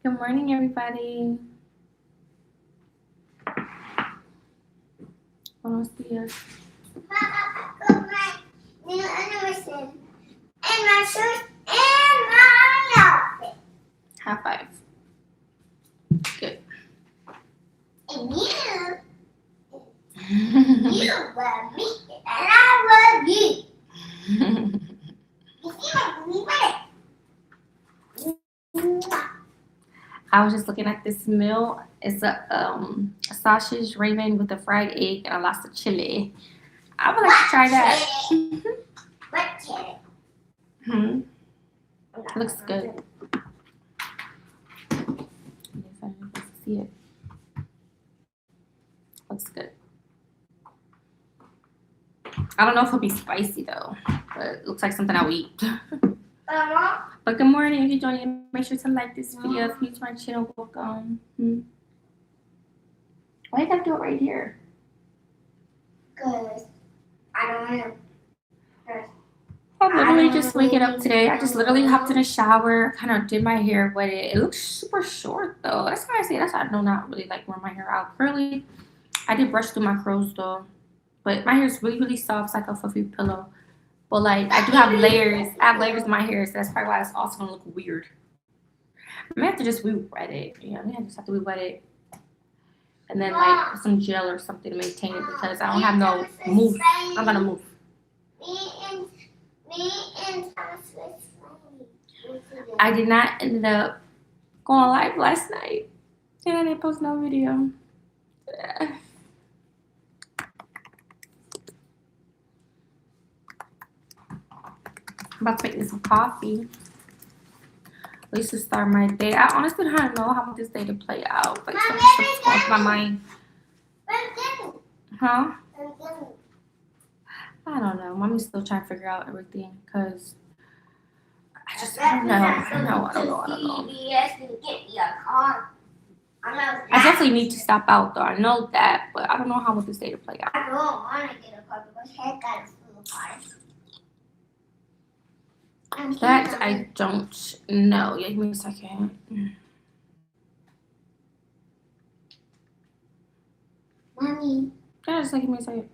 Good morning, everybody. Buenos dias. Mama, I got my new underwear and my shirt and my outfit. High five. Good. And you love me and I love you. You see my booty butter? I was just looking at this meal. It's a sausage raven with a fried egg and a lots of chili. I would like to try that. What chili? Looks good. Yes, I didn't see it. Looks good. I don't know if it'll be spicy though, but it looks like something I'll eat. But good morning. If you're joining, make sure to like this video. If you're new to my channel, welcome. Why you gotta do it right here? Because I don't want to. I'm literally just waking up today. I just literally hopped in a shower, kind of did my hair, but it looks super short though. That's why I say that's why I do not really like wearing my hair out curly. I did brush through my curls though, but my hair is really, really soft. It's like a fluffy pillow. But like I do have layers. I have layers in my hair, so that's probably why it's also gonna look weird. I may have to just re-wet it. Yeah, I may just have to re-wet it. And then like some gel or something to maintain it because I don't have no mousse. I'm gonna move. Me and Thomas was funny. I did not end up going live last night. And I didn't post no video. I'm about to make me some coffee. At least to start my day. I honestly don't know how I want this day to play out. Like something's going through my mind. Huh? I don't know. Mommy's still trying to figure out everything because I don't know. I don't know. I definitely need to stop out though. I know that, but I don't know how I want this day to play out. I don't want to get a car because head got a full car. That I don't know. Yeah, give me a second. Mommy. Yeah, just give me a second.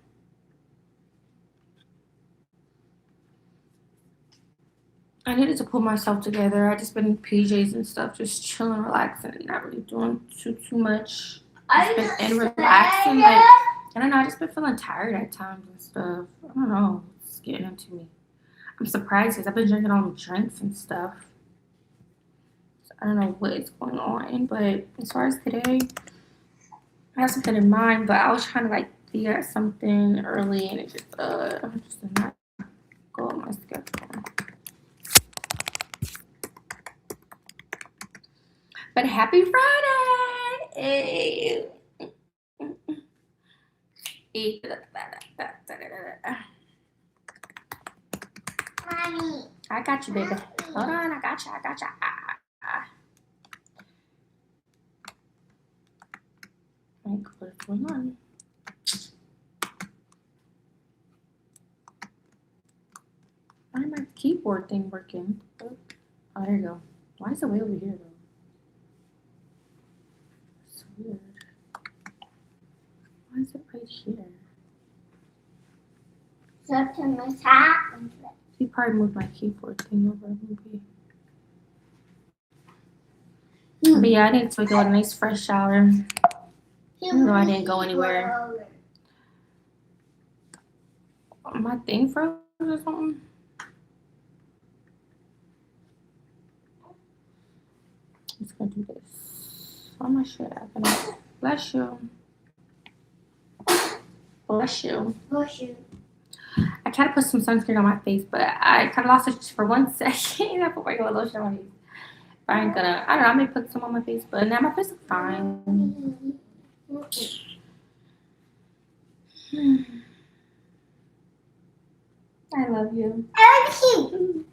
I needed to pull myself together. I just been in PJs and stuff, just chilling, relaxing, and not really doing too much. And relaxing. Like, I don't know. I just been feeling tired at times and stuff. I don't know. It's getting into me. I'm surprised because I've been drinking all the drinks and stuff. So I don't know what is going on. But as far as today, I have something in mind. But I was trying to like figure out something early, and it just did not go on my schedule. But happy Friday! Mommy. I got you, baby. Hold on, I got you. Like, what's going on? Why is my keyboard thing working? Oh, there you go. Why is it way over here though? It's weird. Why is it right here? Sometimes happens. He probably moved my keyboard thing over, maybe. But yeah, I need to go a nice fresh shower. Even though I didn't go anywhere. My thing froze or something? I'm just gonna do this. Oh my shit. Bless you. Bless you. Bless you. I tried to put some sunscreen on my face, but I kind of lost it for 1 second. I put regular lotion on my face. But I ain't gonna, I don't know, I may put some on my face, but now my face is fine. I love you. I love you.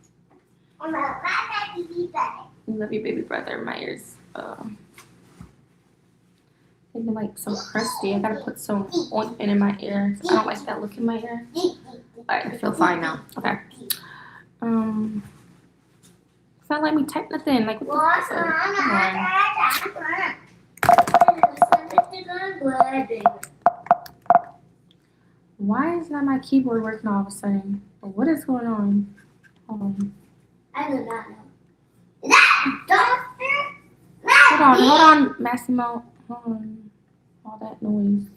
I love my baby brother. I love your baby brother. My ears, they're like so crusty. I gotta put some ointment in my ear. I don't like that look in my ear. Alright, I feel fine now. Okay. It's not letting me type nothing. Like, what the fuck? Why is not my keyboard working all of a sudden? What is going on? I do not know. Hold on, Massimo. Hold on. All that noise.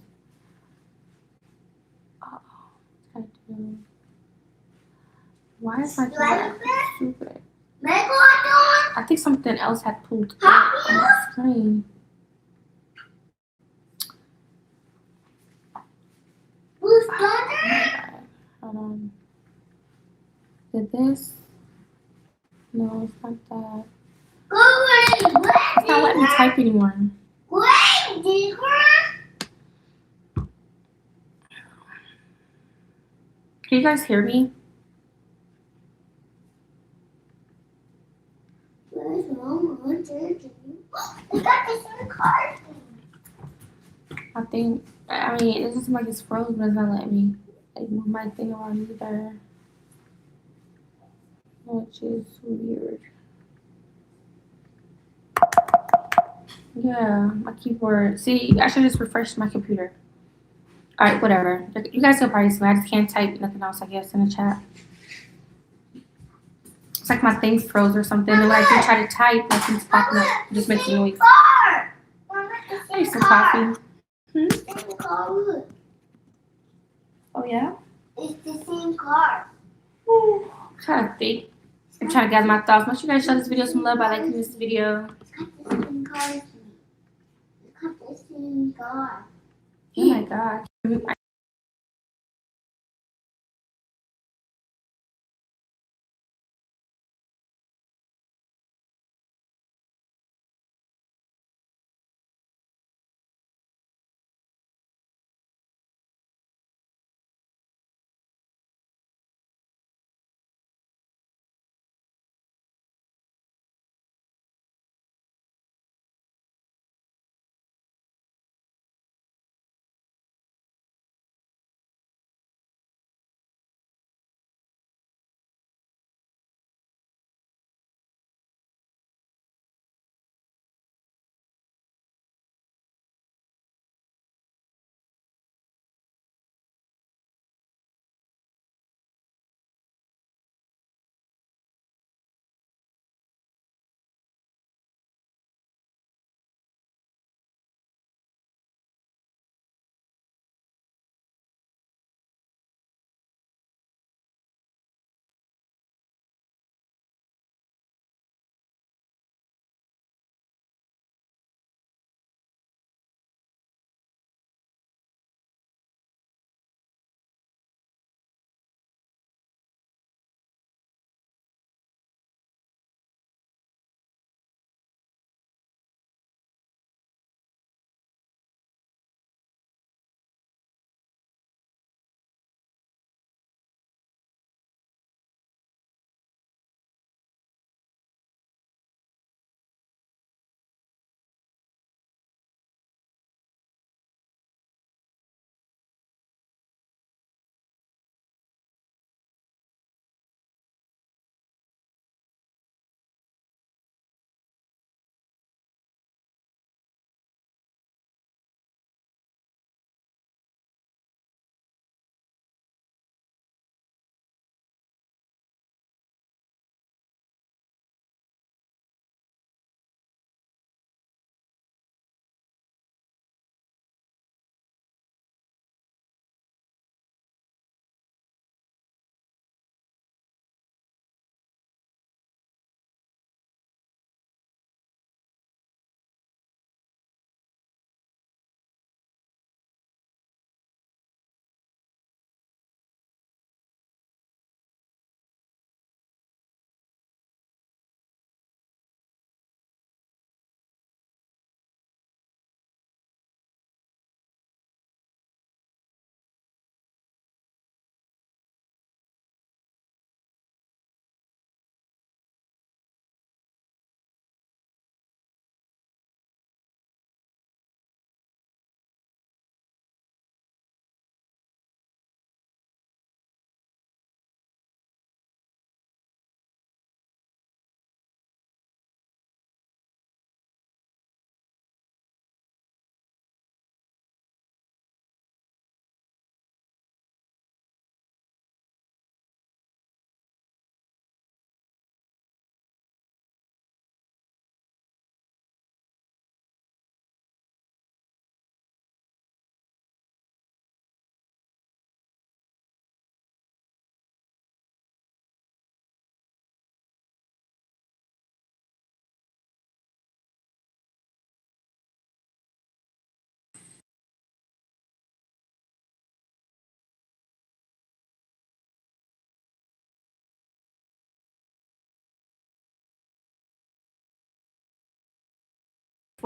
Why is my keyboard stupid? I think something else had pulled up on the screen. Hold on. Did this? No, it's not that. It's not letting me type anymore. Can you guys hear me? I mean, it doesn't like it's frozen, but it's not letting me like move my thing around either. Which is weird. Yeah, my keyboard. See, I should just refresh my computer. Alright, whatever. You guys can probably see me. I just can't type nothing else, I guess, in the chat. It's like my thing froze or something. And when I do try to type, nothing's popping up. It just makes a noise. I need some coffee. Oh, yeah? It's the same car. I'm trying to think. I'm trying to gather my thoughts. Make sure you guys show this video some love by liking this video. It's got the same car as me. It's got the same car. Oh my god.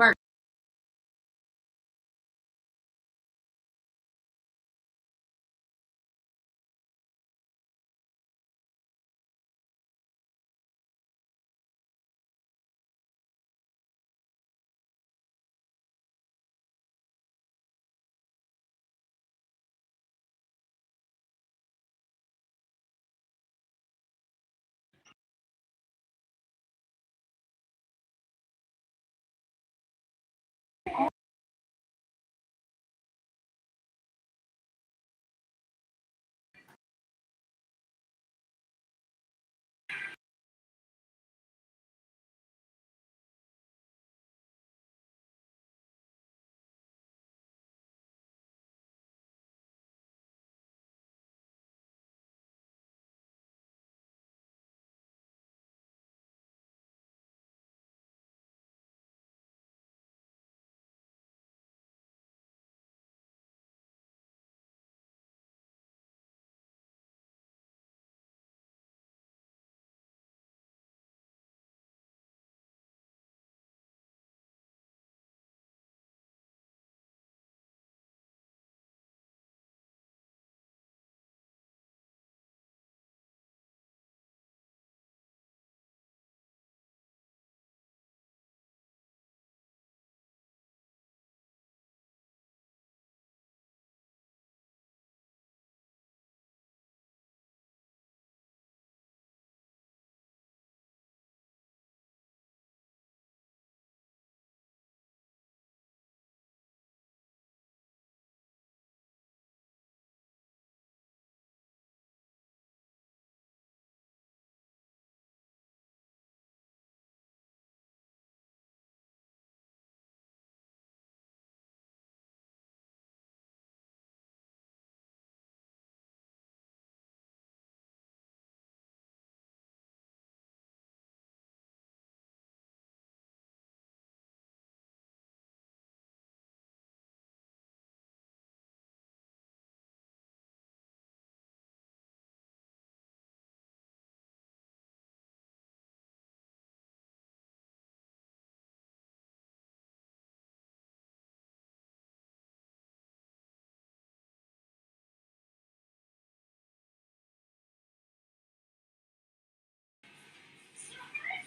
work.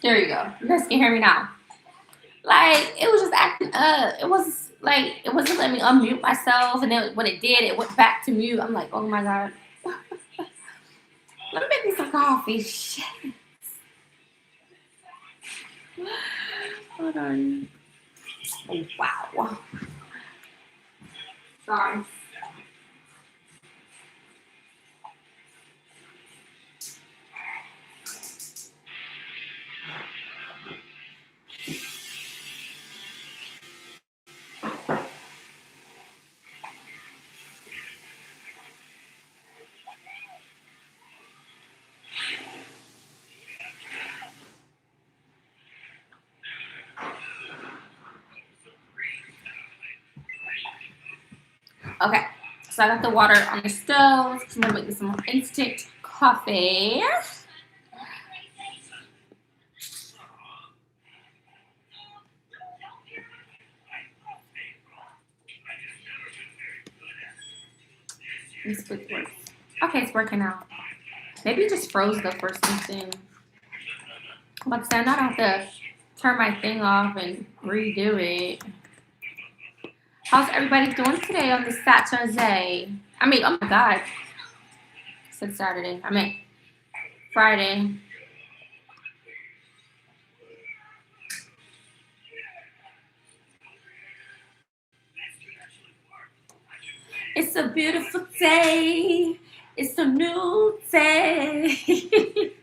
There you go. You guys can hear me now. Like, it was just acting up. It was like, it wasn't letting me unmute myself. And then when it did, it went back to mute. I'm like, oh my God. Let me make me some coffee. Shit. Hold on. Oh, wow. Sorry. Okay. So I got the water on the stove. I'm going to make some instant coffee. Let me see if it works. Okay, it's working out. Maybe it just froze the first thing. I'm about to say, I know I have to turn my thing off and redo it. How's everybody doing today on this Saturday? I mean, oh my God. I said Saturday. I meant Friday. It's a beautiful day. It's a new day.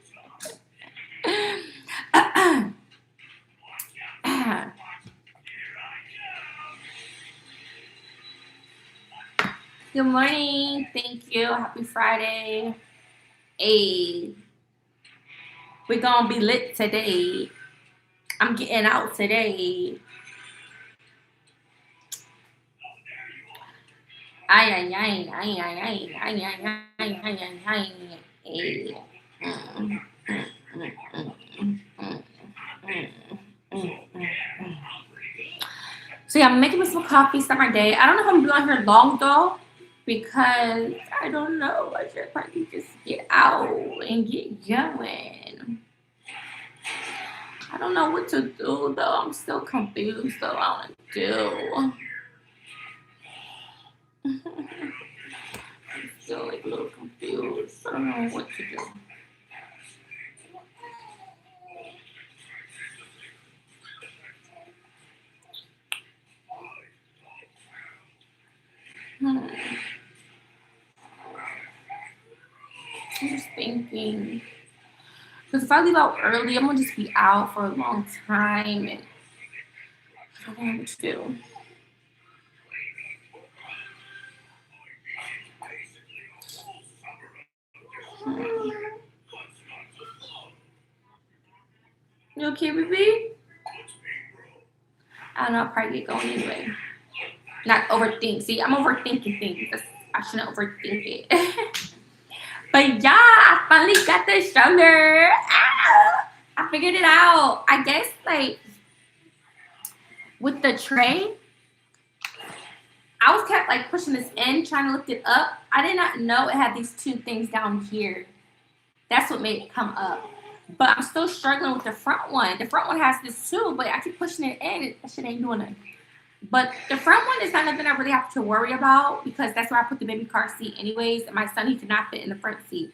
Good morning. Thank you. Happy Friday. Hey, we're going to be lit today. I'm getting out today. Ay, ay, ay, ay, ay, ay, ay, ay, ay, ay, ay, ay. So yeah, I'm making me some coffee, start my day. I don't know if I'm doing here long though, because I don't know. I should probably just get out and get going. I don't know what to do though. I'm still confused though. I want to do. I'm still like a little confused. I don't know what to do. I'm just thinking. Because if I leave out early, I'm going to just be out for a long time. And I don't know what to do. You okay, baby? I don't know. I'll probably get going anyway. Not overthink. See, I'm overthinking things. I shouldn't overthink it. But yeah, I finally got the stroller. I figured it out. I guess like with the tray, I was kept like pushing this in, trying to lift it up. I did not know it had these two things down here. That's what made it come up. But I'm still struggling with the front one. The front one has this too, but I keep pushing it in. That shit ain't doing it. But the front one is not nothing I really have to worry about because that's where I put the baby car seat anyways. And my son, he could not fit in the front seat.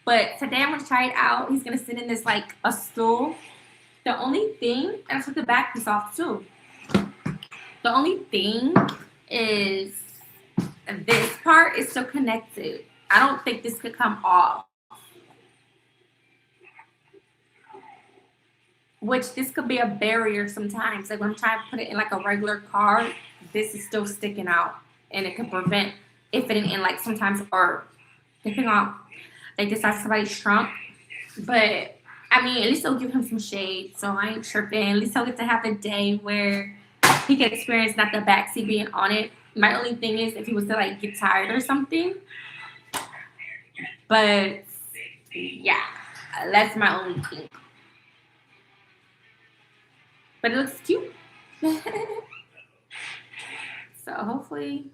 But today I'm going to try it out. He's going to sit in this like a stool. The only thing, and I took the back piece off too. The only thing is this part is still connected. I don't think this could come off. Which this could be a barrier sometimes. Like when I'm trying to put it in like a regular car, this is still sticking out. And it could prevent it fitting in like sometimes or depending on like this has somebody's trunk. But I mean, at least it'll give him some shade. So I ain't tripping. At least he'll get to have a day where he can experience not the backseat being on it. My only thing is if he was to like get tired or something. But yeah, that's my only thing. But it looks cute. So hopefully,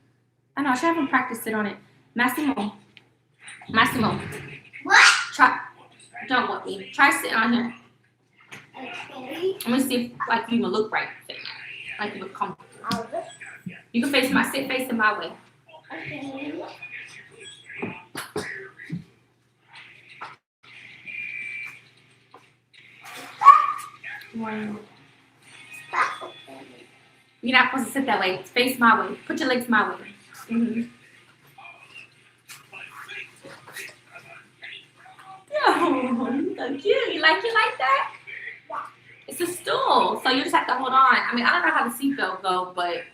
I know I should have him practice it on it. Massimo. What? Try. Don't want me. Try sitting on here. Okay. Let me see if like you even look right. Like you look comfortable. You can face facing my way. Okay. Wow. You're not supposed to sit that way. Face my way. Put your legs my way. Mm-hmm. Oh, so cute. You like it like that? Yeah. It's a stool, so you just have to hold on. I mean, I don't know how the seatbelt go, but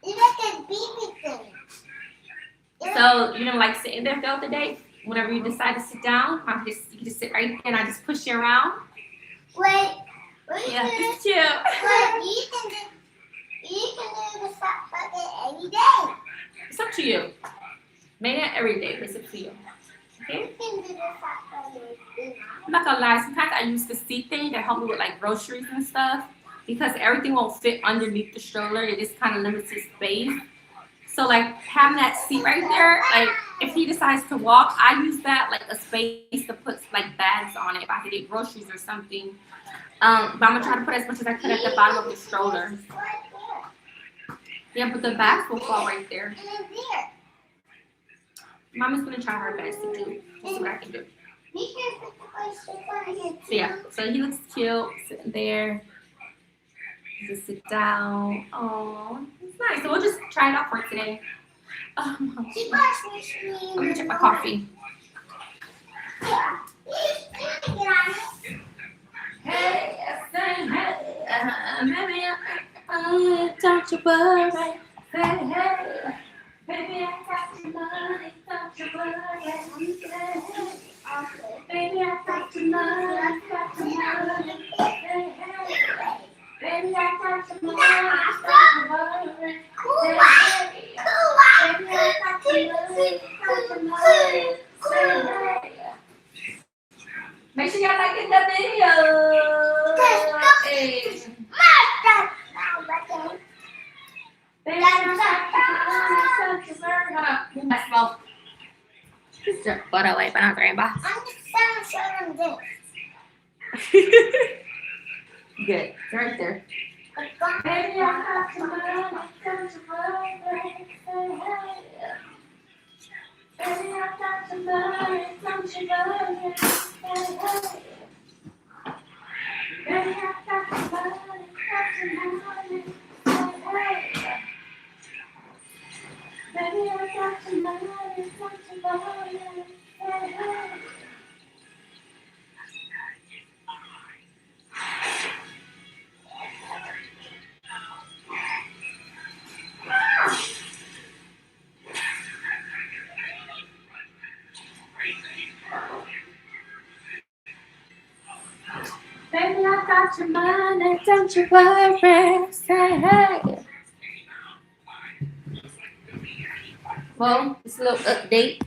It's like a baby thing. so you know, like sitting there the other day. Whenever you decide to sit down, you can just sit right there, and I just push you around. Wait. Yeah, it's cute. But you can do the sock bucket any day. It's up to you. Maybe not every day, but it's up to you. Okay? You can do the sock bucket. I'm not gonna lie, sometimes I use the seat thing to help me with like groceries and stuff because everything won't fit underneath the stroller. It just kind of limits the space. So like having that seat right there, like if he decides to walk, I use that like a space to put like bags on it if I have to get groceries or something. But I'm gonna try to put as much as I could at the bottom of the stroller. Yeah, but the bags will fall right there. And it's there. Mama's gonna try her best to do. See what I can do. You can put the place in front of you too. So yeah, so he looks cute sitting there. Just sit down. Oh, it's nice. So we'll just try it out for today. I'm She brushed me. gonna check my coffee. Yeah. Get on it. Hey, baby, don't you worry. Hey, baby, I got your money, don't you worry. Baby, I got your money, got your money. Hey, baby, I got your money, don't you worry. Cool. Baby, I got your money, hey. Make sure y'all like the video. Hey. I smell. Just butt away, but not very much. I'm just gonna show them this. Good. It's right there. Baby, I got some money. Baby, I got some money. Don't you worry. Baby, I got some money. Baby, I got some money. Don't you worry. Baby, I got your money, don't you worry. Say hey. Well, it's a little update.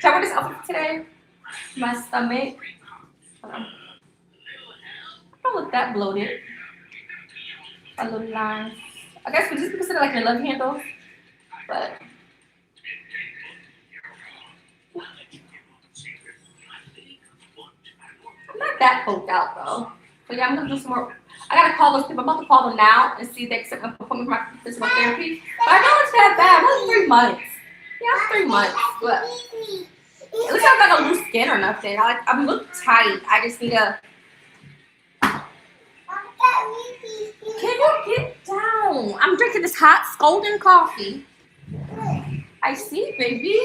Should I wear this outfit today? My stomach. I don't look that bloated. A little lines. I guess we just consider like your love handles, but I'm not that poked out though. But yeah, I'm gonna do some more. I gotta call those people. I'm about to call them now and see if they accept my appointment for my physical therapy. But I know it's that bad. I'm only 3 months. Yeah, I'm 3 months. But at least I don't got no loose skin or nothing. I look tight. I just need to. Can you get down? I'm drinking this hot scalding coffee. I see, baby.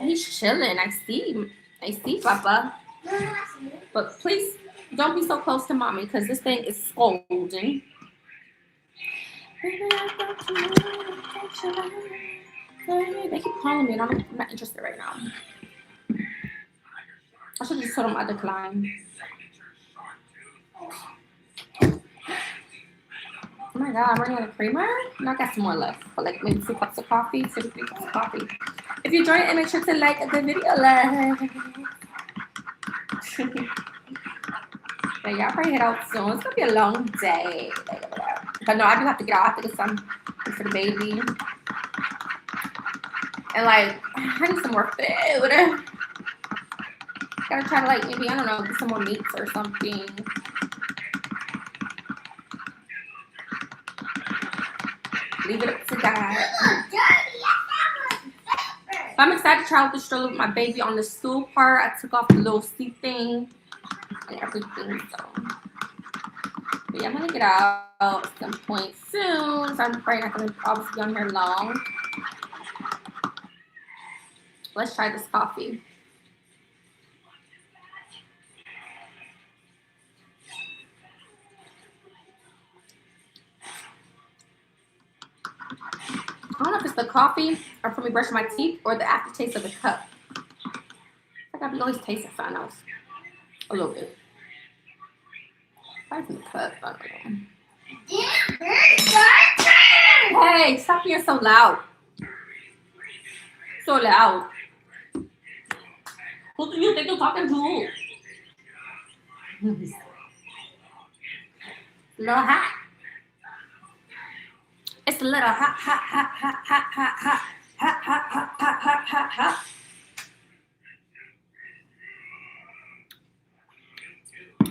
He's chilling. I see, Papa. But please don't be so close to mommy because this thing is scolding. They keep calling me and I'm not interested right now. I should just told them I decline. Oh my god, I'm running out of creamer? No, I got some more left. But like maybe 2 cups of coffee, 2 to 3 cups of coffee. If you enjoyed it, make sure to like the video. Yeah, y'all probably head out soon. It's gonna be a long day. But no, I do have to get out. I have to get some for the baby. And like, I need some more food. Gotta try to like maybe, I don't know, get some more meats or something. Leave it up to God. I'm excited to try out the stroller with my baby on the stool part. I took off the little seat thing and everything. So, but yeah, I'm gonna get out at some point soon. So I'm probably not gonna obviously be on here long. Let's try this coffee. I don't know if it's the coffee or for me brushing my teeth or the aftertaste of the cup. I think I've always tasted something else. A little bit. Probably from the cup. I don't know. Hey, stop being so loud. So loud. Who do you think you're talking to? Little hot. It's a little hot, hot, hot, hot, hot, hot, hot, hot, hot, hot, hot, hot, hot, hot.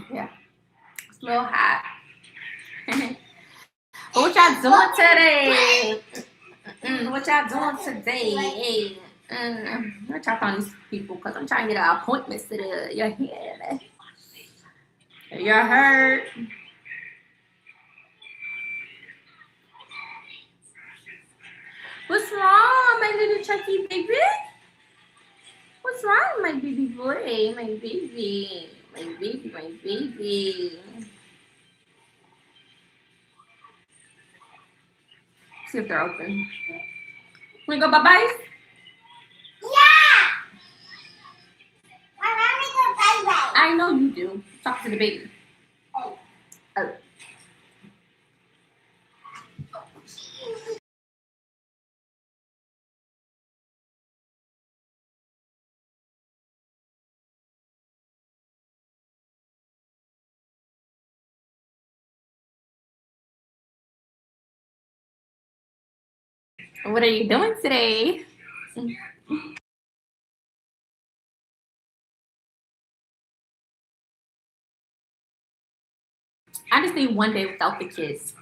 Yeah, it's a little hot. But what y'all doing today? What y'all doing today? What y'all calling these people? Because I'm trying to get an appointment to your head. You hurt. What's wrong, my little Chucky baby? What's wrong, my baby boy? My baby. My baby, my baby. See if they're open. Wanna go bye-bye? Yeah! I want to go bye-bye. I know you do. Talk to the baby. Oh. What are you doing today? I just need one day without the kids.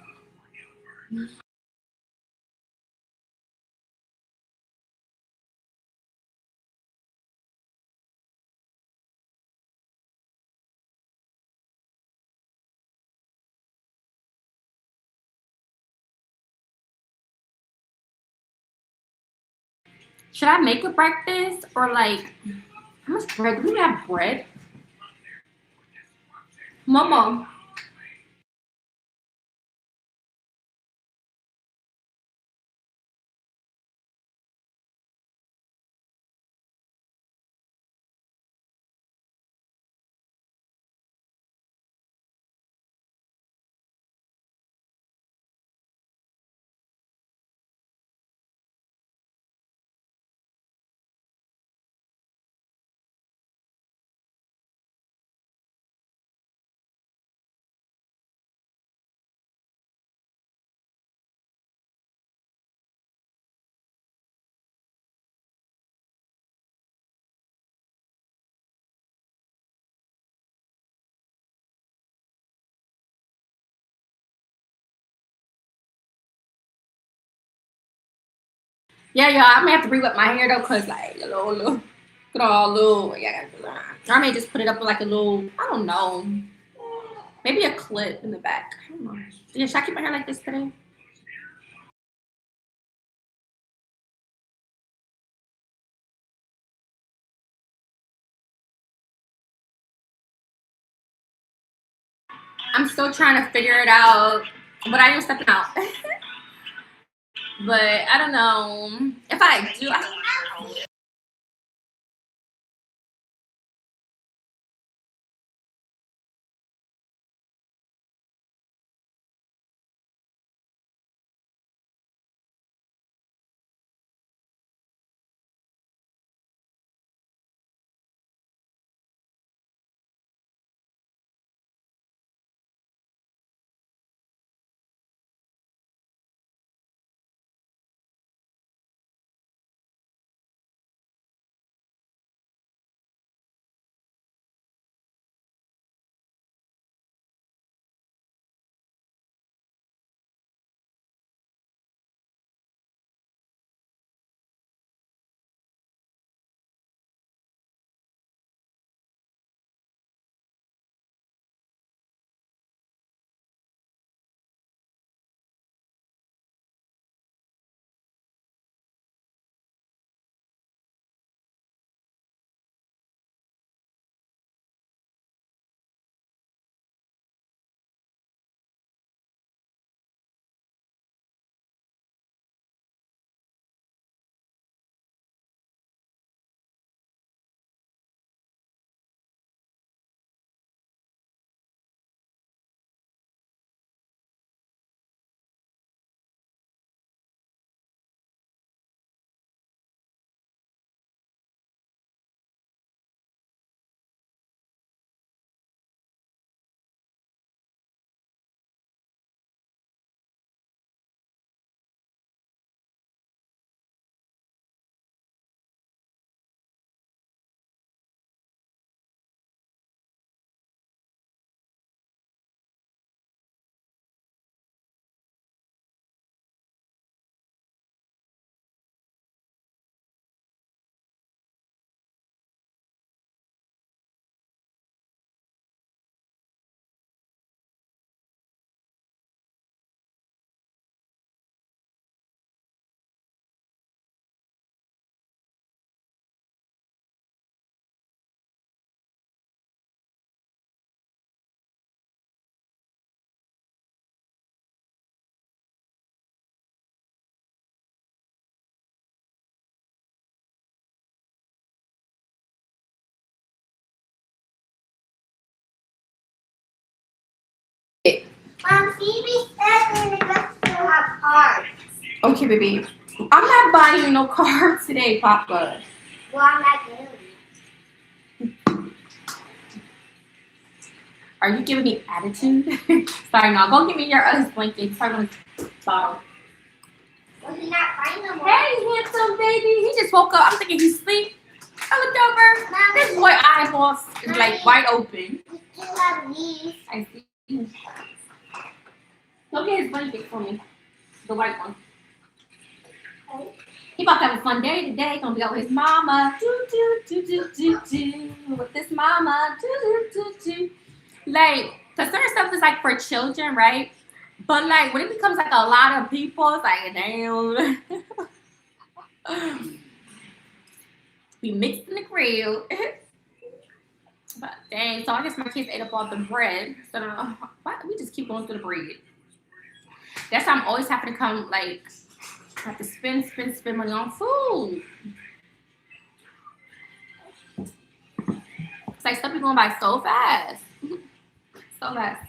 Should I make a breakfast or like how much bread? Do we have bread? Momo. Yeah, y'all. I may have to re-wet my hair though, cause like a little, get all little. Yeah, I may just put it up with like a little. I don't know. Maybe a clip in the back. I don't know. Yeah, should I keep my hair like this today? I'm still trying to figure it out, but I am stepping out. But I don't know if I do. Phoebe said in the rest of our cards. Okay, baby. I'm not buying you no car today, Papa. Well, I'm not doing it. Are you giving me attitude? Sorry, no. Go give me your blanket. Sorry, I'm gonna bottle. He's not crying no more. Hey, handsome baby. He just woke up. I'm thinking he's asleep. I looked over. Mom, This boy eyeballs is like wide open. we still have these. I see. Go get his blanket for me. The white one. Okay. He about to have a fun day today. Gonna be out with his mama. Do, do, do, do, do, do. With this mama. Do, do, do, do. Like, cause certain stuff is like for children, right? But like when it becomes like a lot of people, it's like damn. We mixed in the grill. But dang, so I guess my kids ate up all the bread. So why we just keep going through the bread? That's why I'm always having to come like have to spend money on food. It's like stuff be going by so fast. So fast.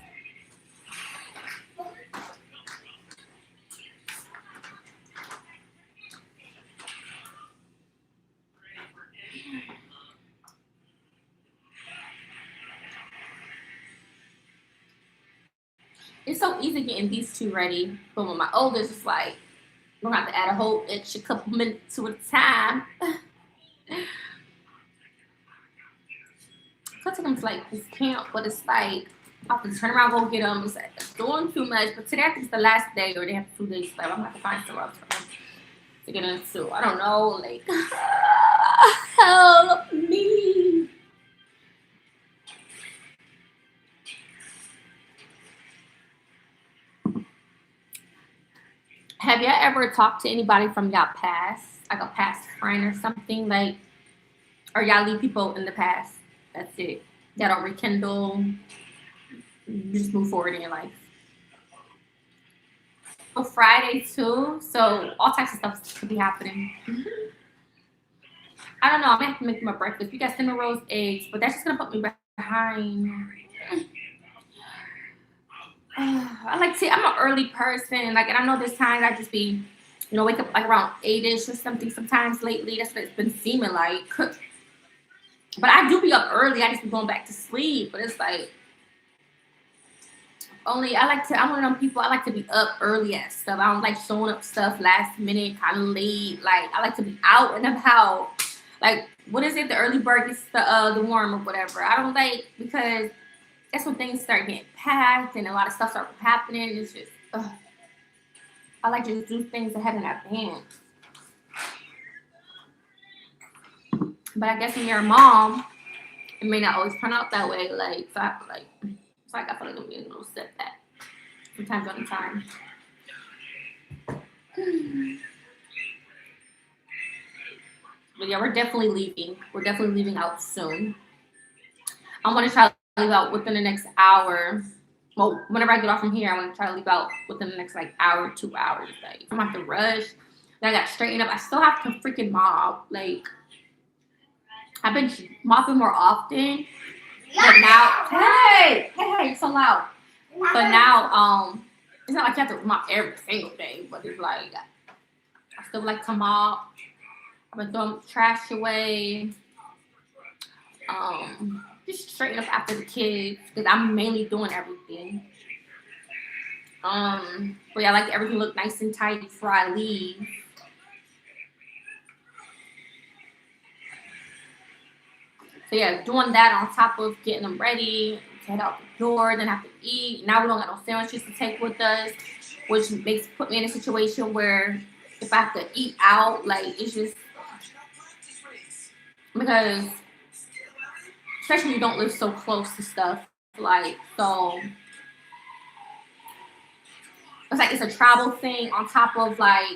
It's so easy getting these two ready. But when my oldest is like, I'm gonna have to add a whole extra couple minutes to a time. I took them to like this camp, but it's like I have to turn around, go get them. It's like doing too much. But today I think it's the last day, or they have 2 days left. I'm gonna have to find somewhere else for them to get into. I don't know, like help me. Have y'all ever talked to anybody from y'all past, like a past friend or something, like, or y'all leave people in the past? That's it. Y'all don't rekindle. You just move forward in your life. Oh, Friday too, so all types of stuff could be happening. I don't know. I'm gonna have to make my breakfast. We got cinnamon rolls, eggs, but that's just gonna put me behind. I like to. I'm an early person, like, and I know there's times I just be, wake up like around 8ish or something. Sometimes lately, that's what it's been seeming like. But I do be up early. I just be going back to sleep. But it's like I'm one of them people. I like to be up early at stuff. I don't like showing up stuff last minute, kind of late. Like I like to be out and about. Like what is it? The early bird gets the worm or whatever. I don't like because that's when things start getting packed and a lot of stuff starts happening. It's just, I like to just do things ahead in advance. But I guess when you're a mom, it may not always turn out that way. Like, so I feel like I'm being a little setback from time to time. But yeah, we're definitely leaving. We're definitely leaving out soon. I want to try to leave out within the next hour. Well, whenever I get off from here, I want to try to leave out within the next like hour, 2 hours. Like I'm gonna have to rush. Then I got to straighten up. I still have to freaking mop. Like I've been mopping more often, but now, hey, you're so loud. But now, it's not like you have to mop every single day, but it's like I still like to mop. I've been throwing trash away. Just straighten up after the kids because I'm mainly doing everything. But yeah, I like everything look nice and tight before I leave. So yeah, doing that on top of getting them ready to head out the door, then have to eat. Now we don't got no sandwiches to take with us, which put me in a situation where if I have to eat out, like it's just because especially when you don't live so close to stuff, like so it's like it's a travel thing on top of like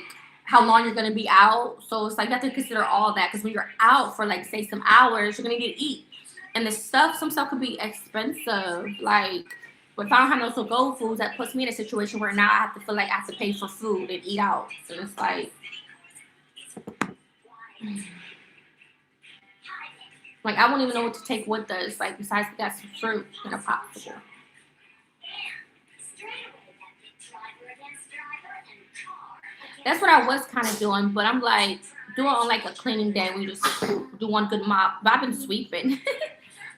how long you're gonna be out. So it's like you have to consider all that because when you're out for like say some hours, you're gonna need to eat. And some stuff could be expensive. Like if I don't have no to-go foods, that puts me in a situation where now I have to feel like I have to pay for food and eat out. So it's like I won't even know what to take with us. Like besides we got some fruit and a popsicle. That's what I was kind of doing, but I'm like doing on like a cleaning day. We just do one good mop. But I've been sweeping,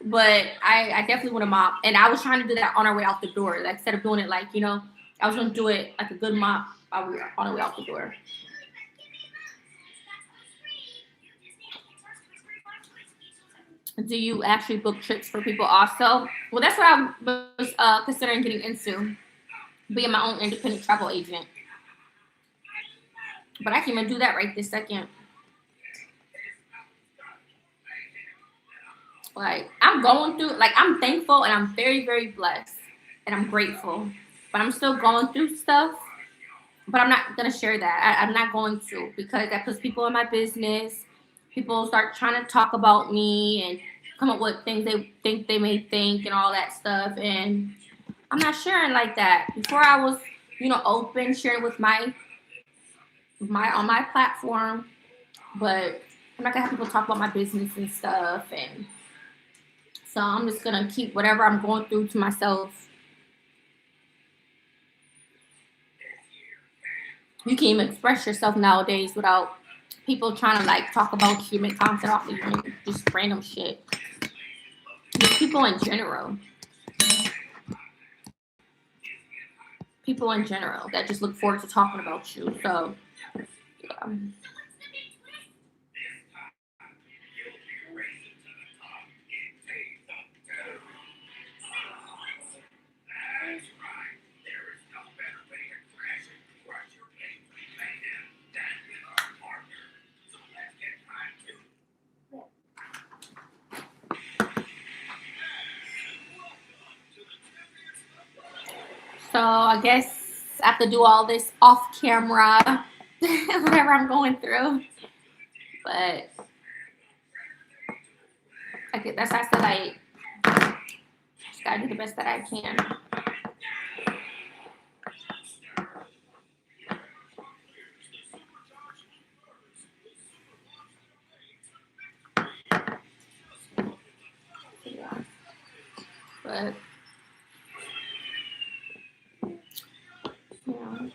but I definitely want to mop. And I was trying to do that on our way out the door. Like instead of doing it like I was gonna do it like a good mop on our way out the door. Do you actually book trips for people also? Well, that's what I was considering getting into, being my own independent travel agent. But I can't even do that right this second. Like, I'm going through, like, I'm thankful and I'm very, very blessed and I'm grateful. But I'm still going through stuff. But I'm not going to share that. I'm not going to, because that puts people in my business. People start trying to talk about me and come up with things they think they may think and all that stuff. And I'm not sharing like that. Before I was, open, sharing with my on my platform. But I'm not going to have people talk about my business and stuff. And so I'm just going to keep whatever I'm going through to myself. You can't even express yourself nowadays without people trying to like talk about you, make content off of you, just random shit. Just people in general. People in general that just look forward to talking about you. So, yeah. So I guess I have to do all this off camera, whatever I'm going through. But I get that's I said I just gotta do the best that I can. Yeah. But yeah.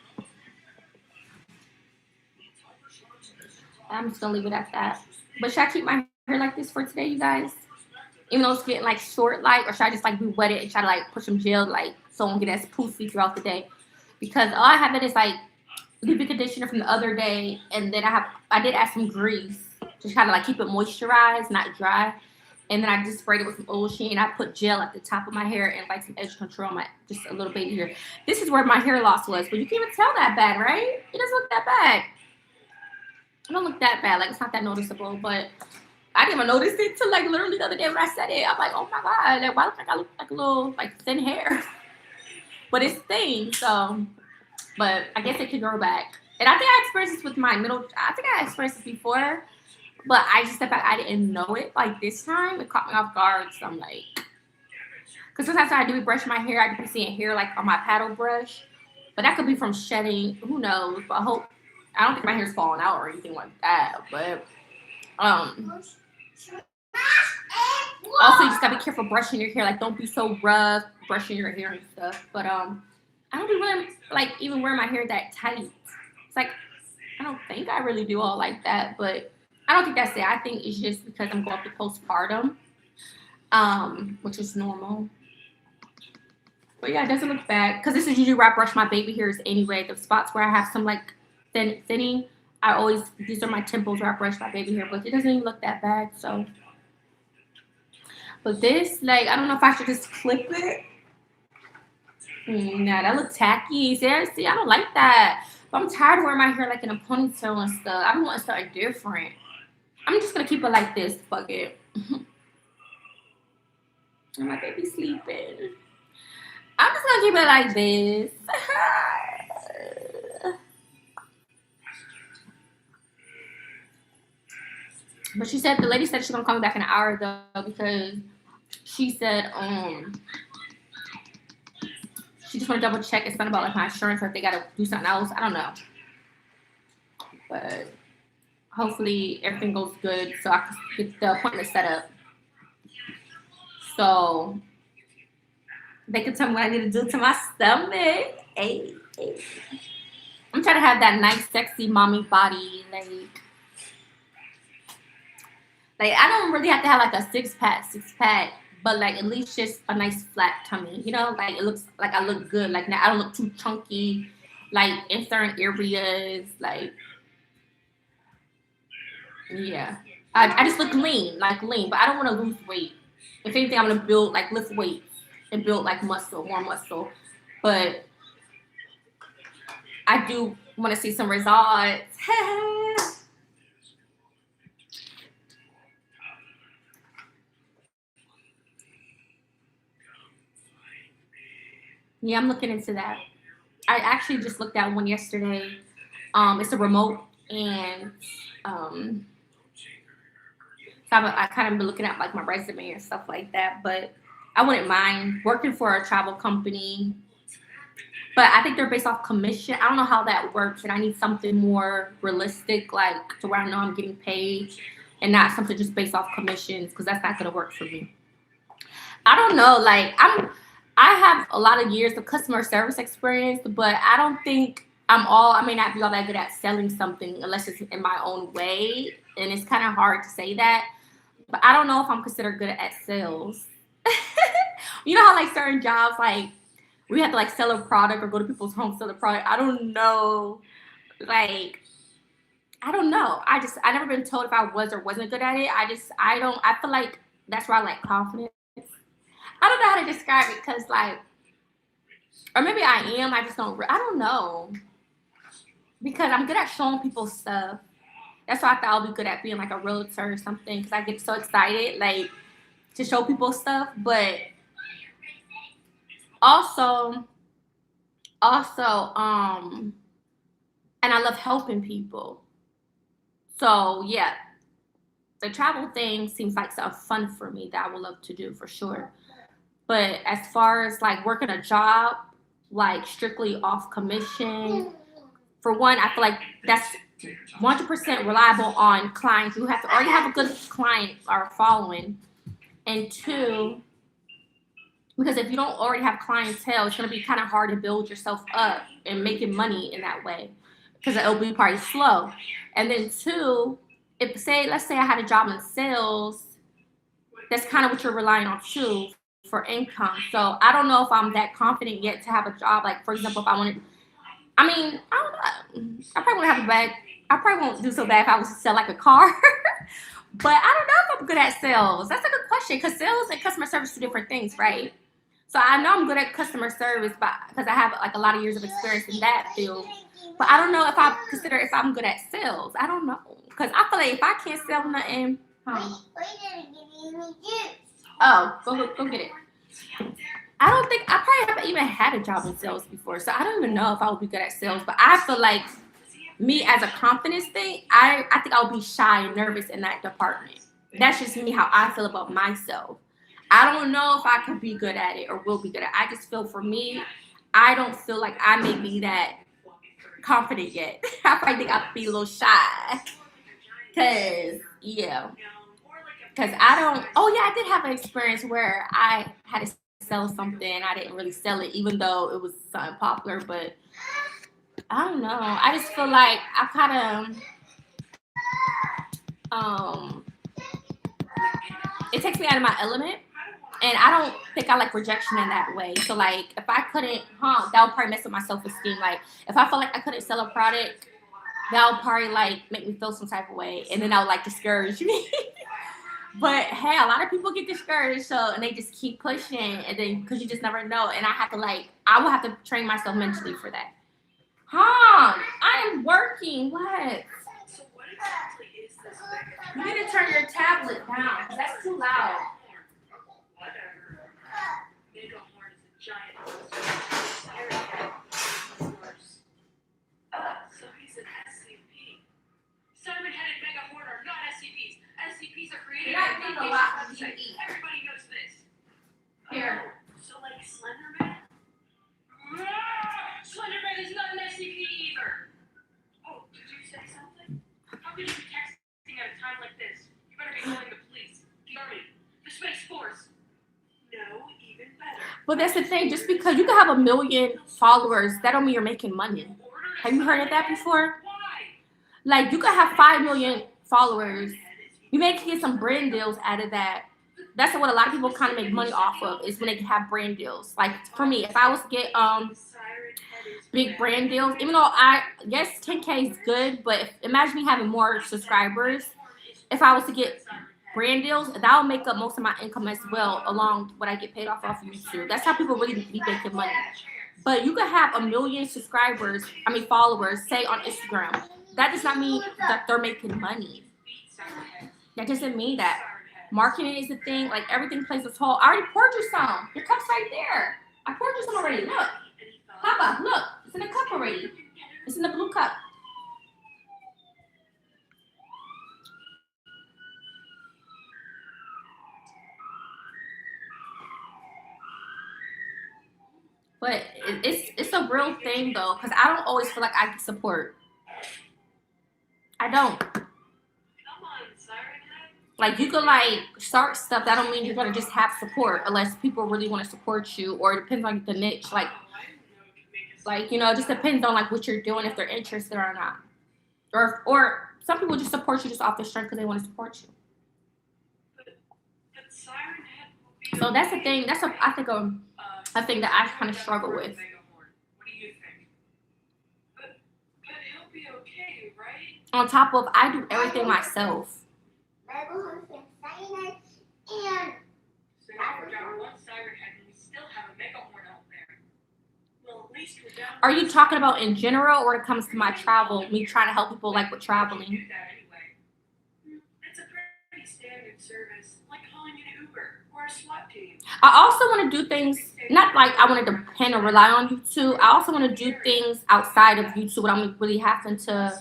I'm just gonna leave it at that. But should I keep my hair like this for today, you guys? Even though it's getting like short, like, or should I just like re-wet it and try to like put some gel, like, so it won't get as poofy throughout the day? Because all I have it is like leave-in conditioner from the other day, and then I did add some grease to kind of like keep it moisturized, not dry. And then I just sprayed it with some oil sheen. I put gel at the top of my hair and like some edge control on my just a little baby hair. This is where my hair loss was, but you can't even tell that bad, right? It doesn't look that bad. It don't look that bad. Like, it's not that noticeable, but I didn't even notice it till like literally the other day when I said it. I'm like, oh my god, like, why I look like a little like thin hair? But it's thin, so. But I guess it could grow back. And I think I experienced this with my middle. I think I experienced this before, but I just stepped back. I didn't know it. Like this time, it caught me off guard. So I'm like, because sometimes when I do brush my hair, I do be seeing hair like on my paddle brush, but that could be from shedding. Who knows? But I don't think my hair's falling out or anything like that. But also you just gotta be careful brushing your hair. Like, don't be so rough brushing your hair and stuff. But I don't be really like even wearing my hair that tight. It's like I don't think I really do all like that, but I don't think that's it. I think it's just because I'm going through postpartum, which is normal. But yeah, it doesn't look bad because this is usually where I brush my baby hairs anyway. The spots where I have some like thinning, these are my temples where I brush my baby hair, but it doesn't even look that bad. So, but this, like, I don't know if I should just clip it. Nah, that looks tacky. Seriously, I don't like that. But I'm tired of wearing my hair like in a ponytail and stuff. I don't want something different. I'm just gonna keep it like this. Fuck it. And my baby's sleeping. I'm just gonna keep it like this. But the lady said she's gonna call me back in an hour though, because she said she just want to double check. It's not about like my insurance or if they gotta do something else. I don't know. But hopefully everything goes good so I can get the appointment set up. So they can tell me what I need to do to my stomach. Hey. I'm trying to have that nice, sexy mommy body. Like I don't really have to have like a six pack, but like at least just a nice flat tummy. You know, like it looks like I look good. Like now I don't look too chunky. Like in certain areas, like yeah. I just look lean, like lean, but I don't want to lose weight. If anything, I'm gonna build like lift weights and build like muscle, more muscle. But I do want to see some results. Yeah, I'm looking into that. I actually just looked at one yesterday. It's a remote, and um, so I kind of been looking at like my resume and stuff like that. But I wouldn't mind working for a travel company. But I think they're based off commission. I don't know how that works, and I need something more realistic, like to where I know I'm getting paid, and not something just based off commissions, because that's not gonna work for me. I don't know. Like I have a lot of years of customer service experience, but I don't think I may not be all that good at selling something unless it's in my own way. And it's kind of hard to say that. But I don't know if I'm considered good at sales. You know how like certain jobs, like we have to like sell a product or go to people's homes sell a product. I don't know. Like I don't know. I never been told if I was or wasn't good at it. I don't. I feel like that's where I like confidence. I don't know how to describe it because like, or maybe I am. I just don't. I don't know because I'm good at showing people stuff. That's why I thought I'll be good at being like a realtor or something because I get so excited like to show people stuff. But also, also, and I love helping people. So yeah, the travel thing seems like some fun for me that I would love to do for sure. But as far as like working a job, like strictly off commission, for one, I feel like that's 100% reliable on clients. You have to already have a good client or following. And two, because if you don't already have clientele, it's going to be kind of hard to build yourself up and making money in that way because it'll be probably slow. And then two, if say, let's say I had a job in sales, that's kind of what you're relying on too for income. So I don't know if I'm that confident yet to have a job. Like for example, if I wanted, I mean, I don't know. I probably won't have a bad. I probably won't do so bad if I was to sell like a car. But I don't know if I'm good at sales. That's a good question because sales and customer service are two different things, right? So I know I'm good at customer service, but because I have like a lot of years of experience in that field. But I don't know if I consider if I'm good at sales. I don't know because I feel like if I can't sell nothing, oh, go get it. I don't think I probably haven't even had a job in sales before, so I don't even know if I would be good at sales. But I feel like me as a confidence thing, I think I'll be shy and nervous in that department. That's just me how I feel about myself. I don't know if I can be good at it or will be good at it. I just feel for me, I don't feel like I may be that confident yet. I probably think I'll be a little shy. Cause yeah. Because I don't. Oh yeah, I did have an experience where I had to sell something. I didn't really sell it, even though it was something popular. But I don't know. I just feel like I kind of it takes me out of my element, and I don't think I like rejection in that way. So like, if I couldn't, that would probably mess with my self esteem. Like, if I felt like I couldn't sell a product, that would probably like make me feel some type of way, and then that would like discourage me. But hey, a lot of people get discouraged, so and they just keep pushing, and then because you just never know. And I have to like, I will have to train myself mentally for that. I am working. What? You need to turn your tablet down. That's too loud. Servant-headed megahorn are not SCPs. SCPs are created by a lot of website. Everybody knows this. Here. So like Slenderman? Slenderman is not an SCP either. Oh, did you say something? How could you be texting at a time like this? You better be calling the police, the army, the Space Force. No, even better. But that's the thing. Just because you can have 1 million followers, that don't mean you're making money. Have you heard of that before? Like you could have 5 million followers. You may get some brand deals out of that. That's what a lot of people kind of make money off of is when they have brand deals. Like for me, if I was to get big brand deals, even though I guess 10K is good, but imagine me having more subscribers if I was to get brand deals, that'll make up most of my income as well, along with what I get paid off YouTube. That's how people really be making money. But you could have 1 million subscribers, followers, say on Instagram. That does not mean that they're making money. That doesn't mean that. Marketing is the thing. Like, everything plays a toll. I already poured you some. Your cup's right there. I poured you some already. Look. Papa, look. It's in the cup already. It's in the blue cup. But it's a real thing, though, because I don't always feel like I get support. I don't. Like, you could, like, start stuff. That don't mean you're going to just have support unless people really want to support you, or it depends on the niche. Like, it just depends on, like, what you're doing, if they're interested or not. Or some people just support you just off the strength because they want to support you. So that's the thing. That's I think a thing that I kind of struggle with. What do you think? But he'll be okay, right? On top of, I do everything myself. Are you talking about in general, or it comes to my travel, me trying to help people, like, with traveling? It's a pretty standard service, like calling an Uber or a SWAT team. I also want to do things, not like I want to depend or rely on YouTube. I also want to do things outside of YouTube without really having to,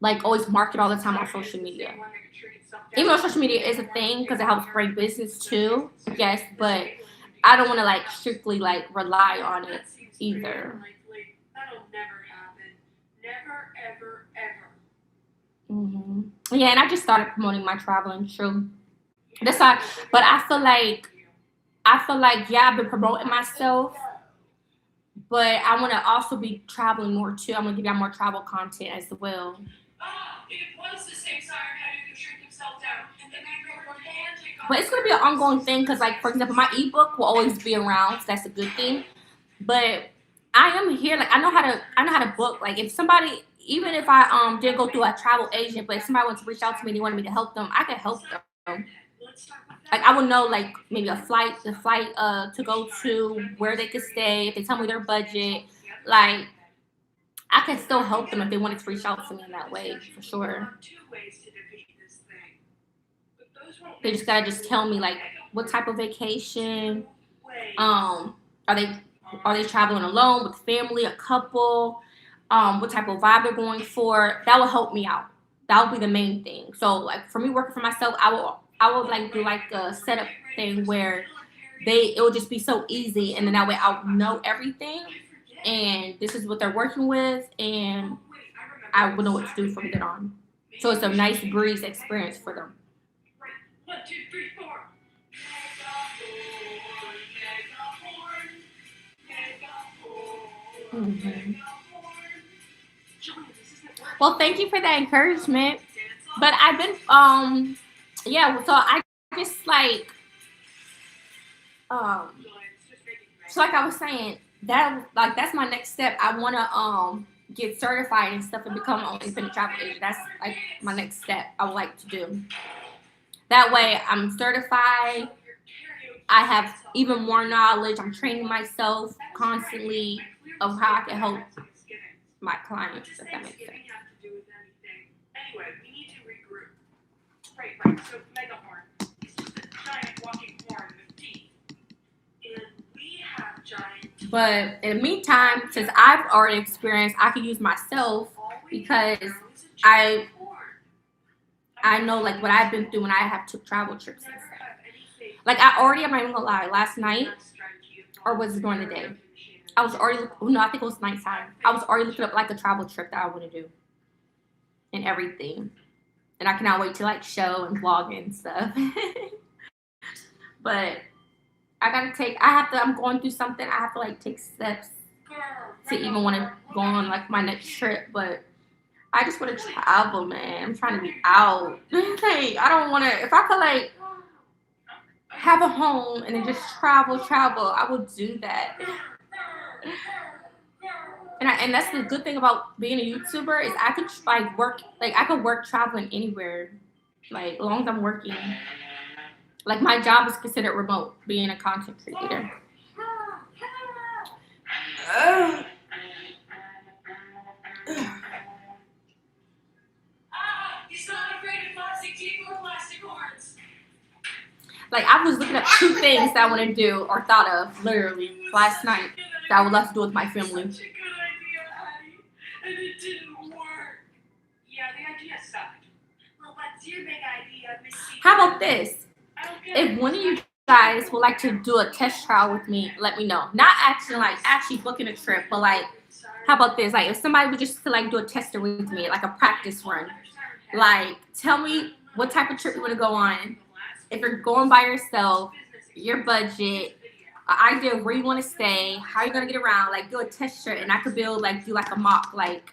like, always market all the time on social media. Even though social media is a thing because it helps bring business too, yes, but I don't want to, like, strictly, like, rely on it either. That'll never happen. Never, ever, ever. Yeah, and I just started promoting my traveling, true. That's why, but I feel like, yeah, I've been promoting myself, but I want to also be traveling more too. I'm going to give y'all more travel content as well. It was the same siren had to shrink himself down, and then I go and take off. But it's going to be an ongoing thing because, like, for example, my ebook will always be around, so that's a good thing. But I am here, like, I know how to book. Like, if somebody, even if I didn't go through a travel agent, but if somebody wants to reach out to me and they wanted me to help them, I could help them. Like, I would know, like, maybe the flight to go to, where they could stay, if they tell me their budget. Like, I could still help them if they wanted to reach out to me in that way, for sure. They just gotta just tell me, like, what type of vacation. Are they traveling alone, with family, a couple? What type of vibe they're going for? That will help me out. That will be the main thing. So, like, for me working for myself, I will like do like a setup thing where it will just be so easy, and then that way I'll know everything, and this is what they're working with, and I will know what to do from then on. So it's a nice breeze experience for them. 1, 2, 3, 4. Well, thank you for that encouragement. But I've been yeah, so I just like so like I was saying, that's my next step. I wanna get certified and stuff and become an independent travel agent. That's like my next step I would like to do. That way I'm certified. I have even more knowledge. I'm training myself constantly of how I can help my clients, if that makes sense. Anyway, we need to regroup. Right. So megahorn is just a giant walking horn with teeth. And we have giant. But in the meantime, since I've already experienced, I can use myself because I know, like, what I've been through when I have took travel trips and stuff. Like, I'm not even gonna lie, last night, or was it during the day? I think it was nighttime. I was already looking up, like, a travel trip that I want to do and everything. And I cannot wait to, like, show and vlog and stuff. But I'm going through something. I have to, like, take steps to even want to go on, like, my next trip. But I just want to travel, man. I'm trying to be out. Hey, I don't want to, if I could, like, have a home and then just travel, I would do that. And that's the good thing about being a YouTuber is I could, like, work traveling anywhere. Like, as long as I'm working. Like, my job is considered remote, being a content creator. He's not afraid of plastic teeth or plastic horns. Like, I was looking up 2 things that I want to do or thought of literally last night that I would love to do with my family. Such a good idea, Hattie. And it didn't work. Yeah, the idea sucked. Well, what's your big idea, Miss C? How about this? Okay. If one of you guys would like to do a test trial with me, let me know. Not actually booking a trip, but like, how about this? Like, if somebody would just like do a tester with me, like a practice run. Like, tell me what type of trip you want to go on. If you're going by yourself, your budget, an idea of where you want to stay, how you're gonna get around. Like, do a test trip, and I could do like a mock, like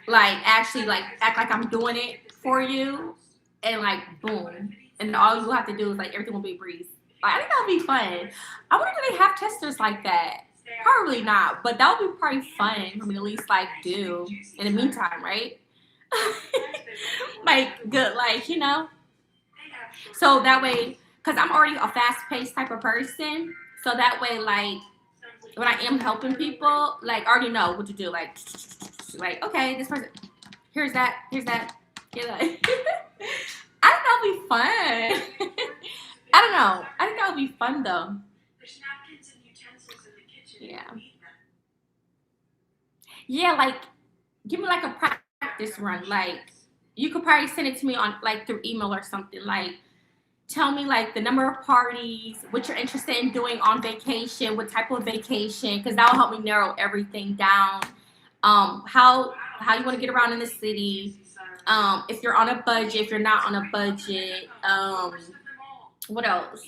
actually like act like I'm doing it for you, and like boom, and all you have to do is like everything will be a breeze. Like, I think that would be fun. I wonder if they have testers like that. Probably not, but that would be probably fun for me to at least like do in the meantime, right? Like, good, like, you know. So that way, because I'm already a fast-paced type of person, so that way, like, when I am helping people, like, I already know what to do. Like, okay, this person, here's that. Yeah, like, I think that would be fun. I don't know. I think that would be fun, though. There's napkins and utensils in the kitchen. Yeah. Yeah, like, give me, like, a practice run. Like, you could probably send it to me on, like, through email or something. Like, tell me, like, the number of parties, what you're interested in doing on vacation, what type of vacation, because that will help me narrow everything down. How you want to get around in the city. If you're on a budget, if you're not on a budget. What else?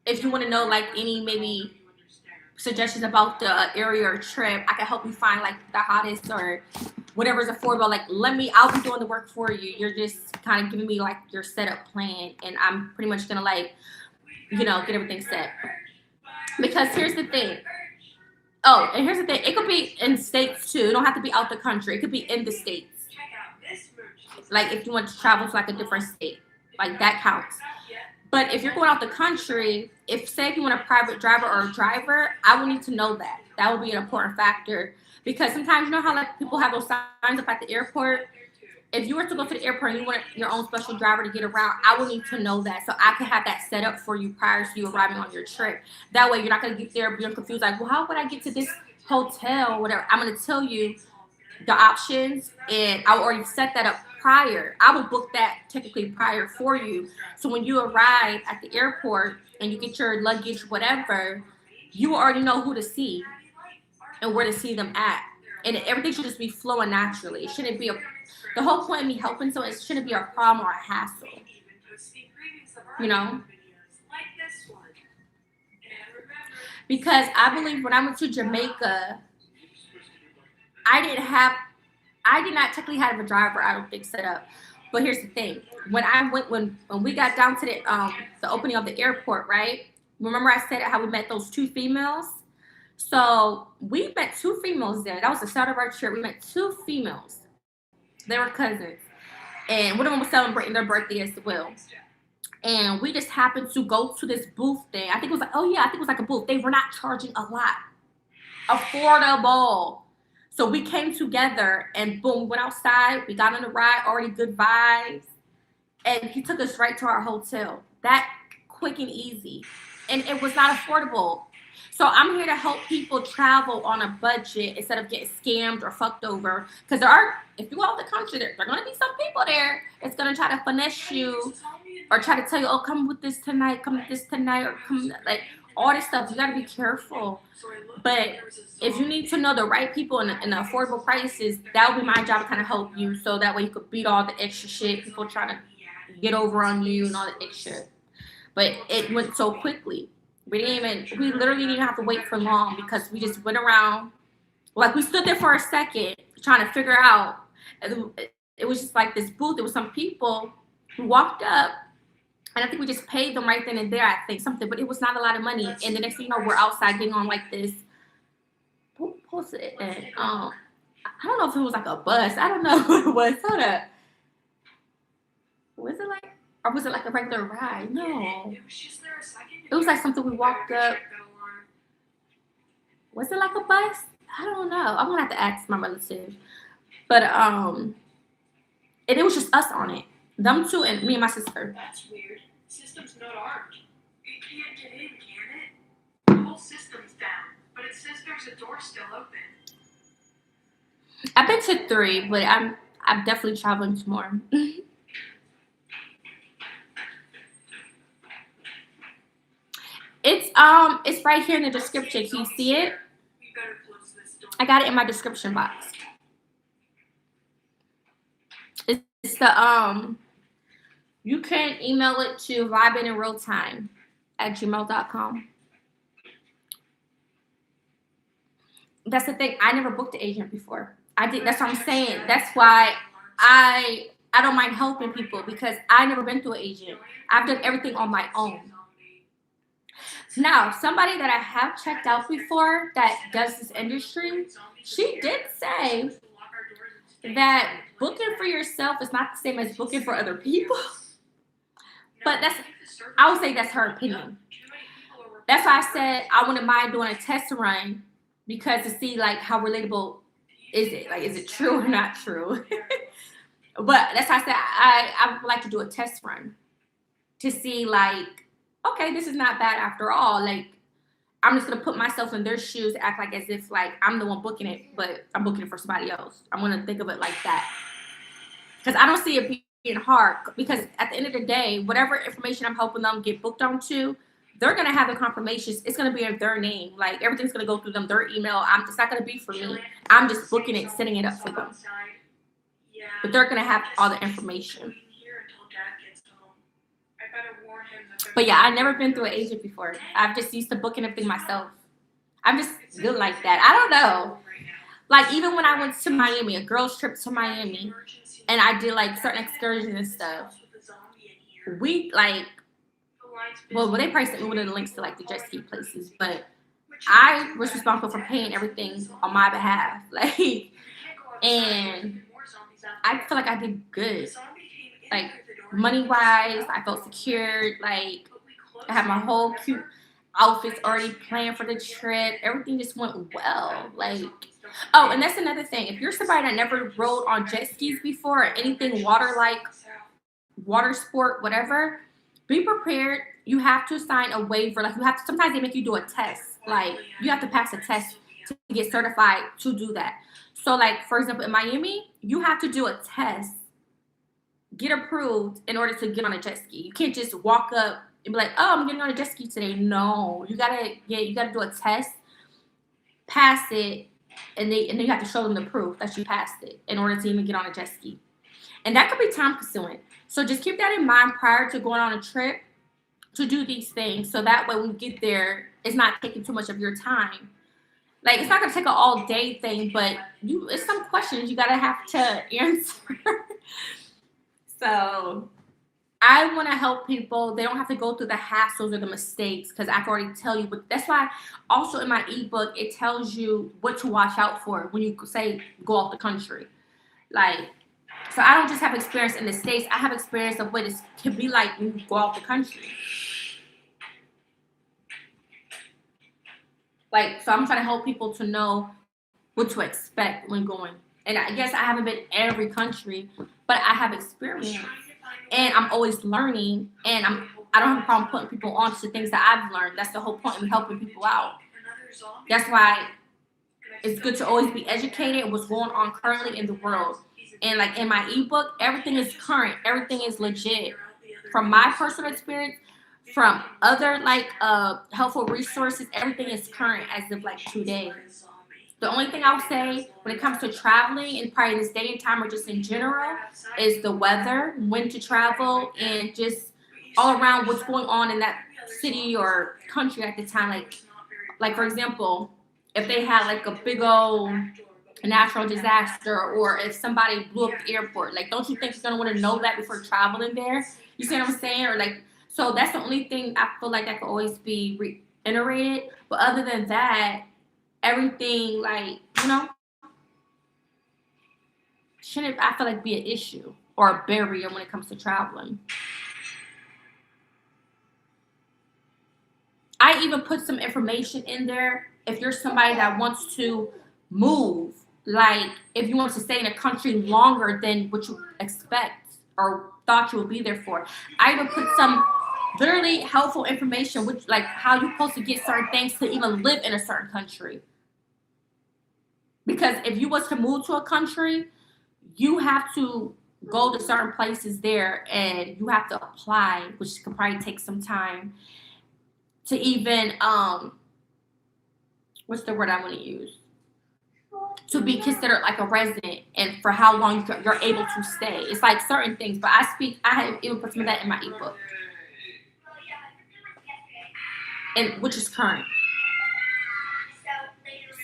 If you want to know, like, any maybe suggestions about the area or trip, I can help you find, like, the hottest or whatever's affordable. Like, I'll be doing the work for you. You're just kind of giving me, like, your setup plan, and I'm pretty much gonna, like, you know, get everything set. Because here's the thing. Oh, and here's the thing. It could be in states too. It don't have to be out the country. It could be in the states. Like, if you want to travel to, like, a different state, like, that counts. But if you're going out the country, if you want a private driver or a driver, I will need to know that. That would be an important factor. Because sometimes, you know how, like, people have those signs up at the airport? If you were to go to the airport and you want your own special driver to get around, I will need to know that. So I can have that set up for you prior to you arriving on your trip. That way you're not going to get there being confused. Like, well, how would I get to this hotel or whatever? I'm going to tell you the options, and I will already set that up prior. I will book that technically prior for you. So when you arrive at the airport and you get your luggage, whatever, you already know who to see and where to see them at. And everything should just be flowing naturally. It shouldn't be the whole point of me helping, so it shouldn't be a problem or a hassle. You know? Because I believe when I went to Jamaica, I did not technically have a driver, I don't think, set up. But here's the thing. When we got down to the opening of the airport, right? Remember I said how we met those 2 females? So we met 2 females there. That was the start of our trip. We met 2 females. They were cousins. And one of them was celebrating their birthday as well. And we just happened to go to this booth thing. I think it was like a booth. They were not charging a lot. Affordable. So we came together and boom, went outside. We got on the ride, already good vibes. And he took us right to our hotel. That quick and easy. And it was not affordable. So I'm here to help people travel on a budget instead of getting scammed or fucked over. Because if you go out the country, there are going to be some people there that's going to try to finesse you or try to tell you, oh, come with this tonight, or come, like, all this stuff. You got to be careful. But if you need to know the right people and the affordable prices, that would be my job to kind of help you. So that way you could beat all the extra shit, people trying to get over on you and all the extra. But it went so quickly. We literally didn't have to wait for long because we just went around. Like, we stood there for a second trying to figure out. It was just like this booth. There was some people who walked up, and I think we just paid them right then and there, I think, something. But it was not a lot of money. And the next thing you know, we're outside getting on, like, this. What's it? And, I don't know if it was like a bus. I don't know what it was. Hold up. Or was it like a regular ride? No. It was just there a second. It was like something we walked up. Check that alarm. Was it like a bus? I don't know. I'm gonna have to ask my relative. But and it was just us on it. Them two and me and my sister. That's weird. System's not armed. It can't get in, can it? The whole system's down, but it says there's a door still open. I've been to 3, but I'm definitely traveling to more. It's right here in the description. Can you see it? We better close this door. I got it in my description box. It's the you can email it to vibinginrealtime@gmail.com. That's the thing. I never booked an agent before. I did. That's what I'm saying. That's why I don't mind helping people, because I never been through an agent. I've done everything on my own. Now, somebody that I have checked out before that does this industry, she did say that booking for yourself is not the same as booking for other people. But I would say that's her opinion. That's why I said I wouldn't mind doing a test run, because to see like how relatable is it, like is it true or not true. But that's why I said I would like to do a test run to see like, okay, this is not bad after all. Like, I'm just gonna put myself in their shoes, act like as if like I'm the one booking it, but I'm booking it for somebody else. I'm gonna think of it like that, because I don't see it being hard. Because at the end of the day, whatever information I'm helping them get booked onto, they're gonna have the confirmations. It's gonna be in their name. Like everything's gonna go through them, their email. It's not gonna be for me. I'm just booking it, setting it up for them. But they're gonna have all the information. But yeah, I've never been through an agent before. I've just used to booking everything myself. I'm just good like that. I don't know. Like even when I went to Miami, a girls trip to Miami, and I did like certain excursions and stuff. We like, well, they probably sent me one of the links to like the jet ski places, but I was responsible for paying everything on my behalf. Like, and I feel like I did good. Like money wise, I felt secured. Like I had my whole cute outfits already planned for the trip. Everything just went well. Like, oh, and that's another thing. If you're somebody that never rode on jet skis before or anything water like, water sport, whatever, be prepared. You have to sign a waiver. Like you have to, sometimes they make you do a test. Like you have to pass a test to get certified to do that. So like, for example, in Miami, you have to do a test, get approved in order to get on a jet ski. You can't just walk up and be like, oh, I'm getting on a jet ski today. No, you gotta do a test, pass it, and then you have to show them the proof that you passed it in order to even get on a jet ski. And that could be time consuming. So just keep that in mind prior to going on a trip to do these things. So that way when you get there, it's not taking too much of your time. Like it's not gonna take an all day thing, but it's some questions you gotta have to answer. So I want to help people. They don't have to go through the hassles or the mistakes, because I can already tell you. But that's why also in my ebook, it tells you what to watch out for when you say go off the country. Like, so I don't just have experience in the States. I have experience of what it can be like when you go off the country. Like, so I'm trying to help people to know what to expect when going. And I guess I haven't been in every country, but I have experience. And I'm always learning, and I don't have a problem putting people on to things that I've learned. That's the whole point of helping people out. That's why it's good to always be educated what's going on currently in the world. And like in my ebook, everything is current. Everything is legit. From my personal experience, from other like helpful resources, everything is current as of like today. The only thing I would say when it comes to traveling, and probably this day and time or just in general, is the weather, when to travel, and just all around what's going on in that city or country at the time. Like for example, if they had like a big old natural disaster, or if somebody blew up the airport, like don't you think you're gonna want to know that before traveling there? You see what I'm saying? Or like, so that's the only thing I feel like that could always be reiterated. But other than that, everything, like, you know, shouldn't, I feel like, be an issue or a barrier when it comes to traveling. I even put some information in there if you're somebody that wants to move, like if you want to stay in a country longer than what you expect or thought you would be there for. I even put some literally helpful information, which like how you're supposed to get certain things to even live in a certain country. Because if you was to move to a country, you have to go to certain places there and you have to apply, which can probably take some time to even what's the word I want to use? To be considered like a resident and for how long you're able to stay. It's like certain things, but I have even put some of that in my ebook, and which is current.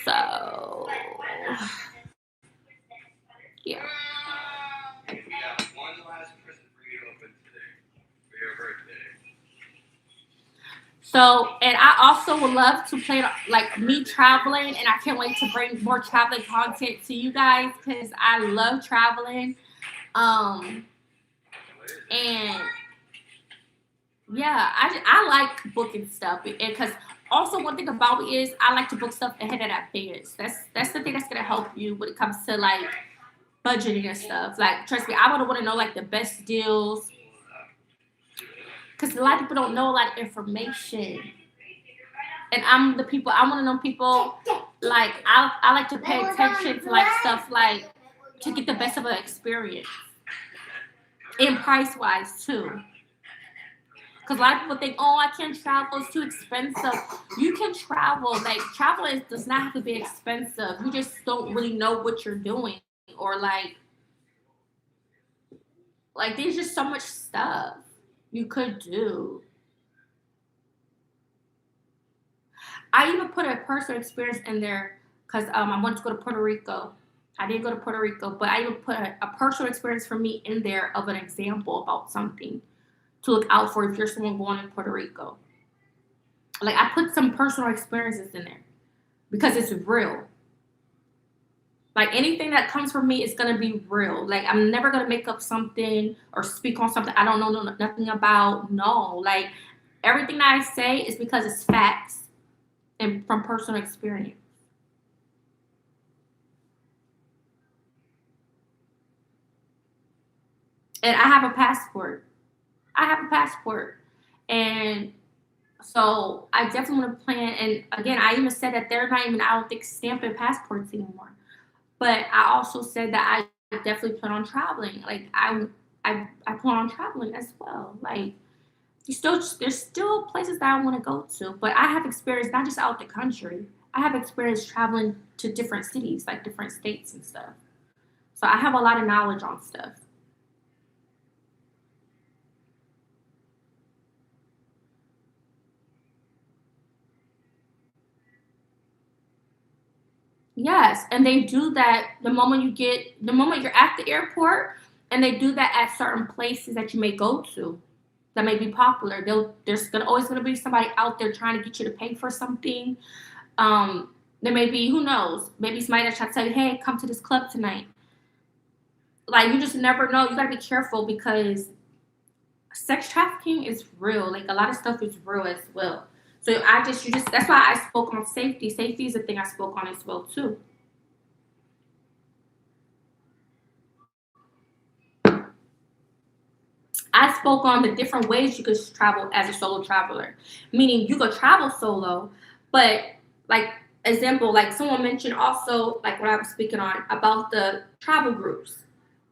So yeah. One last present for you to open today for your birthday. So, and I also would love to play like me traveling, and I can't wait to bring more traveling content to you guys because I love traveling. And yeah, I like booking stuff because also one thing about me is I like to book stuff ahead of advance. That's the thing that's gonna help you when it comes to like budgeting and stuff. Like trust me, I would want to know like the best deals because a lot of people don't know a lot of information. And I'm the people I want to know people like I like to pay attention to like stuff like to get the best of an experience and price wise too. Because a lot of people think, oh, I can't travel; it's too expensive. You can travel. Like does not have to be expensive. You just don't really know what you're doing, or like there's just so much stuff you could do. I even put a personal experience in there because I wanted to go to Puerto Rico. I didn't go to Puerto Rico, but I even put a personal experience for me in there of an example about something to look out for if you're someone going to Puerto Rico. Like I put some personal experiences in there because it's real. Like anything that comes from me is gonna be real. Like I'm never gonna make up something or speak on something I don't know nothing about. No, like everything that I say is because it's facts and from personal experience. And I have a passport. I have a passport. And so I definitely want to plan. And again, I even said that they're not even, I don't think, stamping passports anymore. But I also said that I definitely plan on traveling. Like I plan on traveling as well. Like there's still places that I want to go to. But I have experience not just out the country. I have experience traveling to different cities, like different states and stuff. So I have a lot of knowledge on stuff. Yes, and they do that the moment you're at the airport, and they do that at certain places that you may go to that may be popular. There's gonna always gonna be somebody out there trying to get you to pay for something. There may be who knows, maybe somebody that try to tell you, hey, come to this club tonight. Like you just never know. You gotta be careful because sex trafficking is real. Like a lot of stuff is real as well. So you just that's why I spoke on safety. Safety is a thing I spoke on as well too. I spoke on the different ways you could travel as a solo traveler, meaning you could travel solo, but like example, like someone mentioned also, like what I was speaking on about the travel groups.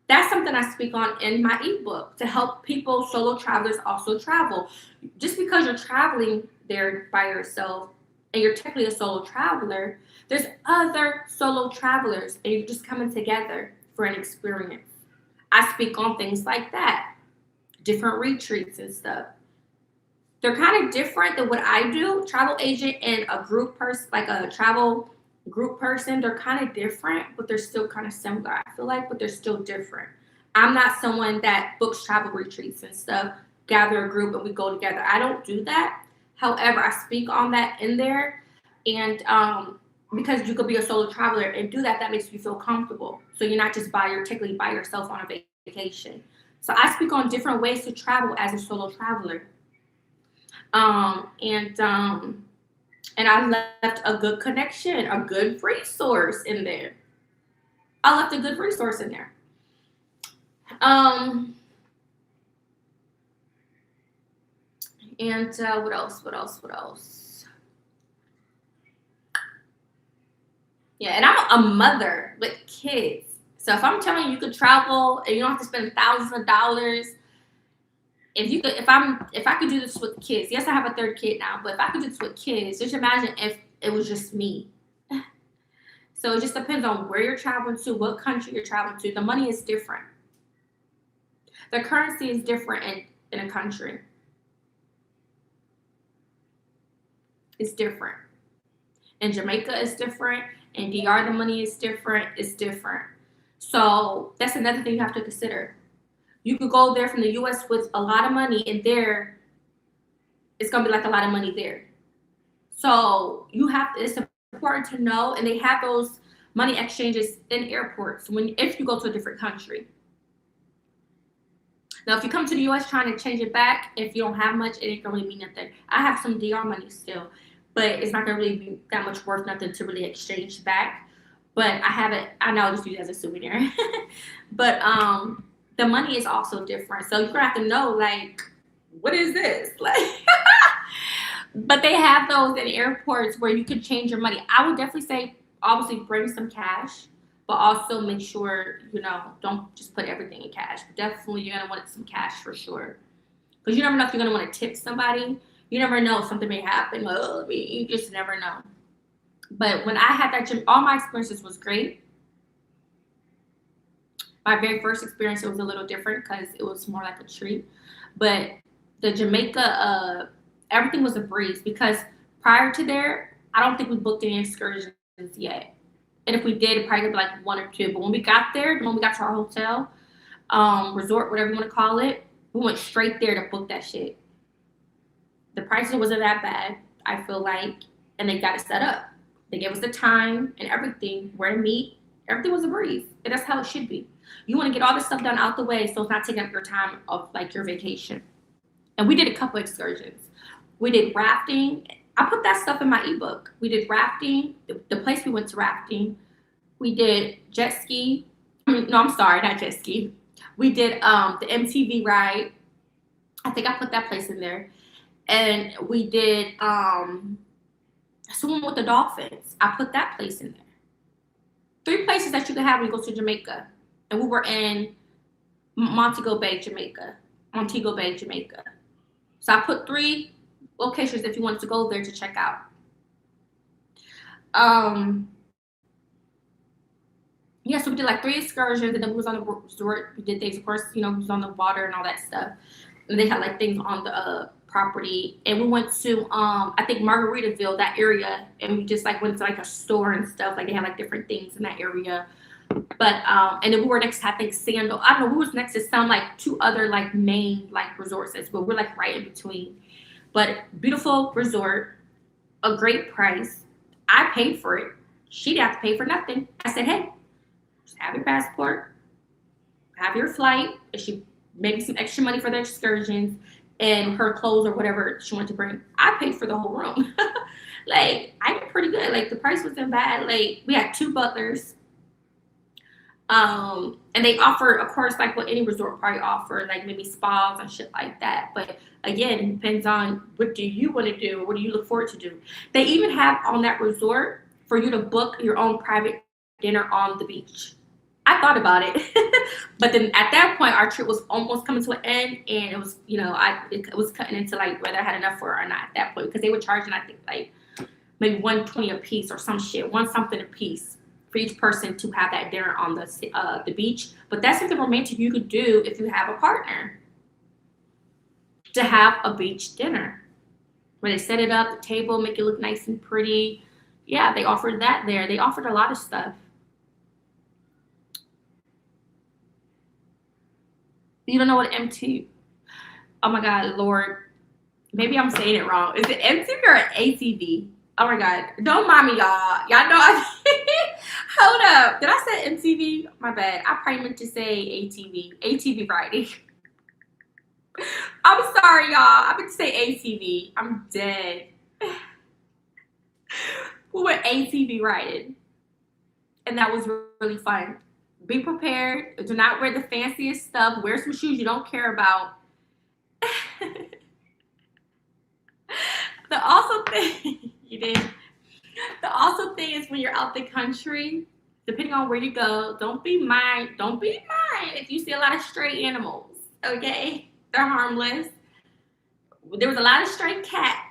That's something I speak on in my ebook to help people, solo travelers, also travel. Just because you're traveling there by yourself and you're technically a solo traveler, there's other solo travelers and you're just coming together for an experience. I speak on things like that, different retreats and stuff. They're kind of different than what I do. Travel agent and a group person, like a travel group person, they're kind of different, but they're still kind of similar. I feel like, but they're still different. I'm not someone that books travel retreats and stuff, gather a group and we go together. I don't do that. However, I speak on that in there, and because you could be a solo traveler and do that, that makes you feel comfortable. So you're not just technically by yourself on a vacation. So I speak on different ways to travel as a solo traveler. And I left a good connection, a good resource in there. I left a good resource in there. And what else? What else? What else? Yeah, and I'm a mother with kids. So if I'm telling you you could travel and you don't have to spend thousands of dollars, if I could do this with kids, yes, I have a third kid now, but if I could do this with kids, just imagine if it was just me. So it just depends on where you're traveling to, what country you're traveling to. The money is different. The currency is different in a country. It's different. In Jamaica, it's different. In DR, the money is different. It's different. So that's another thing you have to consider. You could go there from the U.S. with a lot of money, and there, it's gonna be like a lot of money there. So it's important to know, and they have those money exchanges in airports if you go to a different country. Now, if you come to the U.S. trying to change it back, if you don't have much, it ain't gonna really mean nothing. I have some DR money still, but it's not gonna really be that much worth nothing to really exchange back. But I have it. I know I'll just use it as a souvenir. But the money is also different, so you're gonna have to know, like, what is this? Like, but they have those in airports where you can change your money. I would definitely say, obviously, bring some cash, but also make sure, don't just put everything in cash. But definitely, you're gonna want some cash for sure, because you never know if you're gonna want to tip somebody. You never know, something may happen. You just never know. But when I had that gym, all my experiences was great. My very first experience, it was a little different because it was more like a treat. But the Jamaica, everything was a breeze, because prior to there, I don't think we booked any excursions yet. And if we did, it probably would be like one or two. But when we got there, when we got to our hotel, resort, whatever you want to call it, we went straight there to book that shit. The prices wasn't that bad, I feel like, and they got it set up. They gave us the time and everything, where to meet. Everything was a breeze, and that's how it should be. You want to get all this stuff done out the way, so it's not taking up your time of like your vacation. And we did a couple excursions. We did rafting. I put that stuff in my ebook. We did rafting. The place we went to rafting. We did jet ski. No, I'm sorry, not jet ski. We did the MTV ride. I think I put that place in there. And we did swimming with the dolphins. I put that place in there. 3 places that you can have when you go to Jamaica. And we were in Montego Bay, Jamaica. So I put 3 locations if you wanted to go there to check out. Yeah, so we did like 3 excursions, and then we was on the resort. We did things, of course, we was on the water and all that stuff. And they had like things on the property. And we went to, I think Margaritaville, that area. And we just like went to like a store and stuff. Like they had like different things in that area. But, and then we were next to, I think, Sandal. I don't know, we was next to some like 2 other like main like resorts, but we're like right in between. But beautiful resort, a great price. I paid for it. She didn't have to pay for nothing. I said, hey, just have your passport, have your flight, and she maybe some extra money for the excursions and her clothes or whatever she wanted to bring. I paid for the whole room. Like, I did pretty good. Like, the price wasn't bad. Like, we had 2 butlers. And they offered, of course, like what any resort probably offer, like maybe spas and shit like that. But again, it depends on what do you want to do, or what do you look forward to do. They even have on that resort for you to book your own private dinner on the beach. I thought about it, but then at that point, our trip was almost coming to an end, and it was, it was cutting into like whether I had enough for it or not at that point, because they were charging, I think, like maybe $120 a piece or some shit, one something a piece for each person to have that dinner on the beach. But that's something romantic you could do if you have a partner, to have a beach dinner where they set it up, the table, make it look nice and pretty. Yeah, they offered that there. They offered a lot of stuff. You don't know what MT? Oh my God, Lord. Maybe I'm saying it wrong. Is it MTV or ATV? Oh my God. Don't mind me, y'all. Y'all know Hold up. Did I say MTV? My bad. I probably meant to say ATV. ATV riding. I'm sorry, y'all. I meant to say ATV. I'm dead. We went ATV riding, and that was really fun. Be prepared. Do not wear the fanciest stuff. Wear some shoes you don't care about. The awesome thing you did. The awesome thing is when you're out the country, depending on where you go, don't be mine if you see a lot of stray animals. Okay, they're harmless. There was a lot of stray cats.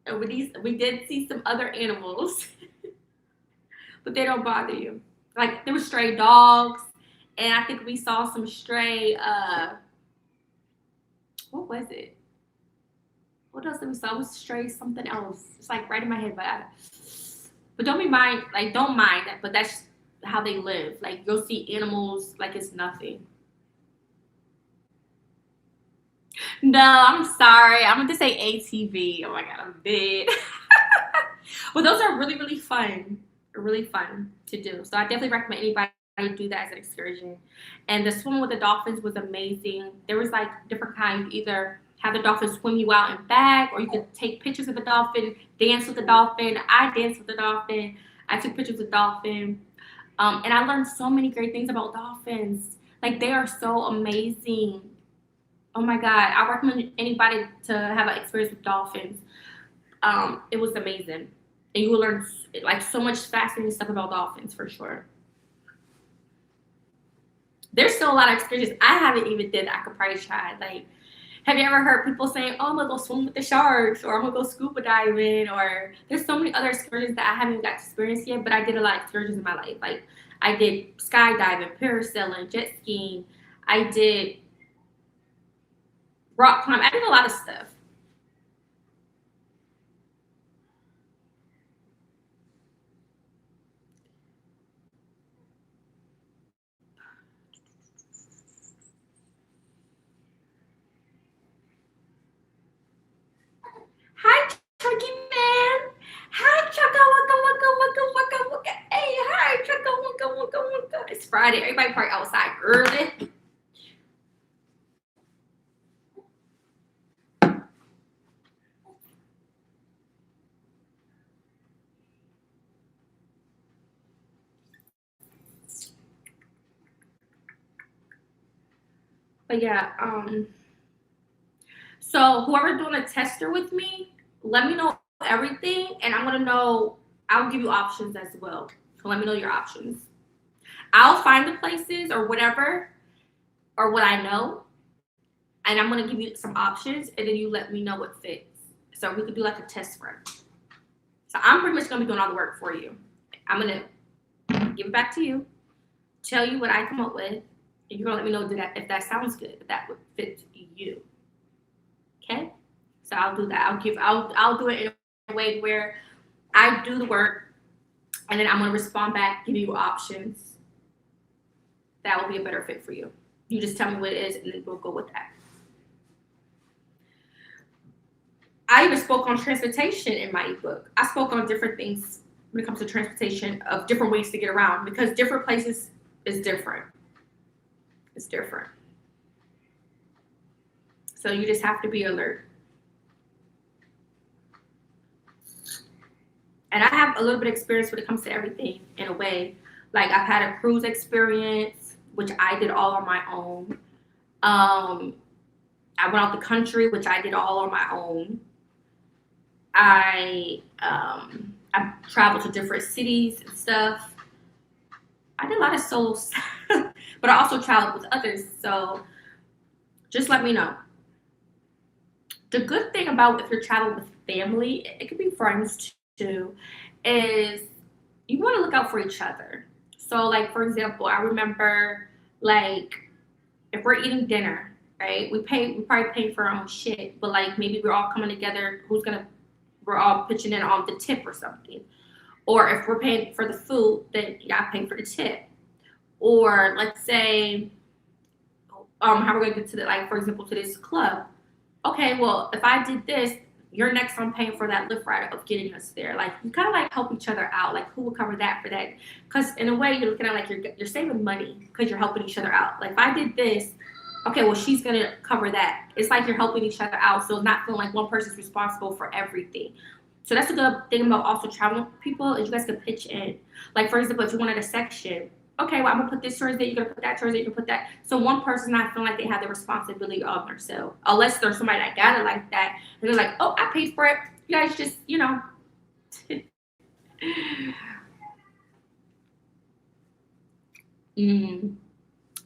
And we did see some other animals, but they don't bother you. Like there were stray dogs, and I think we saw some stray. What was it? What else did we saw? It was stray something else. It's like right in my head, but don't be mind. Like don't mind that. But that's how they live. Like you'll see animals like it's nothing. No, I'm sorry. I meant to say ATV. Oh my god, I'm dead. Well, those are really, really fun. Really fun to do. So I definitely recommend anybody do that as an excursion. And the swimming with the dolphins was amazing. There was like different kinds. Either have the dolphin swim you out and back, or you could take pictures of the dolphin, dance with the dolphin. I danced with the dolphin. I took pictures of the dolphin. And I learned so many great things about dolphins. Like they are so amazing. Oh my God, I recommend anybody to have an experience with dolphins. It was amazing. And you will learn like so much fascinating stuff about dolphins for sure. There's still a lot of excursions I haven't even did that I could probably try. Like, have you ever heard people saying, oh, I'm gonna go swim with the sharks, or I'm gonna go scuba diving, or there's so many other excursions that I haven't got to experience yet, but I did a lot of excursions in my life. Like I did skydiving, parasailing, jet skiing. I did rock climb. I did a lot of stuff. Hi, Turkey Man. Hi, Chugga Wugga Wugga Wugga Wugga Wugga. Hey, hi, Chugga Wugga Wugga Wugga. It's Friday. Everybody probably outside early. But yeah, so whoever's doing a tester with me, let me know everything, and I'm gonna know. I'll give you options as well. So let me know your options. I'll find the places or whatever, or what I know, and I'm gonna give you some options, and then you let me know what fits. So we could do like a test run. So I'm pretty much gonna be doing all the work for you. I'm gonna give it back to you, tell you what I come up with, and you're gonna let me know if that sounds good, if that would fit you. Okay? So I'll do that. I'll do it in a way where I do the work, and then I'm gonna respond back, give you options. That will be a better fit for you. You just tell me what it is, and then we'll go with that. I even spoke on transportation in my ebook. I spoke on different things when it comes to transportation, of different ways to get around, because different places is different. It's different. So you just have to be alert. And I have a little bit of experience when it comes to everything in a way. Like I've had a cruise experience, which I did all on my own. I went out the country, which I did all on my own. I traveled to different cities and stuff. I did a lot of solo stuff, but I also traveled with others. So just let me know. The good thing about if you're traveling with family, it could be friends too, is you want to look out for each other. So like, for example, I remember like if we're eating dinner, right? We probably pay for our own shit, but like maybe we're all coming together. We're all pitching in on the tip or something. Or if we're paying for the food, then you gotta pay for the tip. Or let's say, how we're gonna get to for example, to this club. Okay, well, if I did this, you're next on paying for that Lyft ride of getting us there. Like you kind of like help each other out. Like who will cover that for that? Because in a way, you're looking at like you're saving money because you're helping each other out. Like if I did this, Okay, well, she's gonna cover that. It's like you're helping each other out, so not feeling like one person's responsible for everything. So that's a good thing about also traveling with people is you guys can pitch in. Like for example, if you wanted a section, okay, well I'm gonna put this towards there, you're gonna put that towards there, you're gonna put that. So one person's not feeling like they have the responsibility of themselves, unless there's somebody that got it like that, and they're like, oh, I paid for it. You guys just, you know.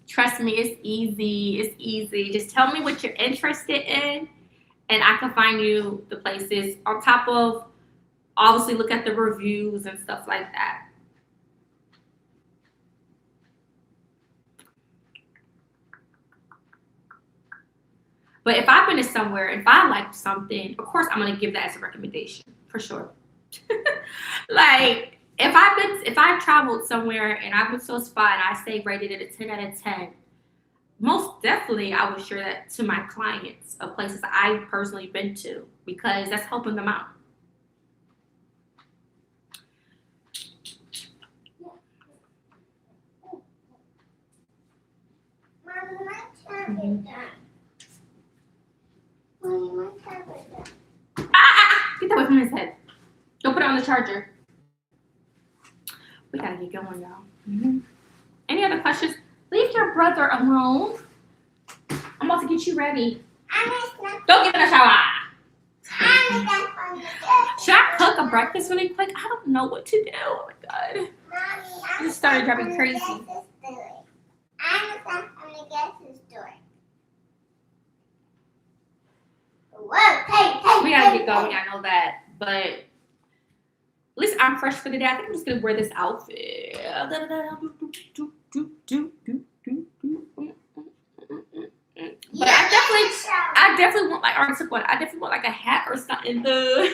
Trust me, it's easy. It's easy. Just tell me what you're interested in, and I can find you the places. On top of obviously look at the reviews and stuff like that. But if I've been to somewhere, if I like something, of course I'm gonna give that as a recommendation for sure. Like if I've traveled somewhere and I've been to a spot and I say rated it a 10 out of 10, most definitely I would share that to my clients of places I've personally been to because that's helping them out. Mommy, my tablet done. Mommy, my tablet done. Get that away from his head. Go put it on the charger. We gotta get going, y'all. Any other questions? Leave your brother alone. I'm about to get you ready. Go get in the shower. Should I cook a breakfast really quick? I don't know what to do. Oh my god. This started driving me crazy. I'm gonna guess his story. Whoa, hey. We gotta get going. I know that, but at least I'm fresh for the day. I think I'm just gonna wear this outfit. But I definitely want like I definitely want like a hat or something. But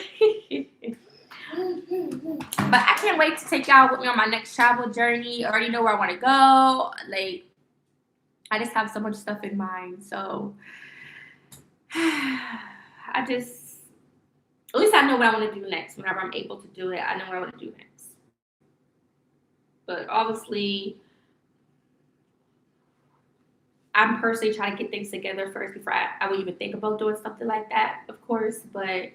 I can't wait to take y'all with me on my next travel journey. I already know where I want to go. Like I just have so much stuff in mind. So at least I know what I want to do next. Whenever I'm able to do it, I know what I want to do next. But obviously, I'm personally trying to get things together first before I would even think about doing something like that, of course. But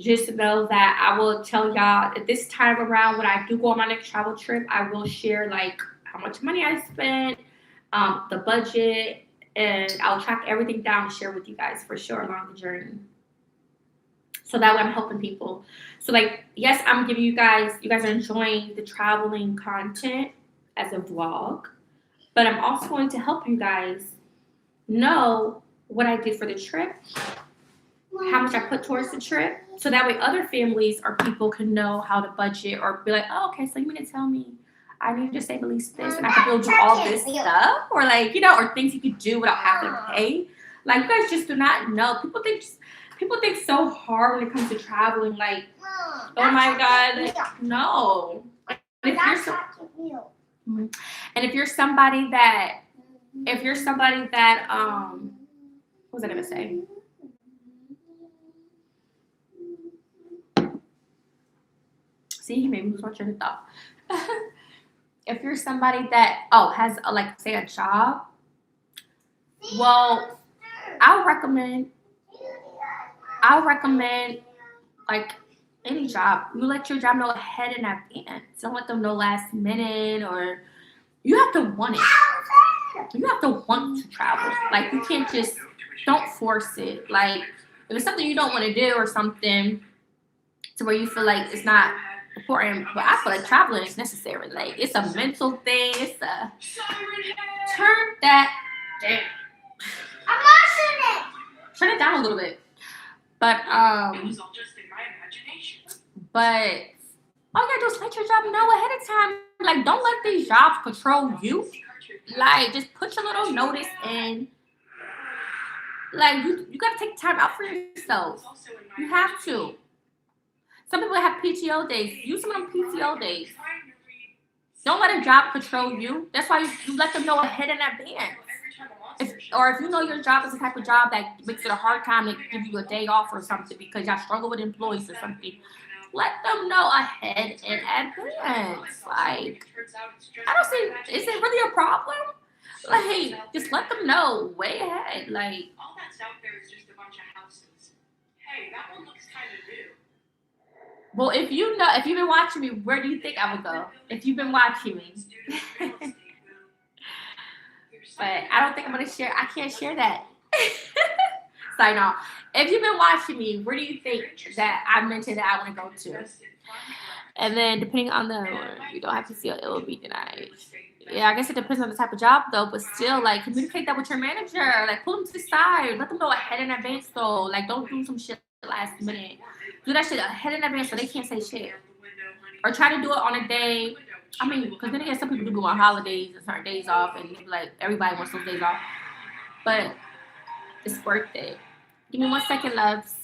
just know that I will tell y'all at this time around when I do go on my next travel trip, I will share like how much money I spent, the budget, and I'll track everything down and share with you guys for sure along the journey. So that way I'm helping people. So like, yes, I'm giving you guys are enjoying the traveling content as a vlog, but I'm also going to help you guys know what I did for the trip, how much I put towards the trip, so that way other families or people can know how to budget or be like, oh, okay, so you mean to tell me I need to save at least this and I can build you all this stuff? Or like, you know, or things you could do without having to pay. Like you guys just do not know. People think so hard when it comes to traveling, like, oh my god, like, no. And if you're somebody that what was I gonna say? See, he made me lose my train of thought. If you're somebody that has like say a job, well, I'll recommend like any job. You let your job know ahead in advance. Don't let them know last minute, or you have to want it. You have to want to travel. Like you can't just don't force it. Like if it's something you don't want to do or something to where you feel like it's not important, but I feel like traveling is necessary. Like it's a mental thing. It's a turn that down. I'm watching it. Turn it down a little bit. But It was all just in my imagination. but all you gotta do is let your job know ahead of time. Like don't let these jobs control you. Like just put your little notice in. Like you gotta take time out for yourself. You have to. Some people have PTO days. Use some of them PTO days. Don't let a job control you. That's why you let them know ahead in advance. If you know your job is the type of job that makes it a hard time to give you a day off or something because y'all struggle with employees or something, let them know ahead in advance. Like, I don't see, is it really a problem? Like, just let them know way ahead. Like, all that's out there is just a bunch of houses. Hey, that one looks kind of new. well, if you've been watching me, where do you think I would go? If you've been watching me. But I don't think I'm gonna share. I can't share that. Sign off. If you've been watching me, where do you think that I mentioned that I want to go to? And then depending on the, you don't have to see it will be denied. Yeah, I guess it depends on the type of job though. But still, like, communicate that with your manager. Like, pull them to the side. Let them know ahead in advance though. Like, don't do some shit last minute. Do that shit ahead in advance so they can't say shit. Or try to do it on a day. I mean, because then again, some people do go on holidays and certain days off, and like everybody wants those days off. But it's worth it. Give me 1 second, loves.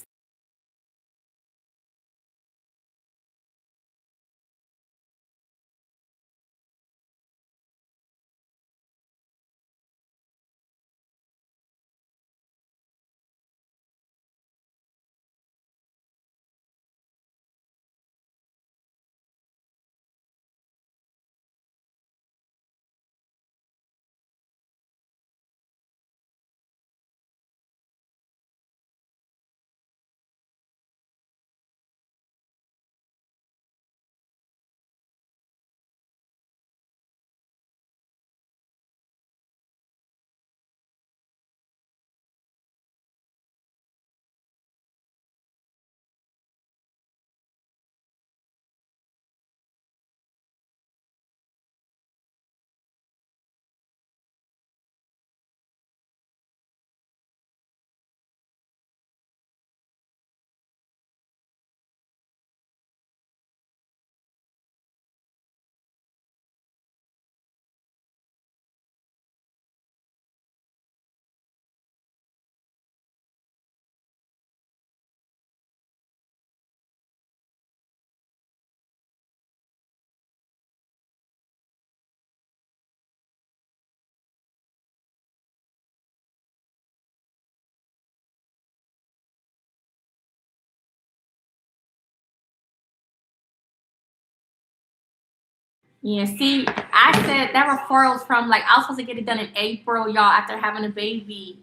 Yeah, see, I said that referrals from like I was supposed to get it done in April, y'all, after having a baby.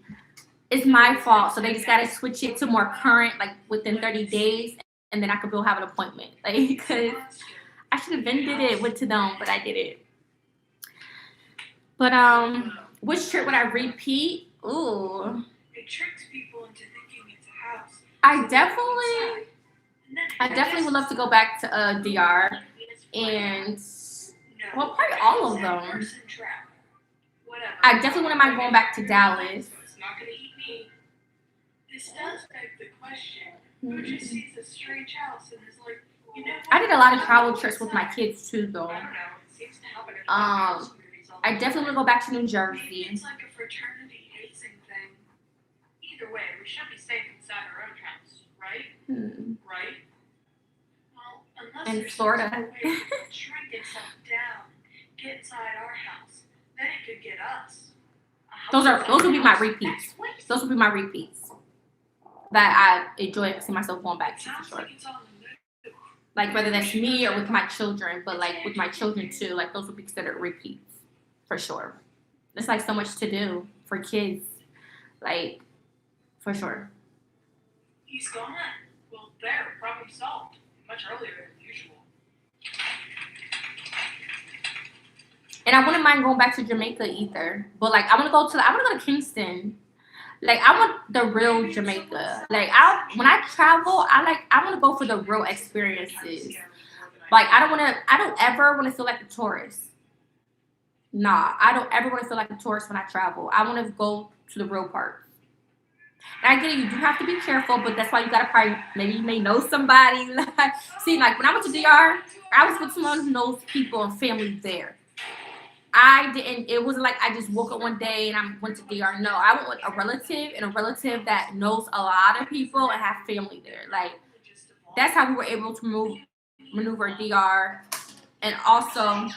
It's my fault. So they just gotta switch it to more current, like within 30 days, and then I could go have an appointment. Like, because I should have been did it, went to them, but I did it. But which trip would I repeat? Ooh, It tricks people into thinking it's a house. I definitely would love to go back to DR and well, probably all of them. I definitely wouldn't mind going back to Dallas. It's not gonna eat me. This does beg the question. Who just sees a strange house and is like, you know what? I did a lot of travel trips with my kids too, though. I don't know. It seems to happen in the house movies all the I time. definitely want to go back to New Maybe Jersey. it's like a fraternity hazing thing. Either way, we should be safe inside our own house, right? Right? Well, unless In there's Florida. some way to shrink itself down, get inside our house, then it could get us. Those would be my repeats. Those would be my repeats that I enjoy seeing myself going back to for sure. Like whether that's me or with my children, but like with my children too, like those would be considered repeats for sure. There's like so much to do for kids, like for sure. He's gone. Well, there, problem solved. Much earlier than usual. And I wouldn't mind going back to Jamaica either. But like I want to go to Kingston. Like I want the real Jamaica. Like when I travel, I want to go for the real experiences. Like I don't ever want to feel like a tourist. Nah, I don't ever want to feel like a tourist when I travel. I want to go to the real part. And I get it, you do have to be careful, but that's why you gotta probably maybe you may know somebody. See, like when I went to DR, I was with someone who knows people and family there. I didn't. It wasn't like I just woke up one day and I went to DR. No, I went with a relative that knows a lot of people and have family there. Like that's how we were able to maneuver DR, and also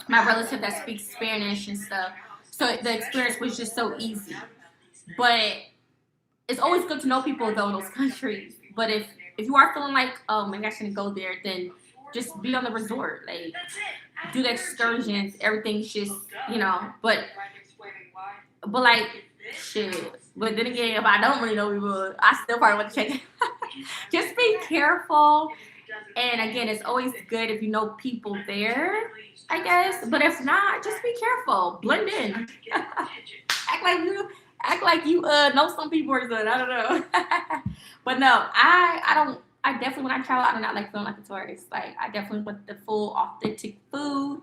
my relative that speaks Spanish and stuff. So the experience was just so easy. But it's always good to know people though in those countries. But if you are feeling like maybe I shouldn't go there, then just be on the resort. Like do the excursions, everything's just, but But like, shit. But then again, if I don't really know people, I still probably want to check it. Just be careful. And again, it's always good if you know people there, I guess. But if not, just be careful. Blend in. act like you know some people or something. I don't know. But no, I don't. I definitely, when I travel, I do not like feeling like a tourist. Like, I definitely want the full authentic food,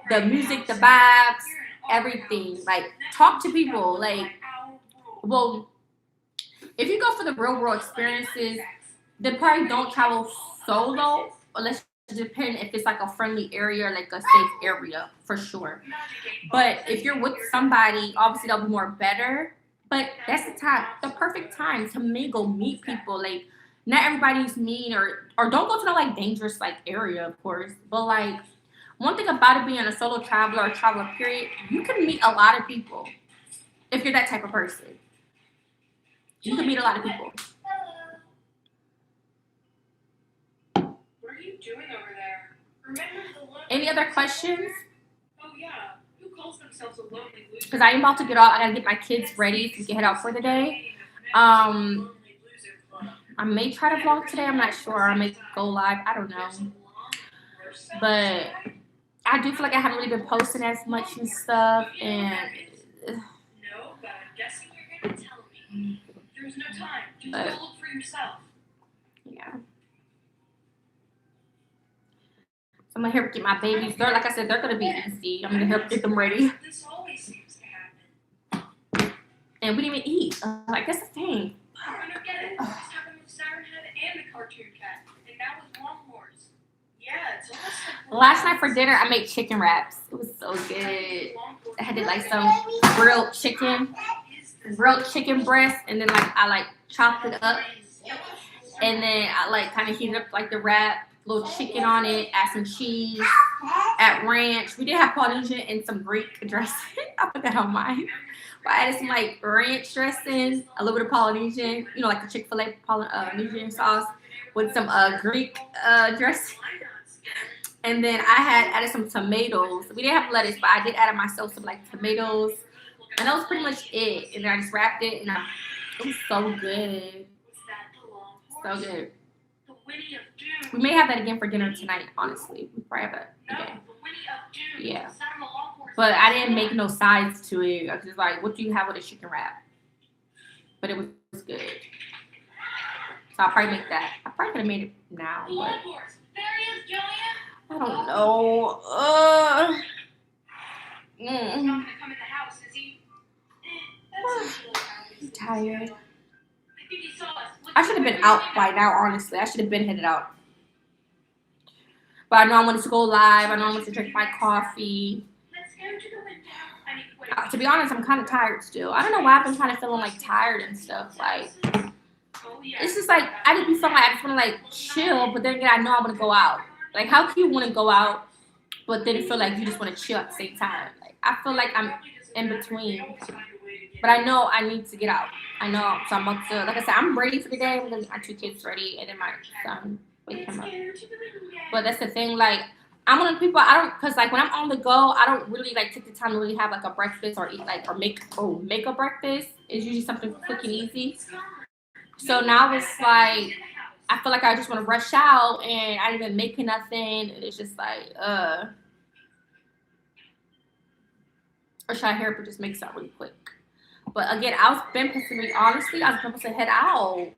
the music, the vibes, everything. Like, talk to people. Like, well, if you go for the real world experiences, then probably don't travel solo, unless it depends if it's like a friendly area, like a safe area, for sure. But if you're with somebody, obviously that'll be more better. But that's the time, the perfect time to mingle, meet people. Like, not everybody's mean, or don't go to no like dangerous like area, of course. But like, one thing about it being a solo traveler or traveler period, you can meet a lot of people if you're that type of person. You can meet a lot of people. What are you doing over there? Remember the lonely Any other questions? Oh yeah. Who calls themselves a lonely loser? Because I am about to get off. I gotta get my kids ready so we can head out for the day. I may try to vlog today. I'm not sure. I may go live. I don't know. But I do feel like I haven't really been posting as much and stuff. And No, but I'm guessing you're gonna tell me. There's no time. Just go look for yourself. yeah. So I'm gonna help get my babies. They're, like I said, they're gonna be easy. I'm gonna help get them ready. This always seems to happen. And we didn't even eat. Like, that's the thing. I don't get it. This happened with Siren Head and the cartoon cat. And now with Longhorns. Yeah, it's almost like Last night for dinner, I made chicken wraps. It was so good. I had like some grilled chicken breast, and then like I like chopped it up, and then I like kind of heated up like the wrap, little chicken on it, add some cheese, add ranch. We did have Polynesian and some Greek dressing. I put that on mine. But I added some like ranch dressing, a little bit of Polynesian, you know, like the Chick-fil-A Polynesian sauce with some Greek dressing. And then I had added some tomatoes. We didn't have lettuce, but I did add myself some like tomatoes. And that was pretty much it. And then I just wrapped it, and it was so good. So good. We may have that again for dinner tonight, honestly. We probably have that again. Yeah. But I didn't make no sides to it. I was just like, what do you have with a chicken wrap? But it was good. So I'll probably make that. I probably could have made it now, but I don't know. I'm tired. I should have been out by now, honestly. I should have been headed out. But I know I wanted to go live. I know I wanted to drink my coffee. To be honest, I'm kind of tired still. I don't know why I've been kind of feeling like tired and stuff. Like, it's just like, I just be feeling like I just want to like chill, but then again, I know I want to go out. Like, how can you want to go out, but then feel like you just want to chill at the same time? Like, I feel like I'm in between. But I know I need to get out. I know. So I'm about to, like I said, I'm ready for the day. I'm going to get my 2 kids ready, and then my son wake him up. But that's the thing, like, I'm one of the people, because like when I'm on the go, I don't really like take the time to really have like a breakfast or eat like, or make a breakfast. It's usually something quick and easy. So now it's like, I feel like I just want to rush out, and I didn't even make nothing. And it's just like, or should I hurry up and just make something really quick? But again, I was been pissing me, honestly, I was supposed to head out. Well,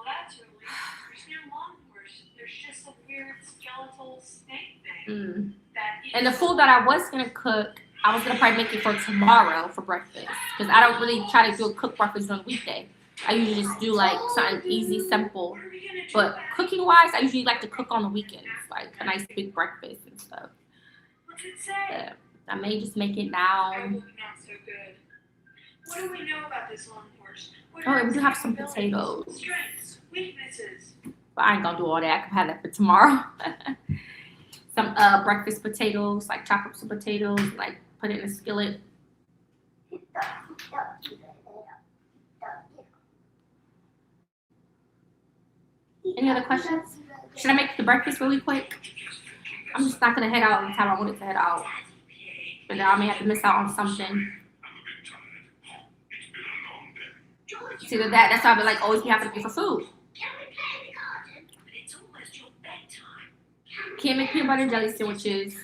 that's really, there's no Longhorns. There's just a weird skeletal snake thing. And the food that I was going to cook, I was going to probably make it for tomorrow for breakfast. Because I don't really try to do a cook breakfast on a weekday. I usually just do like something easy, simple. But cooking wise, I usually like to cook on the weekends, like a nice big breakfast and stuff. What's it say? But I may just make it now. Oh, not so good. What do we know about this Longhorns? Oh, and we do have some potatoes. Strengths, weaknesses. But I ain't gonna do all that. I can have that for tomorrow. Some breakfast potatoes, like chop up some potatoes, like put it in a skillet. Any other questions? Should I make the breakfast really quick? I'm just not gonna head out in the time I wanted to head out. But then I may have to miss out on something. It's either that. That's why I be like always be having to pay for food. Can't make peanut butter and jelly sandwiches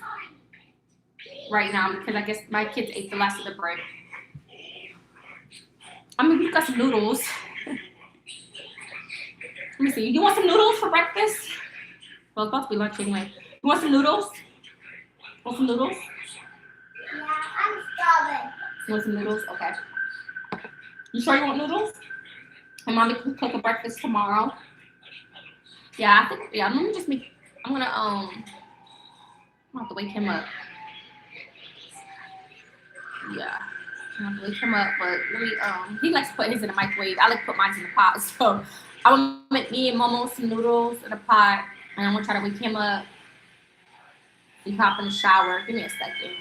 right now because I guess my kids ate the last of the bread. I mean, we got some noodles. Let me see. You want some noodles for breakfast? Well, it's about to be lunch anyway. You want some noodles? Want some noodles? Yeah, I'm starving. You want some noodles? Okay. You sure you want noodles? And mommy can cook a breakfast tomorrow. Yeah, I think. Yeah, let me just make. I'm gonna I'm gonna have to wake him up. Yeah, I'm gonna have to wake him up. But let me. He likes to put his in the microwave. I like to put mine in the pot. So I'm gonna make me and Momo some noodles in a pot, and I'm gonna try to wake him up. He hop in the shower. Give me a second.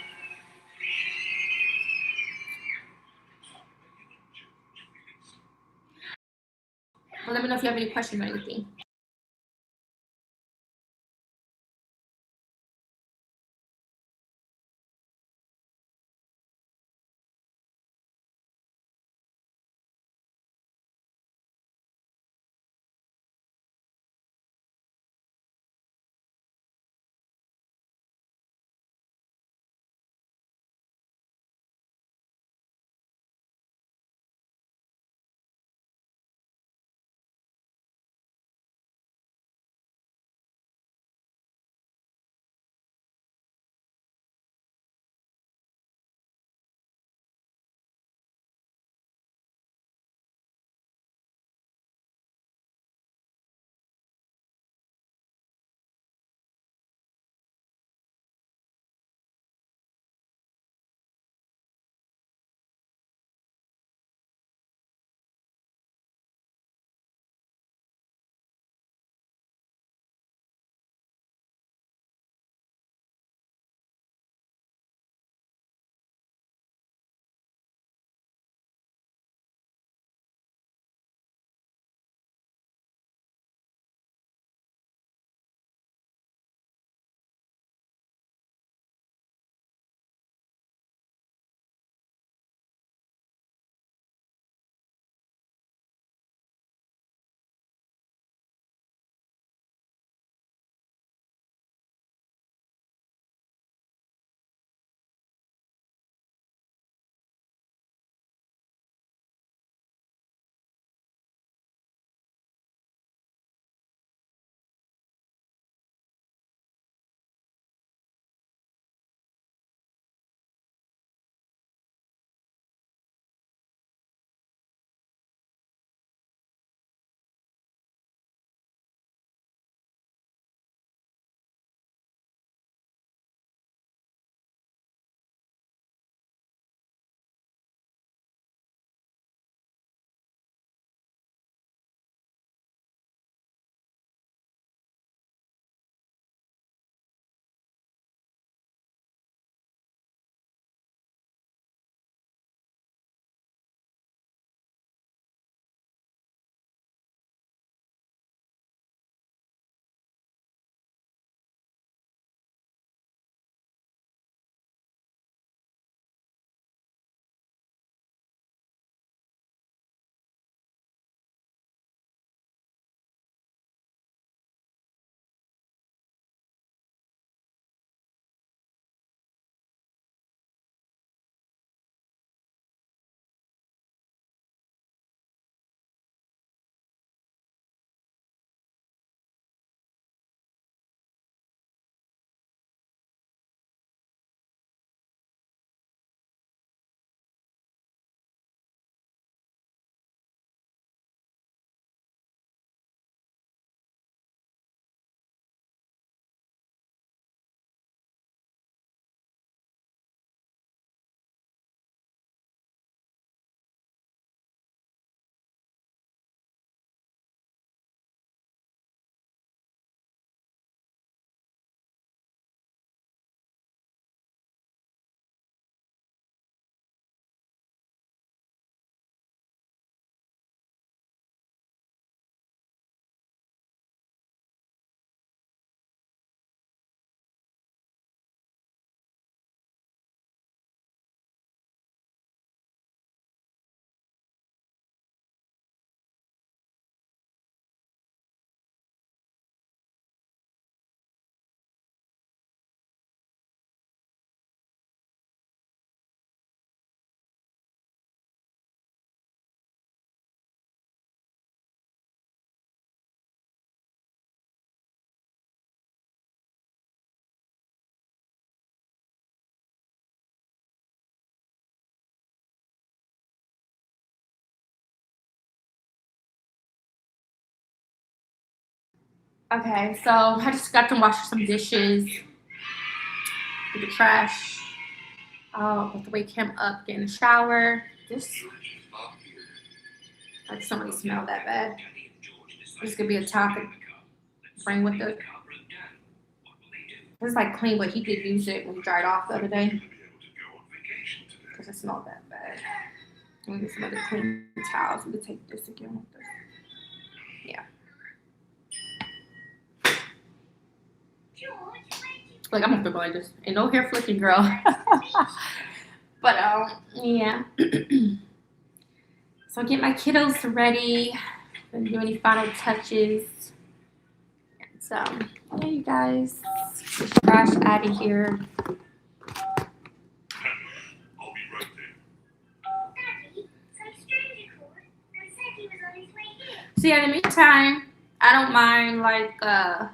Well, let me know if you have any questions or anything. Okay, so I just got to wash some dishes, do the trash. Oh, have to wake him up, get in the shower. This like somebody smell that bad. This could be a topic. Bring with it. It's like clean, but he did use it when he dried off the other day because it smelled that bad. We get some other clean towels. We could take this again with us. Yeah. Like I'm gonna feel like this. Ain't no hair flicking, girl. But yeah. So I get my kiddos ready. Gonna do any final touches. And so yeah, you guys. Get the trash out of here. I'll be right there. Daddy, some stranger called and said he was on his way here. So yeah, in the meantime, I don't mind like Let's go.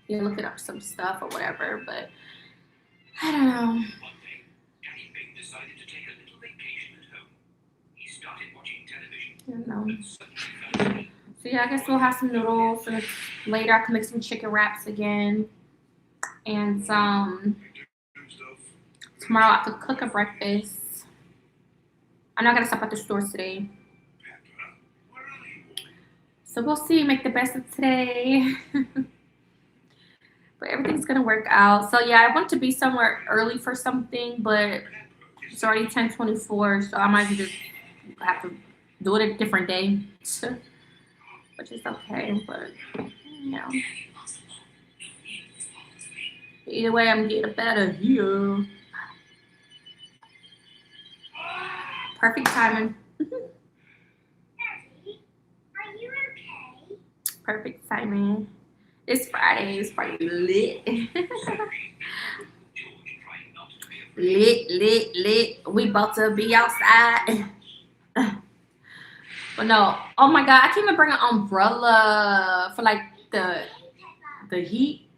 looking up some stuff or whatever, but I don't know. One day, Daddy Bing decided to take a little vacation at home. He started watching television I don't know. and suddenly felt So yeah, I guess we'll have some noodles, and later I can make some chicken wraps again. And Do stuff. tomorrow I could cook a breakfast. I'm not gonna stop at the store today, Peppa, where are you? so we'll see. Make the best of today. But everything's gonna work out. So yeah, I want to be somewhere early for something, but it's already 10:24, so I might just have to do it a different day, which is okay. But you know, either way, I'm getting better here. Perfect timing. Daddy, are you okay? Perfect timing. It's Friday. It's Friday lit. George trying not to be afraid. lit. We about to be outside. But no, oh my god, I can't even bring an umbrella for like the heat.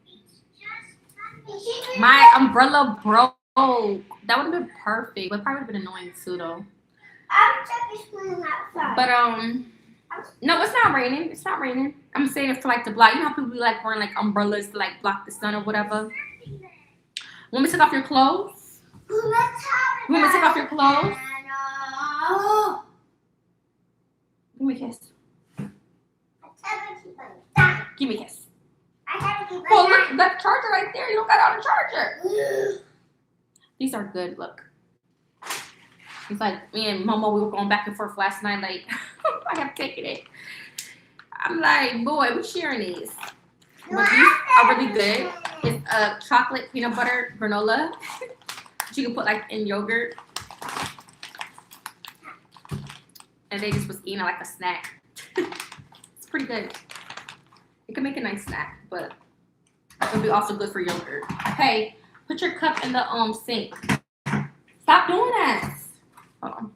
My umbrella broke. That would have been perfect, but probably would have been annoying too though. I'm just playing outside. But no, it's not raining. It's not raining. I'm saying it for like to block. You know how people be like wearing like umbrellas to like block the sun or whatever. Want me to take off your clothes? You want me to take off your clothes? No. Give me a kiss. Give me a kiss. Well, look, that charger right there. You don't got out a charger. These are good. Look. It's like me and Momo, we were going back and forth last night. Like, I have taken it. I'm like, boy, we're sharing these. But these are really good. It's a chocolate peanut butter granola. That you can put like in yogurt. And they just was eating it like a snack. It's pretty good. It can make a nice snack, but it'll be also good for yogurt. Hey, put your cup in the sink. Stop doing that. Hold on.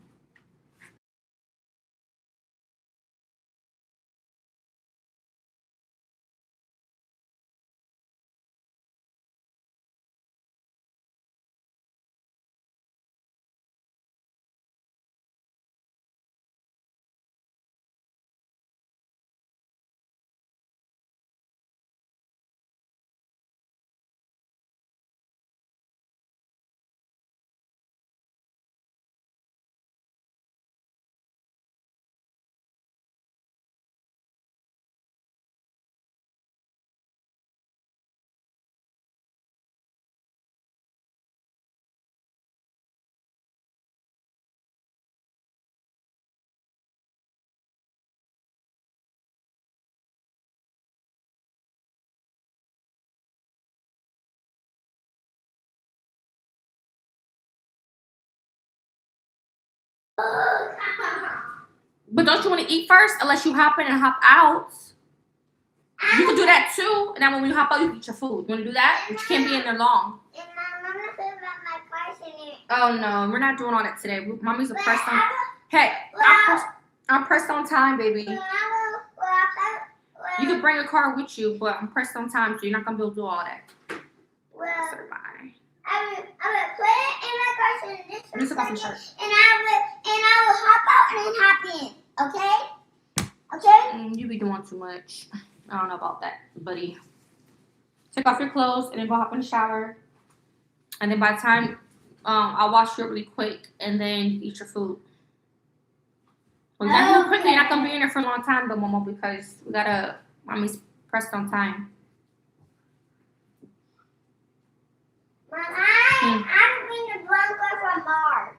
But don't you want to eat first unless you hop in and hop out? You can do that too. And then when you hop out, you can eat your food. You want to do that? But you can't be in there long. And my mama said about my purse in it. Oh no, we're not doing all that today. Mommy's a But press on. I Hey, I'm pressed on time, baby. You can bring a car with you, but I'm pressed on time, so you're not gonna be able to do all that. Well, So bye. I would put it in my purse and this You took off your shirt. and I would can happen. Okay? Okay? You be doing too much. I don't know about that, buddy. Take off your clothes and then go hop in the shower. And then by the time I'll wash you up really quick and then you eat your food. Well, you gotta do it quickly. You're not gonna be in there for a long time though, Momo, because mommy's pressed on time. Mom, I'm being the bunker from Mars.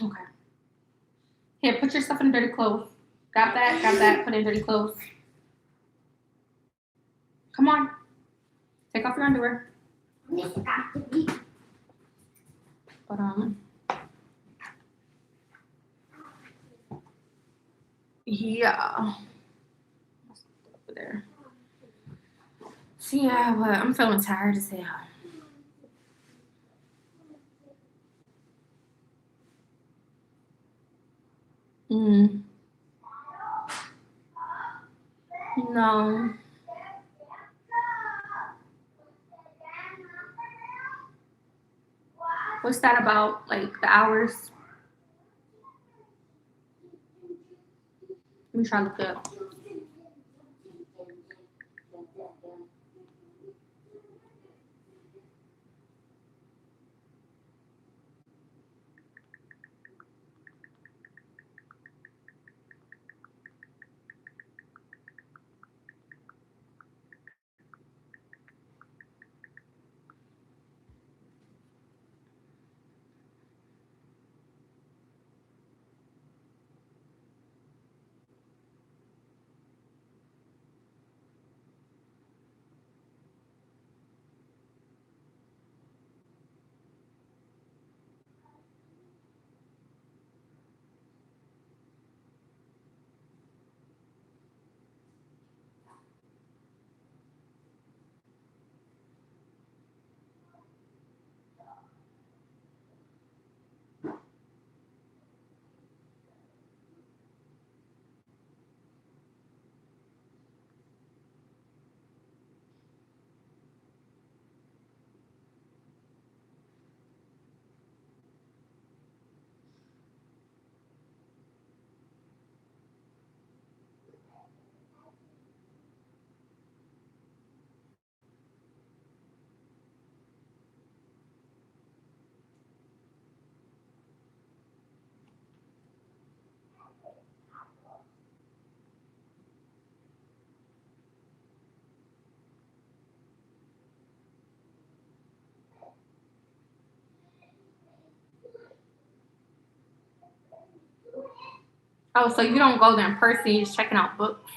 Okay. Here, put your stuff in dirty clothes. Got that, put in dirty clothes. Come on. Take off your underwear. But yeah. Over there. So yeah, but I'm feeling tired as hell. No. What's that about? Like the hours? Let me try to look it up. Oh, so you don't go there in person, you're just checking out books?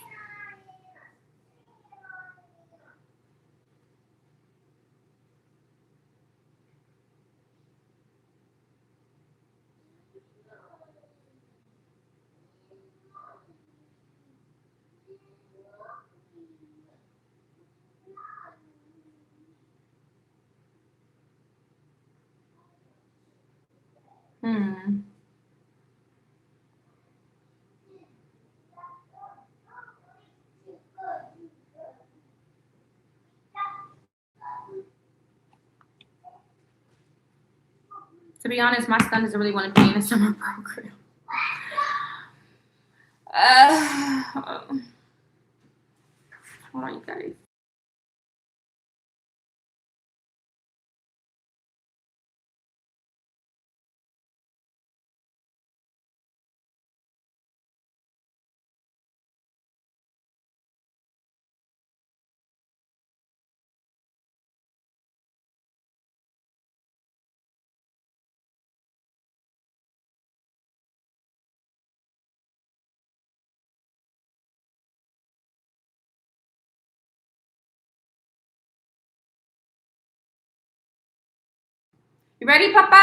Hmm. To be honest, my son doesn't really want to be in a summer program. Hold on, you guys. You ready, Papa?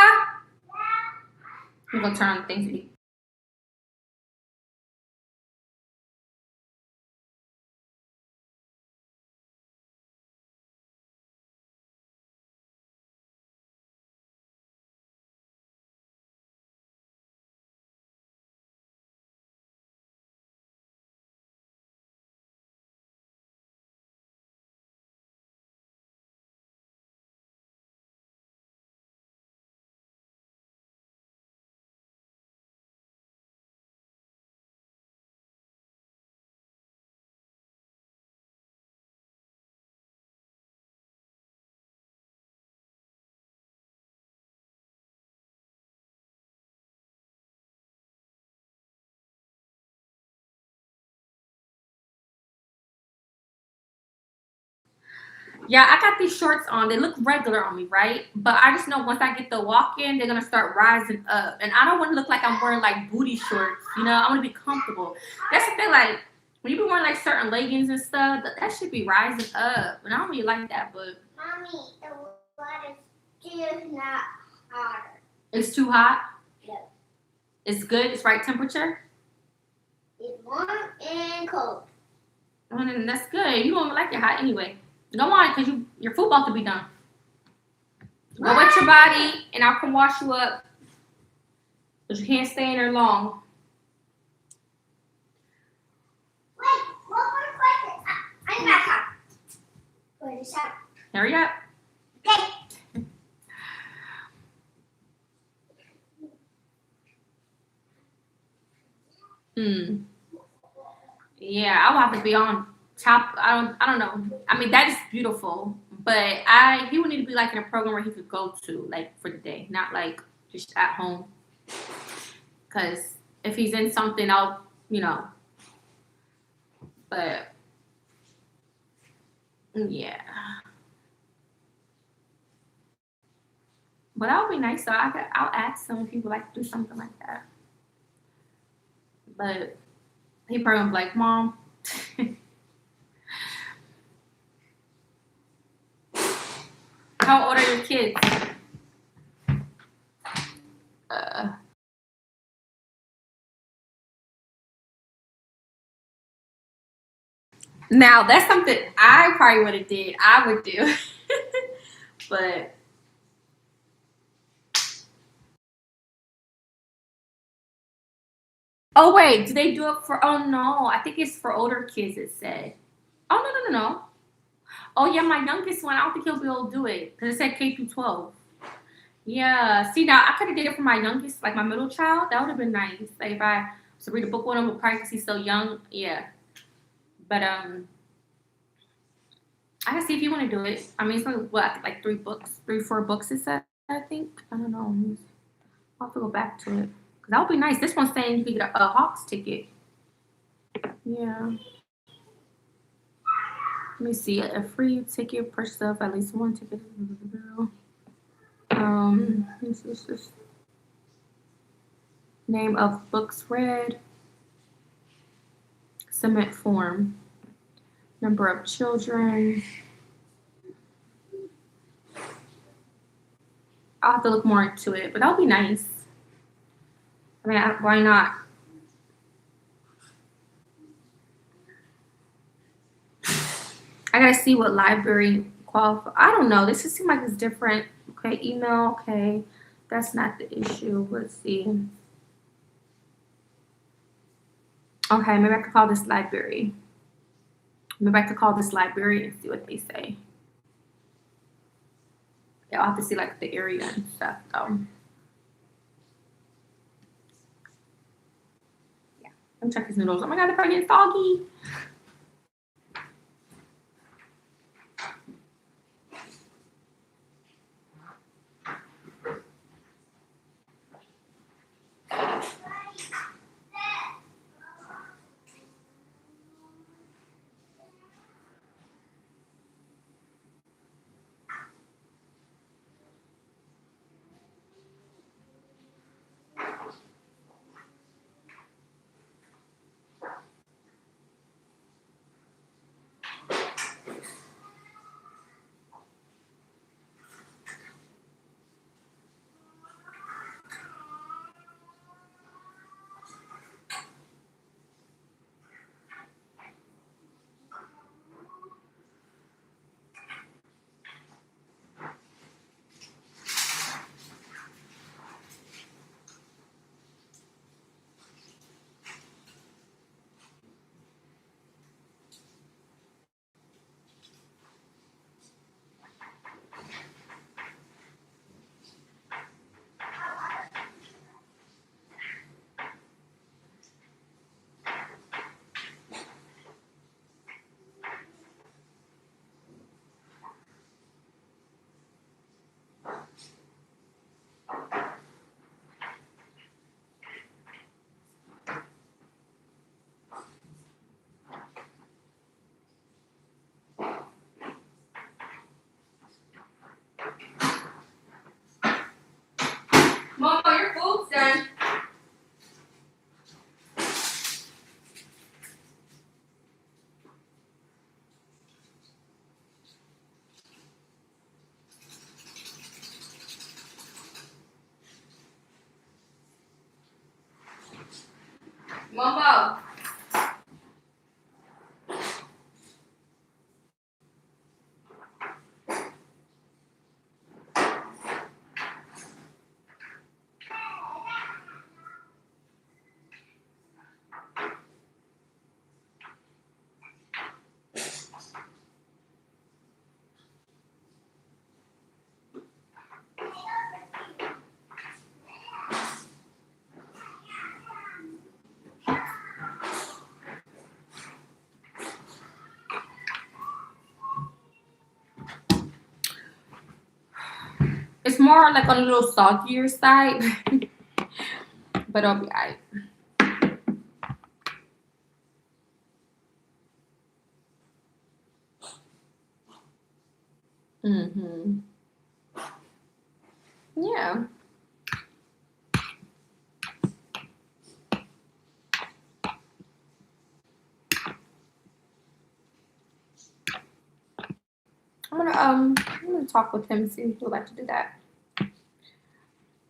I'm gonna turn on the things. Yeah, I got these shorts on. They look regular on me, right? But I just know once I get the walk in, they're gonna start rising up. And I don't want to look like I'm wearing like booty shorts. You know, I want to be comfortable. That's the thing. Like when you be wearing like certain leggings and stuff, that should be rising up. And I don't really like that. But Mommy, the water's still not hotter. it's too hot. No. It's good. It's right temperature. It's warm and cold. And that's good. You don't like it hot anyway. Go on, cause your food about to be done. Go wet your body, and I can wash you up. Cause you can't stay in there long. Wait, one more question. I'm back up. Wait a second. Hurry up. Okay. Yeah, I'll have to be on top. I don't know. I mean, that is beautiful, but he would need to be like in a program where he could go to like for the day, not like just at home. Cause if he's in something, I'll But yeah, but that would be nice. So I'll ask him if he would like to do something like that. But he probably would be like, Mom. How old are your kids? Now that's something I probably would have did. I would do, but oh wait, do they do it for? Oh no, I think it's for older kids. It said. Oh no. Oh yeah, my youngest one. I don't think he'll be able to do it because it said K through 12. Yeah. See now, I could have did it for my youngest, like my middle child. That would have been nice. Like if I was to read a book with him, but probably because he's still young. Yeah. But I can see if you want to do it. I mean, it's only what like 3, 4 books. It said. I think. I don't know. I'll have to go back to it. Cause that would be nice. This one's saying you could get a Hawks ticket. Yeah. Let me see. A free ticket purchase of at least one ticket. This is just name of books read. Submit form. Number of children. I'll have to look more into it, but that would be nice. I mean, why not? I gotta see what library qualify. I don't know. This just seems like it's different. Okay, email. Okay, that's not the issue. Let's see. Okay, maybe I could call this library. Maybe I could call this library and see what they say. Yeah, I'll have to see like the area and stuff though. Yeah, let me check these noodles. Oh my god, they're probably getting soggy. Momo, your food's done. Momo. It's more like on a little saltier side, but it'll be alright. Mm-hmm. Yeah. I'm gonna talk with him and see if he would like to do that.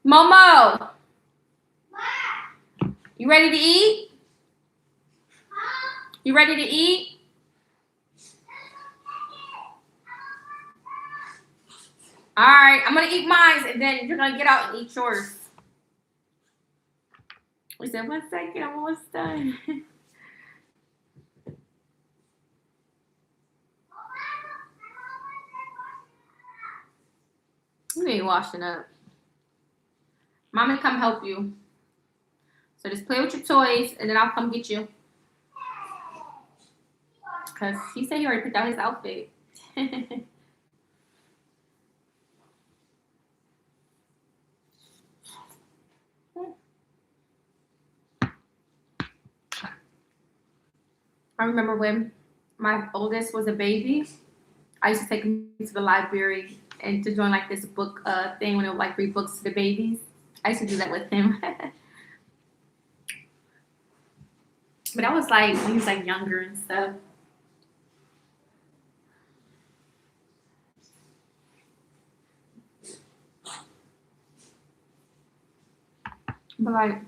Momo, you ready to eat? You ready to eat? All right, I'm gonna eat mine, and then you're gonna get out and eat yours. We said 1 second, I'm almost done. You ain't washing up. Mommy come help you. So just play with your toys, and then I'll come get you. Because he said he already picked out his outfit. I remember when my oldest was a baby, I used to take him to the library and to join like this book thing when it would like read books to the babies. I used to do that with him. But that was like when he was like younger and stuff. But like,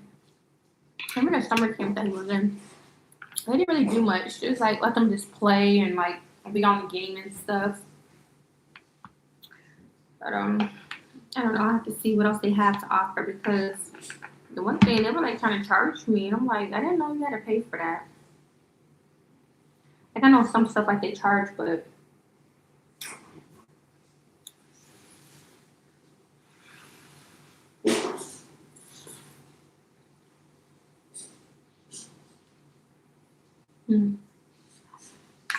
even the summer camp that he was in, they didn't really do much. Just like let them just play and like be on the game and stuff. But I don't know. I have to see what else they have to offer because the one thing they were like trying to charge me, and I'm like, I didn't know you had to pay for that. Like I know some stuff like they charge, but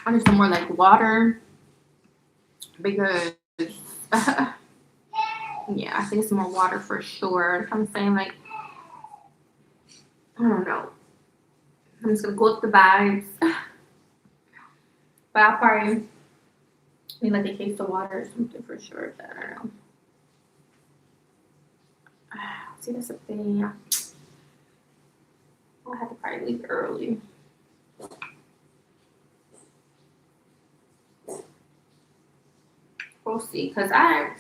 I need some more like water because yeah, I think some more water for sure. I'm saying like I don't know. I'm just gonna go up the vibes. But I'll probably need like a case of water or something for sure. But I don't know. See, that's a thing. I'll have to probably leave early. We'll see. Because I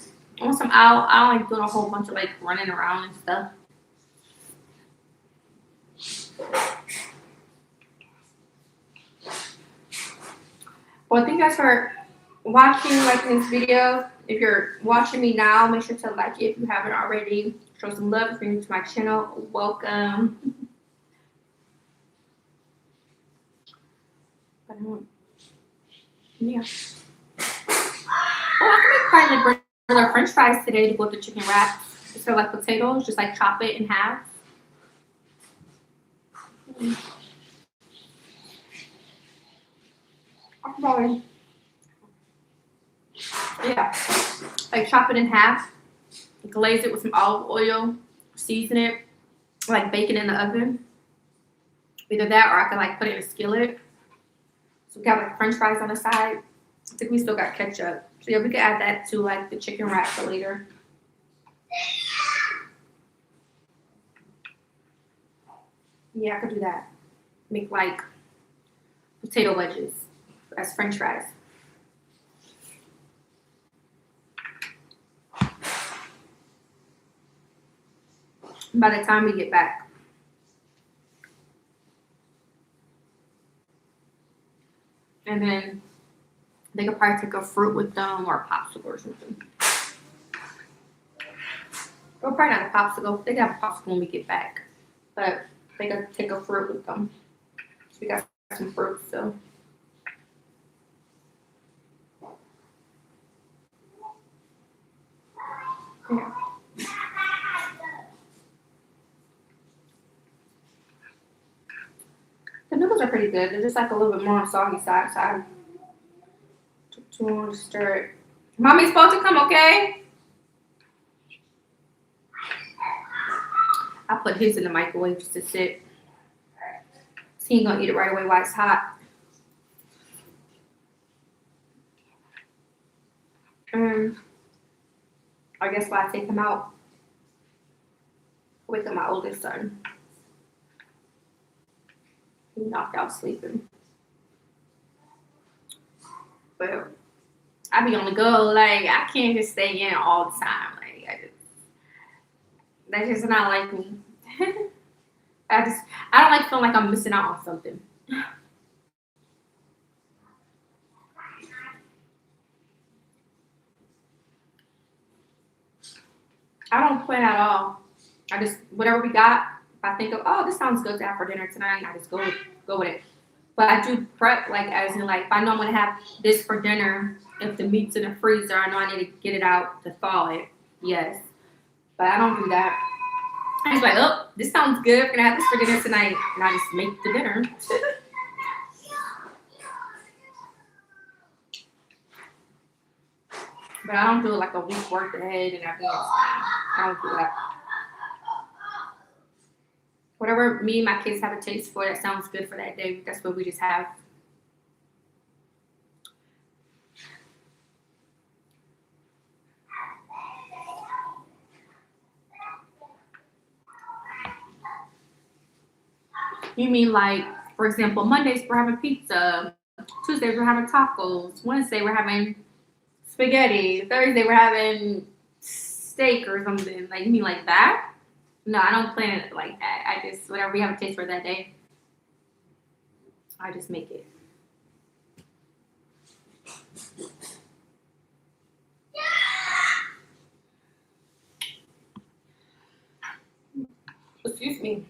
once I'm out, I don't like doing a whole bunch of like running around and stuff. Well, thank you guys for watching, liking this video. If you're watching me now, make sure to like it if you haven't already. Show some love if you're new to my channel. Welcome. Yeah. Oh, I can make quite like regular French fries today to go with the chicken wraps. Instead of like potatoes, just like chop it in half. Probably. Yeah. Like chop it in half, glaze it with some olive oil, season it, like bake it in the oven. Either that or I can like put it in a skillet. So we got like French fries on the side. I think we still got ketchup. So yeah, we could add that to like the chicken wrap for later. Yeah, I could do that. Make like potato wedges as French fries. By the time we get back. And then they could probably take a fruit with them or a popsicle or something. Or probably not a popsicle. They can have a popsicle when we get back. But they could take a fruit with them. So we got some fruit still. Yeah. The noodles are pretty good. They're just like a little bit more on the soggy side. So I took too long to stir it. Mommy's supposed to come, okay? I put his in the microwave just to sit. So he ain't gonna eat it right away while it's hot. I guess while I take him out, wake up my oldest son. He knocked out sleeping. But I be on the go. Like, I can't just stay in all the time. Like, that's just not like me. I don't like feeling like I'm missing out on something. I don't plan at all. I just, whatever we got, if I think of, oh, this sounds good to have for dinner tonight, I just go with it. But I do prep, like, as in, like, if I know I'm going to have this for dinner, if the meat's in the freezer, I know I need to get it out to thaw it. Yes. But I don't do that. I just like, oh, this sounds good. We're going to have this for dinner tonight. And I just make the dinner. But I don't do it like a week worth ahead and everything. I don't do that. Whatever me and my kids have a taste for that sounds good for that day, that's what we just have. You mean like, for example, Mondays we're having pizza, Tuesdays we're having tacos, Wednesday we're having spaghetti, Thursday we're having steak or something. Like, you mean like that? No, I don't plan it like that. I just, whatever we have a taste for that day, I just make it. Excuse me.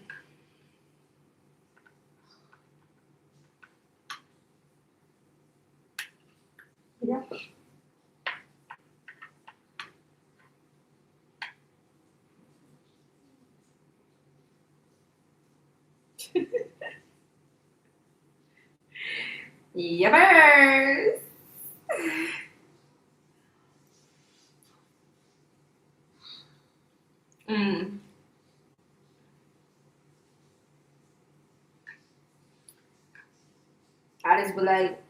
Yeah. Yuppers. I just be like,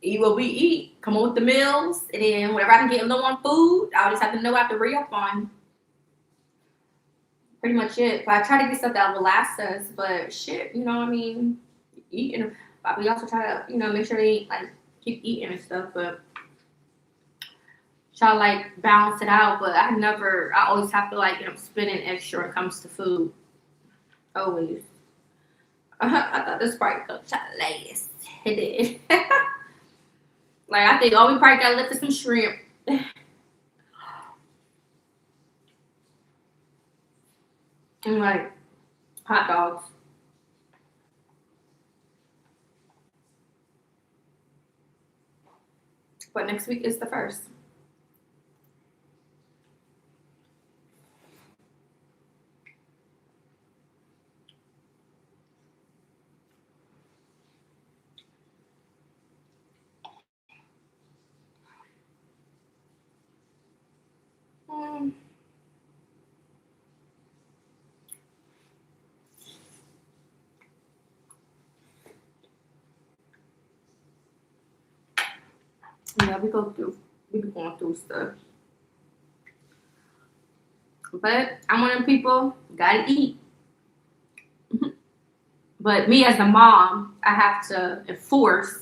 eat what we eat. Come on with the meals. And then whenever I can get low on food, I'll just have to know what I have to re-up on. Pretty much it. But I try to get stuff that will last us. But shit, you know what I mean? Eating. But we also try to, make sure they like keep eating and stuff. But try to like balance it out. But I always have to like, spending extra when it comes to food. Always. I thought this part could last. It did. Like, I think, we probably got left with some shrimp. And, like, hot dogs. But next week is the 1st. Yeah, we be going through stuff. But I'm one of them people, gotta eat. But me as a mom, I have to enforce,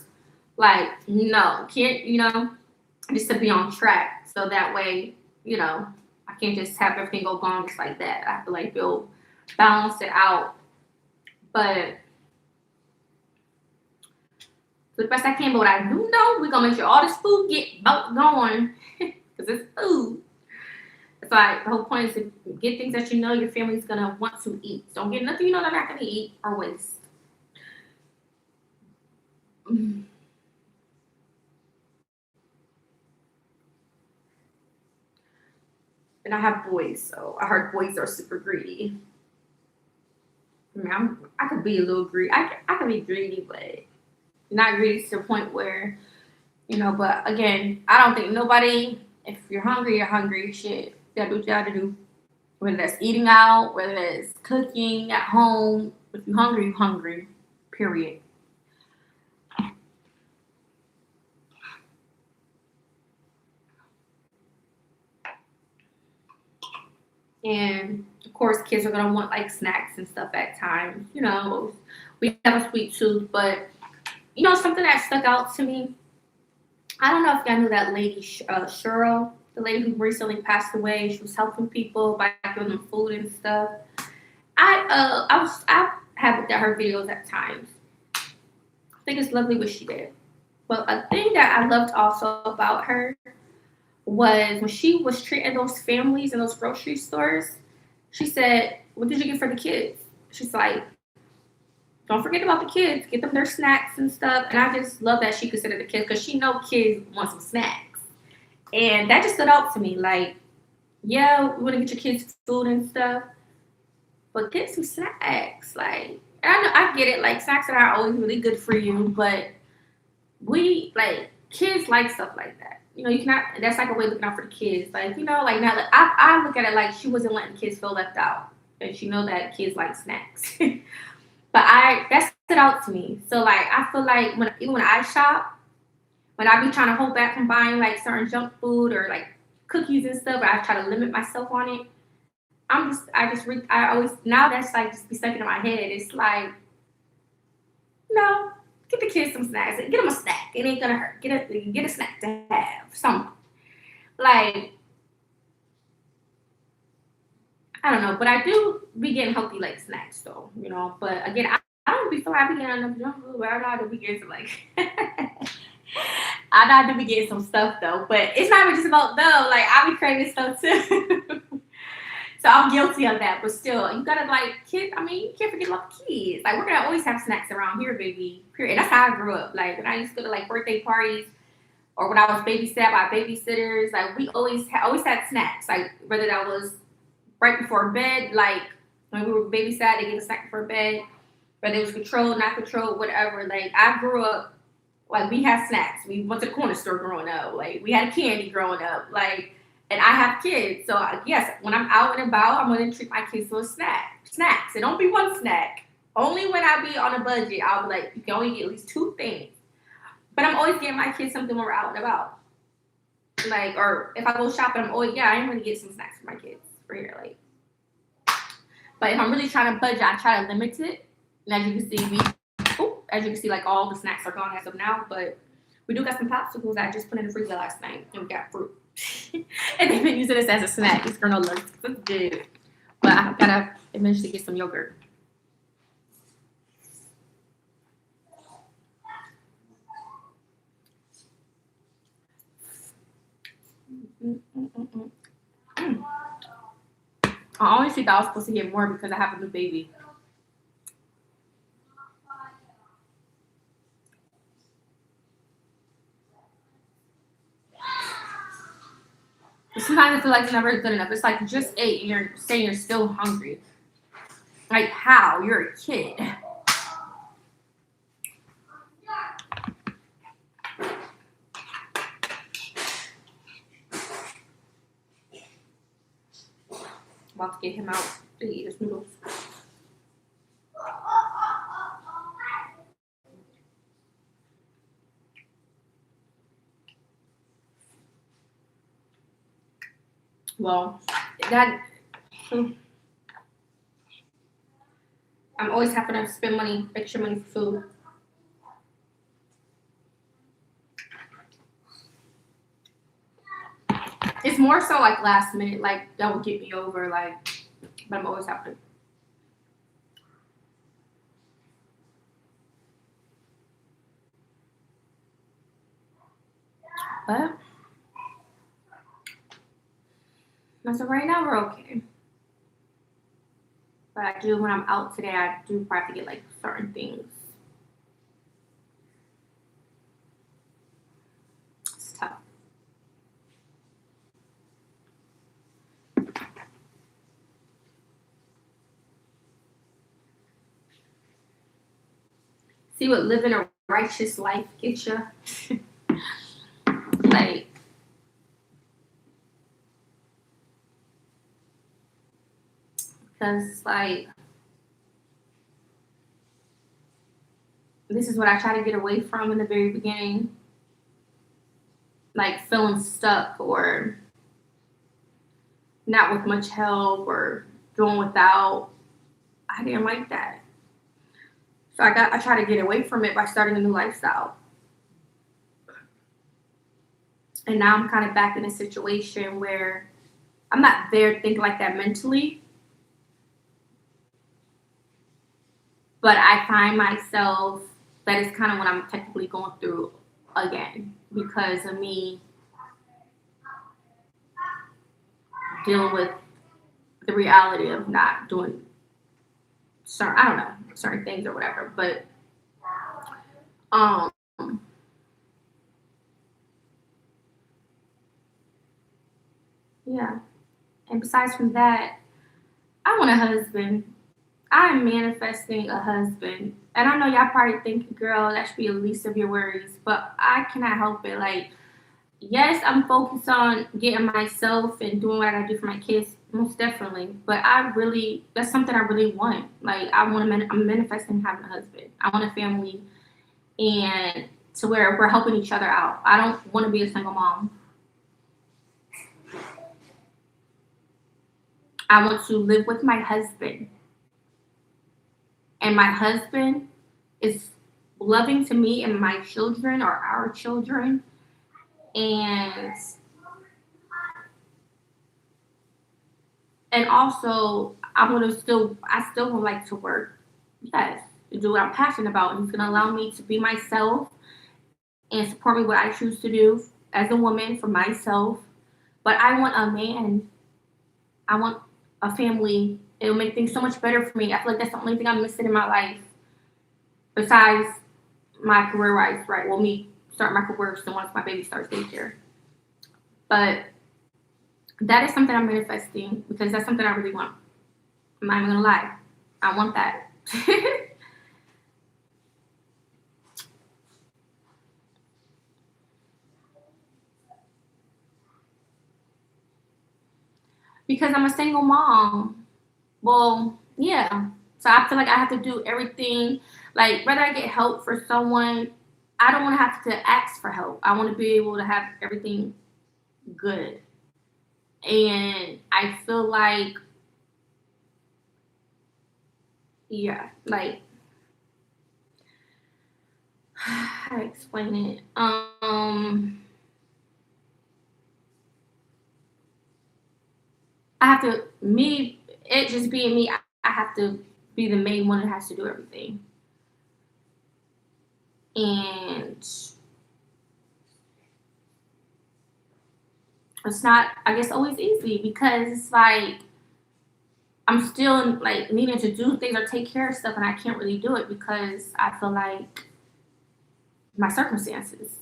like, no, can't, just to be on track. So that way, I can't just have everything go wrong just like that. I have to like balance it out. But to the best I can, but what I do know, we're gonna make sure all this food get going. Because it's food. It's like the whole point is to get things that you know your family's gonna want to eat. Don't get nothing you know they're not gonna eat or waste. And I have boys, so I heard boys are super greedy. I mean, I could be a little greedy. I could be greedy, but not greedy to the point where, But again, I don't think nobody. If you're hungry, you're hungry. Shit, you gotta do what you gotta do. Whether that's eating out, whether that's cooking at home. If you're hungry, you're hungry. Period. And of course, kids are gonna want like snacks and stuff at times. We have a sweet tooth, but something that stuck out to me. I don't know if y'all knew that lady, Cheryl, the lady who recently passed away. She was helping people by giving them food and stuff. I have looked at her videos at times. I think it's lovely what she did. But a thing that I loved also about her was when she was treating those families in those grocery stores. She said, "What did you get for the kids?" She's like, "Don't forget about the kids. Get them their snacks and stuff." And I just love that she considered the kids because she know kids want some snacks, and that just stood out to me. Like, yeah, we want to get your kids food and stuff, but get some snacks. Like, and I know I get it. Like, snacks are not always really good for you, but we like kids like stuff like that. You cannot. That's like a way of looking out for the kids. Like, like now, I look at it like she wasn't letting kids feel left out, and she know that kids like snacks. But that stood out to me. So like I feel like even when I shop, when I be trying to hold back from buying like certain junk food or like cookies and stuff, I try to limit myself on it. I always now that's like just be stuck in my head. It's like, no, get the kids some snacks. Get them a snack. It ain't gonna hurt. Get a snack to have something. Like, I don't know, but I do be getting healthy like snacks though, But again, I don't be feeling I be getting enough junk food, but I know I do be getting some like I know I do be getting some stuff though. But it's not even just about though. Like I be craving stuff too. So I'm guilty of that. But still, you gotta like kids. I mean, you can't forget about the kids. Like we're gonna always have snacks around here, baby. Period. That's how I grew up. Like when I used to go to like birthday parties or when I was babysat by babysitters, like we always had snacks. Like whether that was right before bed, like when we were babysat, they gave us snack before bed. Whether it was controlled, not controlled, whatever. Like I grew up, like we had snacks. We went to the corner store growing up. Like we had candy growing up. Like, and I have kids, so yes, when I'm out and about, I'm gonna treat my kids to a snacks. It don't be one snack. Only when I be on a budget, I'll be like, you can only get at least 2 things. But I'm always getting my kids something when we're out and about. Like, or if I go shopping, I'm always I am gonna get some snacks for my kids for here. Like, but if I'm really trying to budget, I try to limit it. And as you can see, like all the snacks are gone as of now. But we do got some popsicles that I just put in the freezer last night, and we got fruit. And they've been using this as a snack. It's granola. It's good. But I gotta eventually get some yogurt. I honestly thought I was supposed to get more because I have a new baby. Sometimes I feel like it's never good enough. It's like you just ate and you're saying you're still hungry. Like how? You're a kid. About to get him out to eat his noodles. Well, that I'm always having to spend money, extra money for food. It's more so like last minute, like that will get me over, like, but I'm always having to. But as of right now, we're okay. But I do, when I'm out today, I do have to get like certain things. It's tough. See what living a righteous life gets you. Like, because like this is what I try to get away from in the very beginning, like feeling stuck or not with much help or doing without. I didn't like that, so I try to get away from it by starting a new lifestyle. And now I'm kind of back in a situation where I'm not there to think like that mentally, but I find myself that is kind of what I'm technically going through again because of me dealing with the reality of not doing certain, I don't know, certain things or whatever. But um yeah. And besides from that, I want a husband. I'm manifesting a husband. And I know y'all probably think, girl, that should be the least of your worries, but I cannot help it. Like, yes, I'm focused on getting myself and doing what I gotta do for my kids, most definitely. But that's something I really want. Like, I'm manifesting having a husband. I want a family, and to where we're helping each other out. I don't want to be a single mom. I want to live with my husband, and my husband is loving to me and my children or our children, and also I still would like to work, yes, to do what I'm passionate about. He's gonna allow me to be myself and support me what I choose to do as a woman for myself. But I want a man. I want a family. It'll make things so much better for me. I feel like that's the only thing I'm missing in my life besides my career wise, right? Well, me start my career soon once my baby starts daycare. But that is something I'm manifesting because that's something I really want. I'm not even gonna lie. I want that. Because I'm a single mom. Well, yeah. So I feel like I have to do everything. Like, whether I get help for someone, I don't want to have to ask for help. I want to be able to have everything good. And I feel like, yeah, like, how to explain it? I have to, me, it just being me, I have to be the main one that has to do everything. And it's not, I guess, always easy because it's like I'm still like needing to do things or take care of stuff, and I can't really do it because I feel like my circumstances.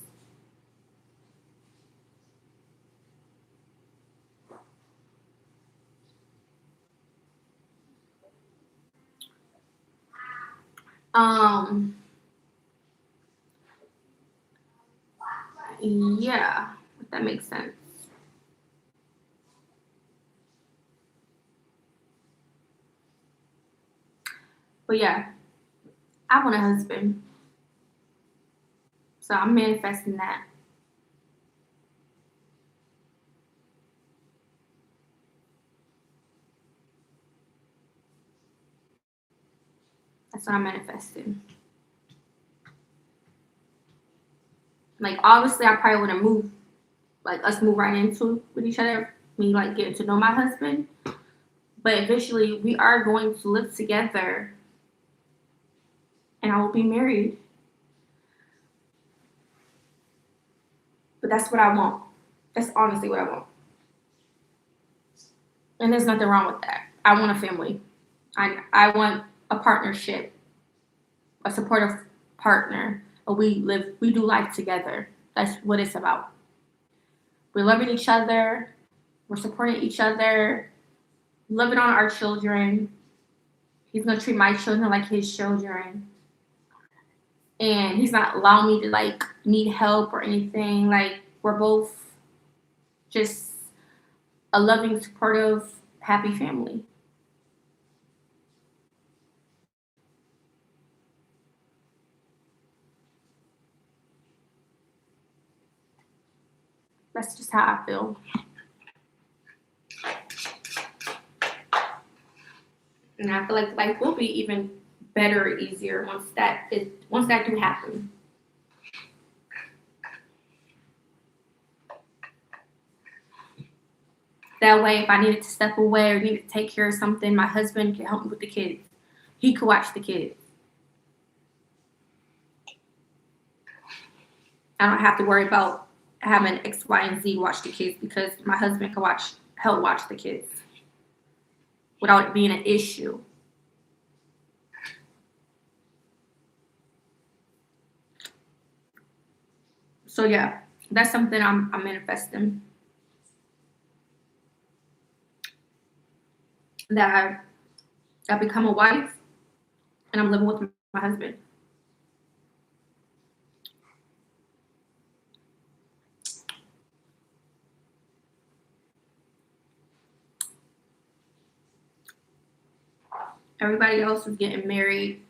Um, yeah, if that makes sense. But yeah, I want a husband, so I'm manifesting that. That's what I'm manifesting. Like, obviously, I probably wouldn't move, like, us move right into with each other, me, like, getting to know my husband. But eventually, we are going to live together, and I will be married. But that's what I want. That's honestly what I want. And there's nothing wrong with that. I want a family. I want a partnership, a supportive partner. We do life together. That's what it's about. We're loving each other. We're supporting each other. Loving on our children. He's gonna treat my children like his children. And he's not allowing me to like need help or anything. Like, we're both just a loving, supportive, happy family. That's just how I feel. And I feel like life will be even better or easier once that do happen. That way, if I needed to step away or needed to take care of something, my husband can help me with the kids. He could watch the kids. I don't have to worry about having X, Y, and Z watch the kids because my husband can help watch the kids without it being an issue. So yeah, that's something I'm manifesting. That I become a wife and I'm living with my husband. Everybody else is getting married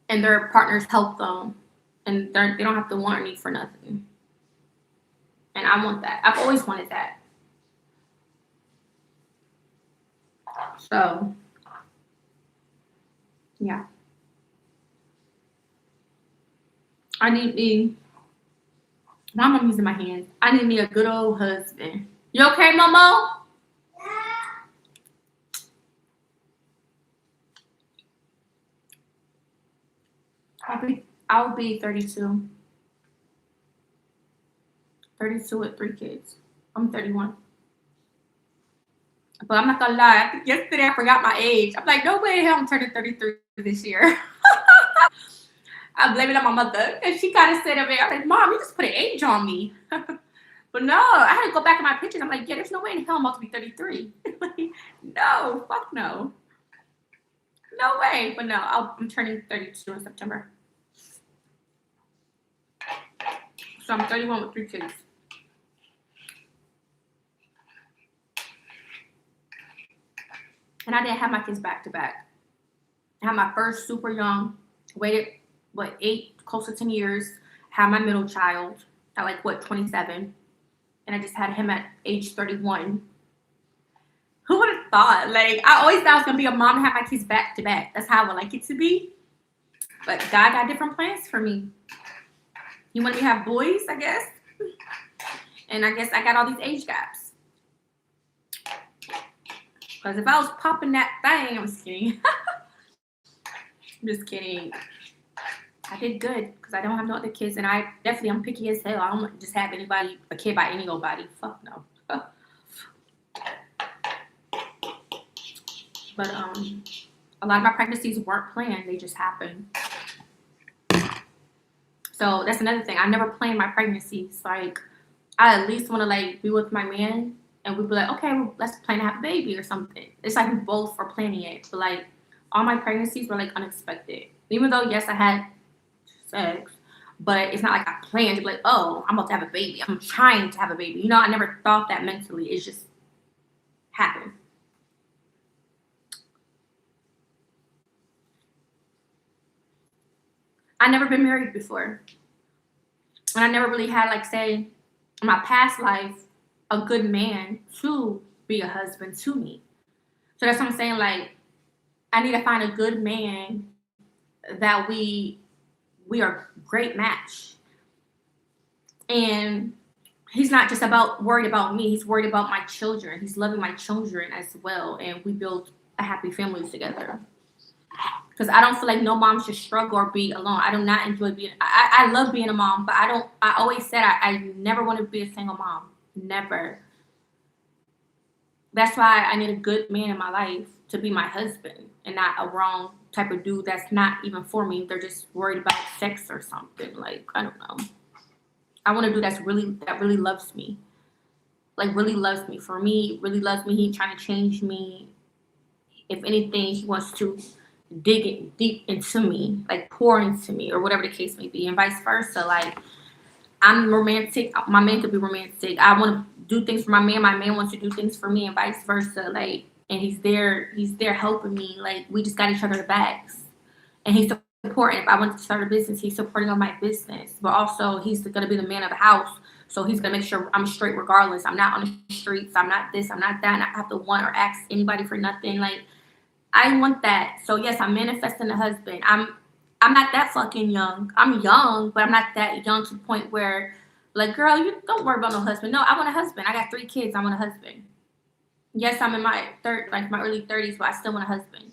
and their partners help them and they don't have to want me for nothing. And I want that. I've always wanted that. So, yeah. I need me. My mom using my hands. I need me a good old husband. You okay, Momo? I'll be 32. 32 with 3 kids. I'm 31. But I'm not gonna lie. I think yesterday I forgot my age. I'm like, no way in hell I'm turning 33 this year. I blame it on my mother. And she kind of said of it. I'm like, Mom, you just put an age on me. But no, I had to go back in my pictures. I'm like, yeah, there's no way in hell I'm about to be 33. Like, no, fuck no. No way. But no, I'm turning 32 in September. So I'm 31 with 3 kids. And I didn't have my kids back to back. I had my first super young, waited, 8, close to 10 years. Had my middle child at 27. And I just had him at age 31. Who would have thought? Like, I always thought I was going to be a mom and have my kids back to back. That's how I would like it to be. But God got different plans for me. He wanted me to have boys, I guess. And I guess I got all these age gaps. Because if I was popping that thing, I'm just kidding. I'm just kidding. I did good because I don't have no other kids. And I'm picky as hell. I don't just have a kid by any old body. Fuck no. But a lot of my pregnancies weren't planned. They just happened. So that's another thing. I never planned my pregnancies. Like, I at least want to be with my man and we'd be like, okay, well, let's plan to have a baby or something. It's like we both were planning it. But all my pregnancies were unexpected. Even though, yes, I had sex, but it's not like I planned to be like, oh, I'm about to have a baby. I'm trying to have a baby. I never thought that mentally. It just happened. I never been married before. And I never really had, say, in my past life, a good man to be a husband to me. So that's what I'm saying, I need to find a good man that we are great match. And he's not just about worried about me, he's worried about my children. He's loving my children as well. And we build a happy family together. Because I don't feel like no mom should struggle or be alone. I do not enjoy being. I love being a mom, but I don't. I always said I never want to be a single mom. Never. That's why I need a good man in my life to be my husband, and not a wrong type of dude that's not even for me. They're just worried about sex or something. Like, I don't know. I want a dude that really loves me. Like, really loves me. For me, really loves me. He ain't trying to change me. If anything, he wants to dig it deep into me, like pour into me, or whatever the case may be, and vice versa. Like, I'm romantic, my man could be romantic. I want to do things for my man wants to do things for me, and vice versa. Like, and he's there helping me. Like, we just got each other's backs, and he's supporting. If I want to start a business, he's supporting on my business, but also he's going to be the man of the house. So he's going to make sure I'm straight regardless. I'm not on the streets. I'm not this. I'm not that. And I have to want or ask anybody for nothing. Like, I want that. So yes, I'm manifesting a husband. I'm not that fucking young. I'm young, but I'm not that young to the point where, like, girl, you don't worry about no husband. No, I want a husband. I got 3 kids. I want a husband. Yes, I'm in my my early 30s, but I still want a husband.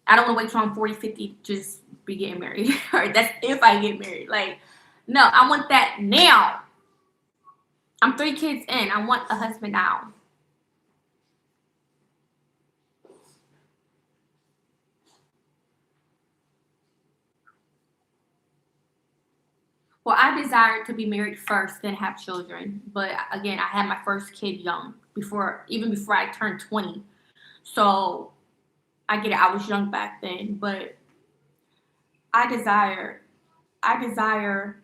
I don't want to wait till I'm 40, 50 to just be getting married. Or that's if I get married. Like, no, I want that now. I'm 3 kids in. I want a husband now. Well, I desired to be married first, then have children. But again, I had my first kid young, even before I turned 20. So I get it. I was young back then, but I desire, I desire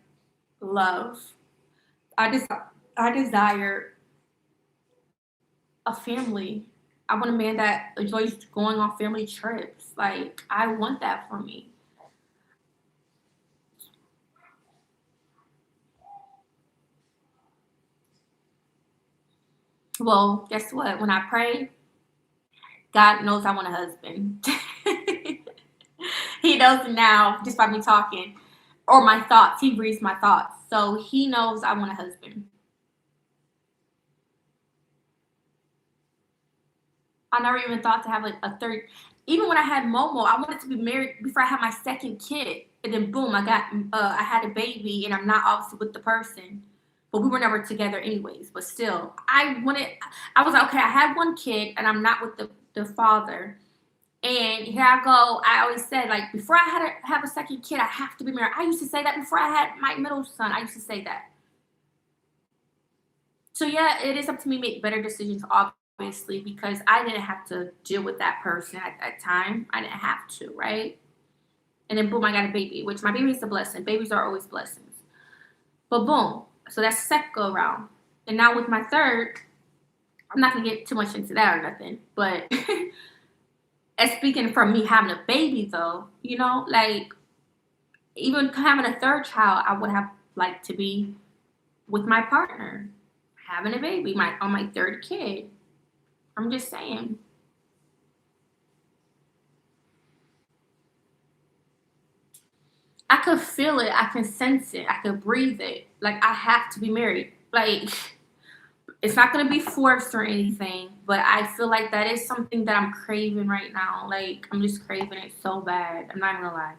love. I desire a family. I want a man that enjoys going on family trips. Like, I want that for me. Well, guess what? When I pray, God knows I want a husband. He knows it now just by me talking, or my thoughts. He reads my thoughts. So he knows I want a husband. I never even thought to have like a third. Even when I had Momo, I wanted to be married before I had my second kid, and then boom, I had a baby, and I'm not obviously with the person, but we were never together anyways. But still, I was like, okay, I had one kid, and I'm not with the father. And here I go. I always said, like, before I had to have a second kid, I have to be married. I used to say that before I had my middle son. I used to say that. So yeah, it is up to me to make better decisions, obviously, because I didn't have to deal with that person at that time. I didn't have to, right? And then boom, I got a baby, which my baby is a blessing. Babies are always blessings. But boom, so that's the second go around. And now with my third, I'm not gonna get too much into that or nothing, but as speaking from me having a baby though, like, even having a third child, I would have liked to be with my partner, having a baby, on my third kid. I'm just saying. I could feel it, I can sense it, I could breathe it. Like, I have to be married. Like, it's not gonna be forced or anything, but I feel like that is something that I'm craving right now. Like, I'm just craving it so bad. I'm not gonna lie.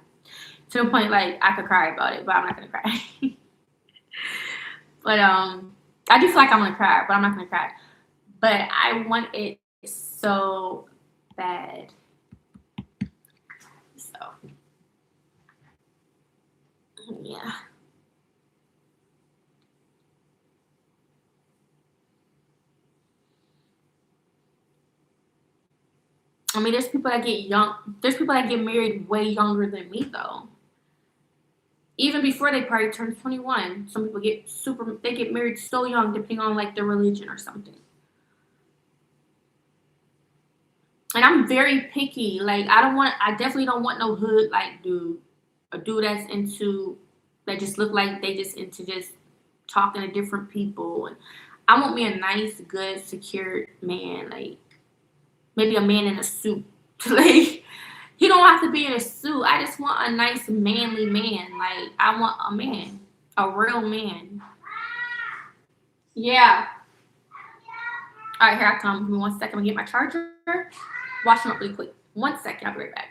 To the point, like, I could cry about it, but I'm not gonna cry. But I do feel like I'm gonna cry, but I'm not gonna cry. But I want it so bad. So yeah. I mean, there's people that get married way younger than me though. Even before they probably turn 21. Some people they get married so young, depending on like their religion or something. And I'm very picky. Like, I definitely don't want no hood like dude. A dude that just look like they just into just talking to different people. And I want me a nice, good, secure man. Like, maybe a man in a suit. Like, He don't have to be in a suit. I just want a nice manly man. Like, I want a man. A real man. Yeah. Alright, here I come. Give me 1 second. I'm gonna get my charger. Wash him up really quick. 1 second. I'll be right back.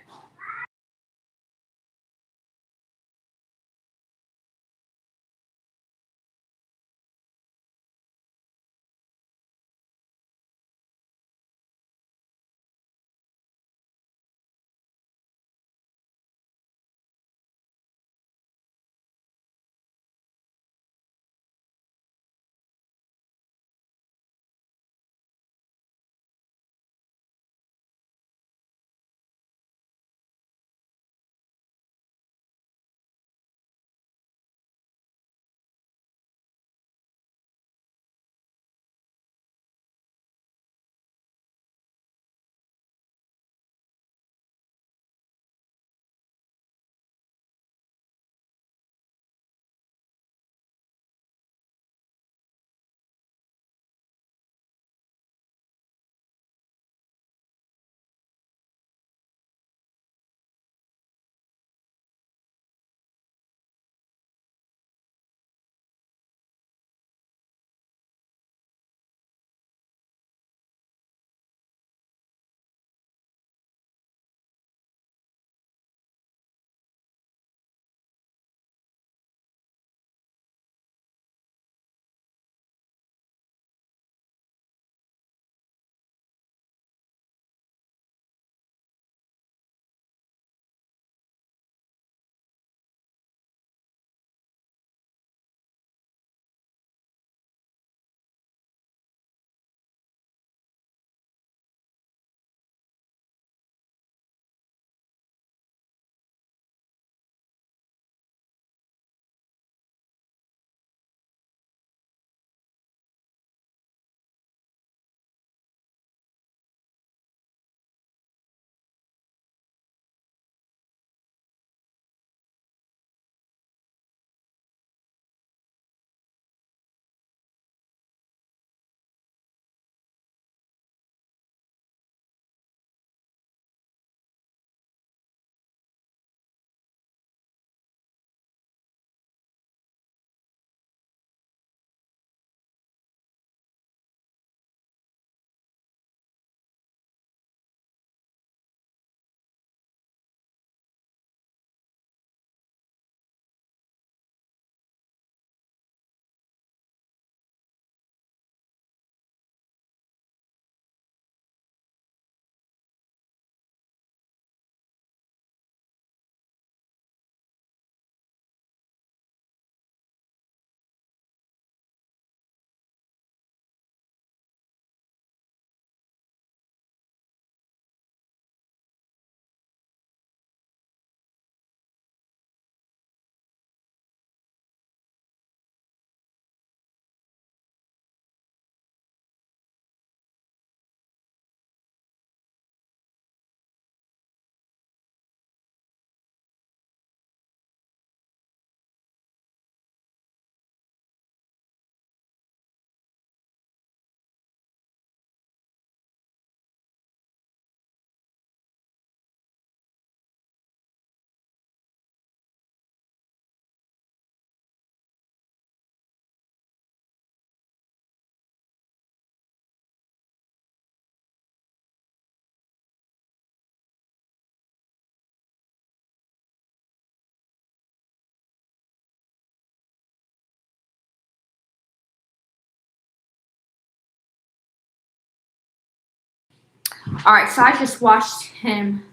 All right, so I just washed him.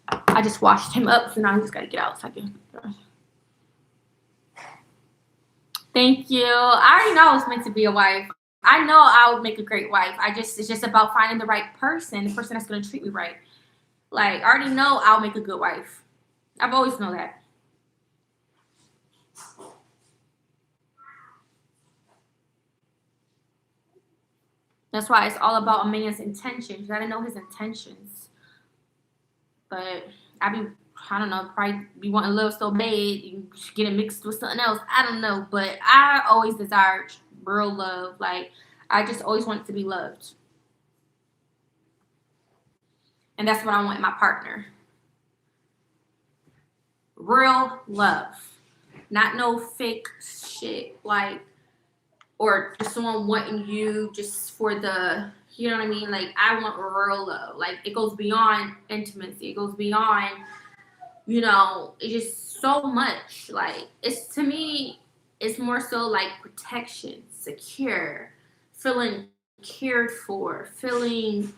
I just washed him up, so now I just gotta get out so I can. Thank you. I already know I was meant to be a wife. I know I would make a great wife. It's just about finding the right person, the person that's gonna treat me right. Like, I already know I'll make a good wife. I've always known that. That's why it's all about a man's intentions. You gotta know his intentions. But I don't know, probably be wanting love so bad, you get it mixed with something else. I don't know. But I always desired real love. Like, I just always wanted to be loved. And that's what I want in my partner. real love, not no fake shit, like, or just someone wanting you just for the, you know what I mean? Like, I want real love. Like, it goes beyond intimacy. It goes beyond, you know, it's just so much. Like, it's, to me, it's more so like protection, secure, feeling cared for, feeling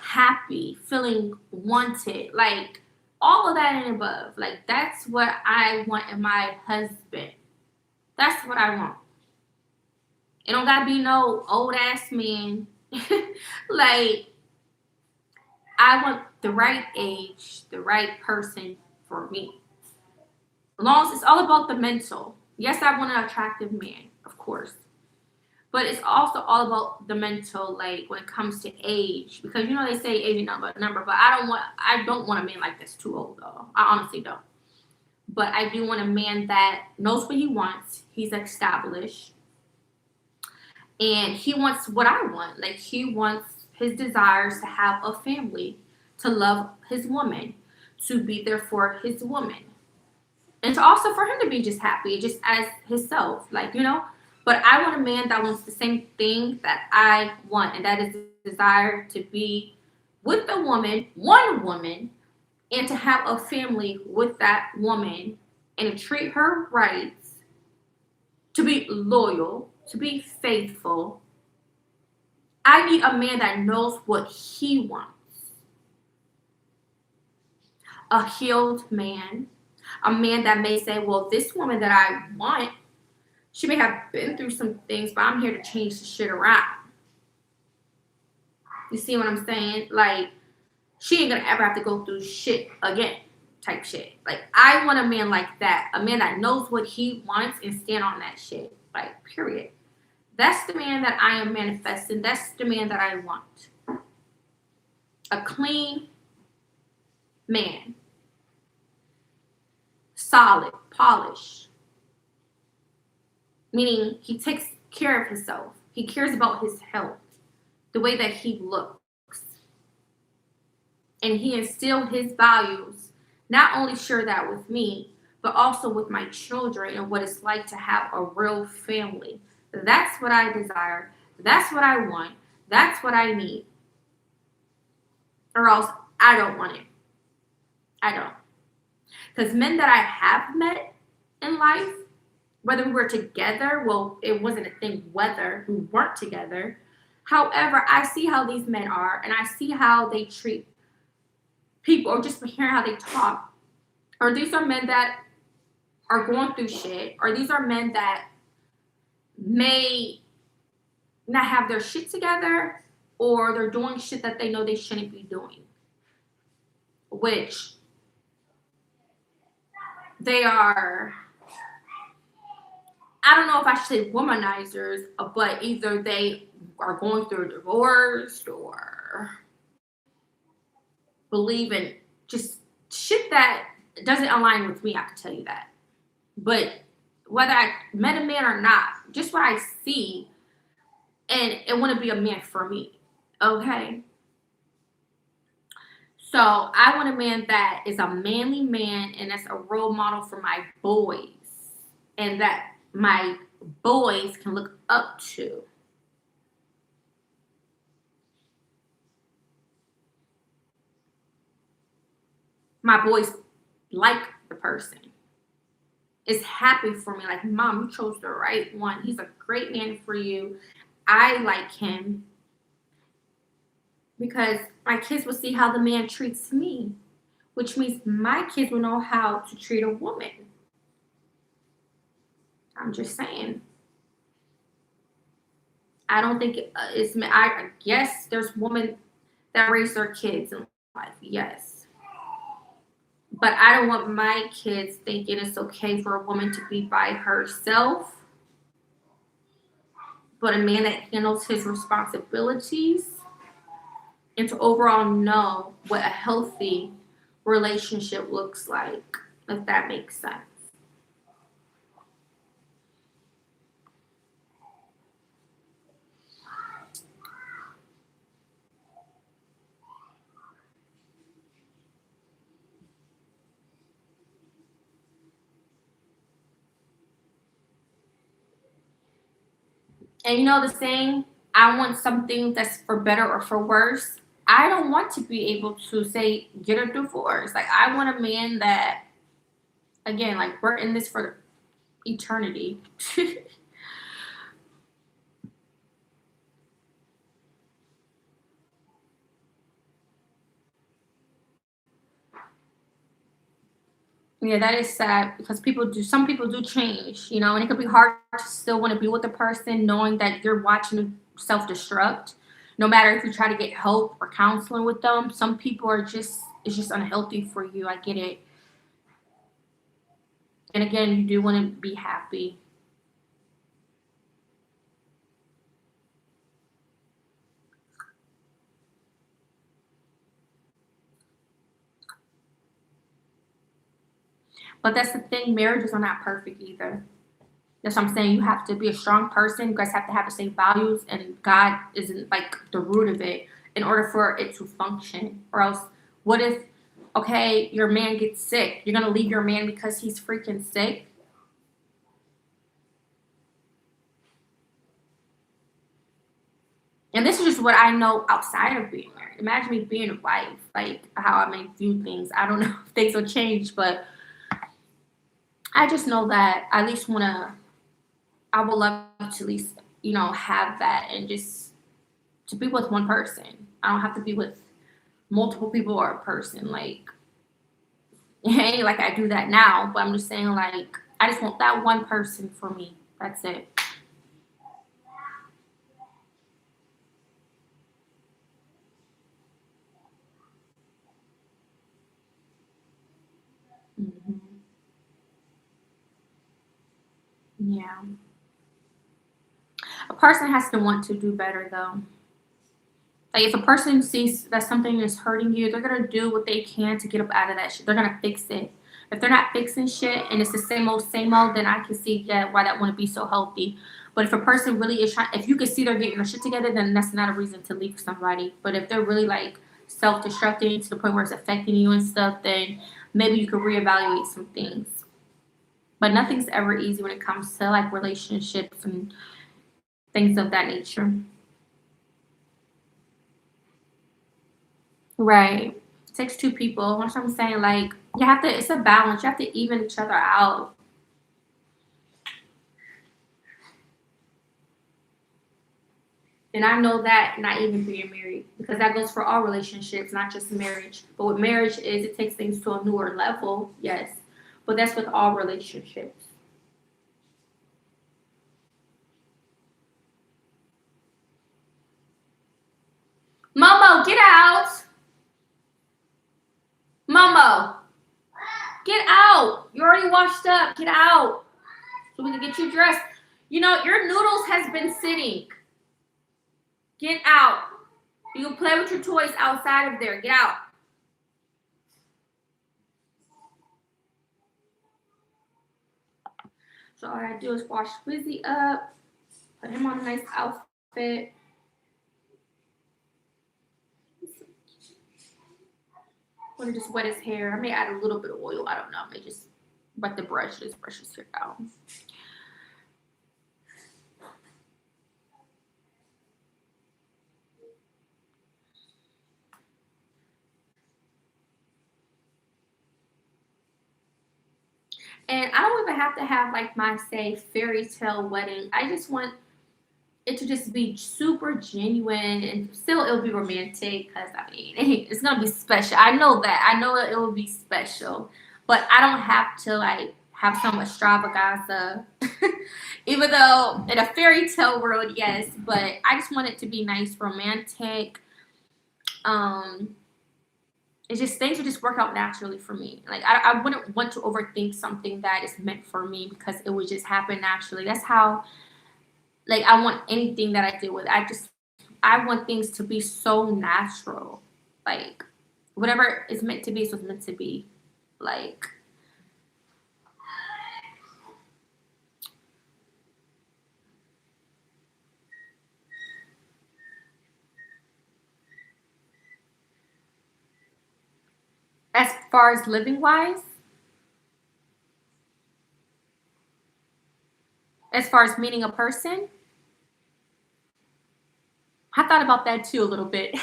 happy, feeling wanted. Like, all of that and above. Like, that's what I want in my husband. That's what I want. It don't gotta be no old ass man. Like, I want the right age, the right person for me. As long as it's all about the mental. Yes, I want an attractive man, of course. But it's also all about the mental, like when it comes to age. Because you know they say age is number, but I don't want a man like this too old though. I honestly don't. But I do want a man that knows what he wants. He's established. And he wants what I want. Like, he wants his desires to have a family, to love his woman, to be there for his woman. And to also for him to be just happy, just as himself. Like, you know. But I want a man that wants the same thing that I want. And that is the desire to be with a woman, one woman, and to have a family with that woman and to treat her right, to be loyal, to be faithful. I need a man that knows what he wants. A healed man. A man that may say, well, this woman that I want, she may have been through some things, but I'm here to change the shit around. You see what I'm saying? Like, she ain't gonna ever have to go through shit again, type shit. Like, I want a man like that. A man that knows what he wants and stand on that shit. Like, period. That's the man that I am manifesting. That's the man that I want. A clean man. Solid, polished. Meaning he takes care of himself. He cares about his health. The way that he looks. And he instilled his values. Not only share that with me, but also with my children and what it's like to have a real family. That's what I desire. That's what I want. That's what I need. Or else I don't want it. I don't. Because men that I have met in life, whether we were together, well, it wasn't a thing whether we weren't together. However, I see how these men are, and I see how they treat people, or just hearing how they talk. Or these are men that are going through shit, or these are men that may not have their shit together, or they're doing shit that they know they shouldn't be doing. Which they are, I don't know if I should say womanizers, but either they are going through a divorce or believe in just shit that doesn't align with me, I can tell you that. But whether I met a man or not, just what I see, and it wouldn't be a man for me, okay? So I want a man that is a manly man and that's a role model for my boys and that my boys can look up to. My boys like the person. Is happy for me. Like, Mom, you chose the right one. He's a great man for you. I like him. Because my kids will see how the man treats me. Which means my kids will know how to treat a woman. I'm just saying. I don't think it's, I guess there's women that raise their kids in life. Yes. But I don't want my kids thinking it's okay for a woman to be by herself. But a man that handles his responsibilities and to overall know what a healthy relationship looks like, if that makes sense. And you know the saying, I want something that's for better or for worse. I don't want to be able to say get a divorce. Like I want a man that, again, like we're in this for eternity. Yeah, that is sad because some people do change, you know, and it could be hard to still want to be with the person knowing that you're watching them self destruct. No matter if you try to get help or counseling with them, some people are just, it's just unhealthy for you. I get it. And again, you do want to be happy. But that's the thing, marriages are not perfect either. That's what I'm saying. You have to be a strong person. You guys have to have the same values, and God isn't like the root of it in order for it to function. Or else, what if, okay, your man gets sick? You're gonna leave your man because he's freaking sick? And this is just what I know outside of being married. Imagine me being a wife, like how I may view things. I don't know if things will change, but I just know that I at least wanna. I would love to at least, you know, have that and just to be with one person. I don't have to be with multiple people or a person. Like, hey, like I do that now, but I'm just saying, like, I just want that one person for me. That's it. Hmm. Yeah. A person has to want to do better, though. Like, if a person sees that something is hurting you, they're gonna do what they can to get up out of that shit. They're gonna fix it. If they're not fixing shit and it's the same old, then I can see, yeah, why that wouldn't be so healthy. But if a person really is trying, if you can see they're getting their shit together, then that's not a reason to leave somebody. But if they're really like self-destructing to the point where it's affecting you and stuff, then maybe you could reevaluate some things. But nothing's ever easy when it comes to like relationships and things of that nature. Right. It takes two people. That's what I'm saying. Like you have to. It's a balance. You have to even each other out. And I know that not even being married because that goes for all relationships, not just marriage. But what marriage is, it takes things to a newer level. Yes, but that's with all relationships. Momo, get out. Momo, get out. You already washed up. Get out so we can get you dressed. You know your noodles has been sitting. Get out. You can play with your toys outside of there. Get out. So all I gotta do is wash Wizzy up, put him on a nice outfit. I'm gonna just wet his hair. I may add a little bit of oil. I don't know. I may just wet the brush. Just brush his hair out. And I don't even have to have like my say fairy tale wedding. I just want it to just be super genuine and still it'll be romantic because I mean it's gonna be special. I know that. I know it will be special, but I don't have to like have some extravaganza. Even though in a fairy tale world, yes, but I just want it to be nice, romantic. Um, it's just things will just work out naturally for me. Like I wouldn't want to overthink something that is meant for me because it would just happen naturally. That's how like I want anything that I deal with. I want things to be so natural. Like whatever is meant to be is what's meant to be. Like as far as living wise, as far as meeting a person, I thought about that too a little bit.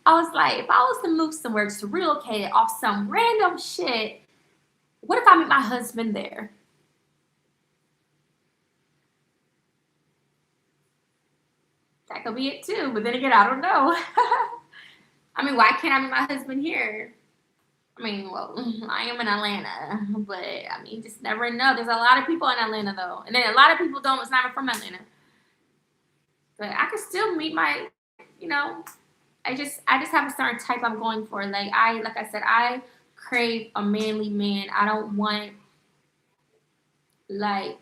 I was like, if I was to move somewhere, just relocate off some random shit, what if I meet my husband there? That could be it too. But then again, I don't know. I mean, why can't I meet my husband here? I mean, well, I am in Atlanta, but I mean, you just never know. There's a lot of people in Atlanta though, and then a lot of people don't. It's not even from Atlanta, but I could still meet my, you know. I just have a certain type I'm going for. Like I said, I crave a manly man. I don't want like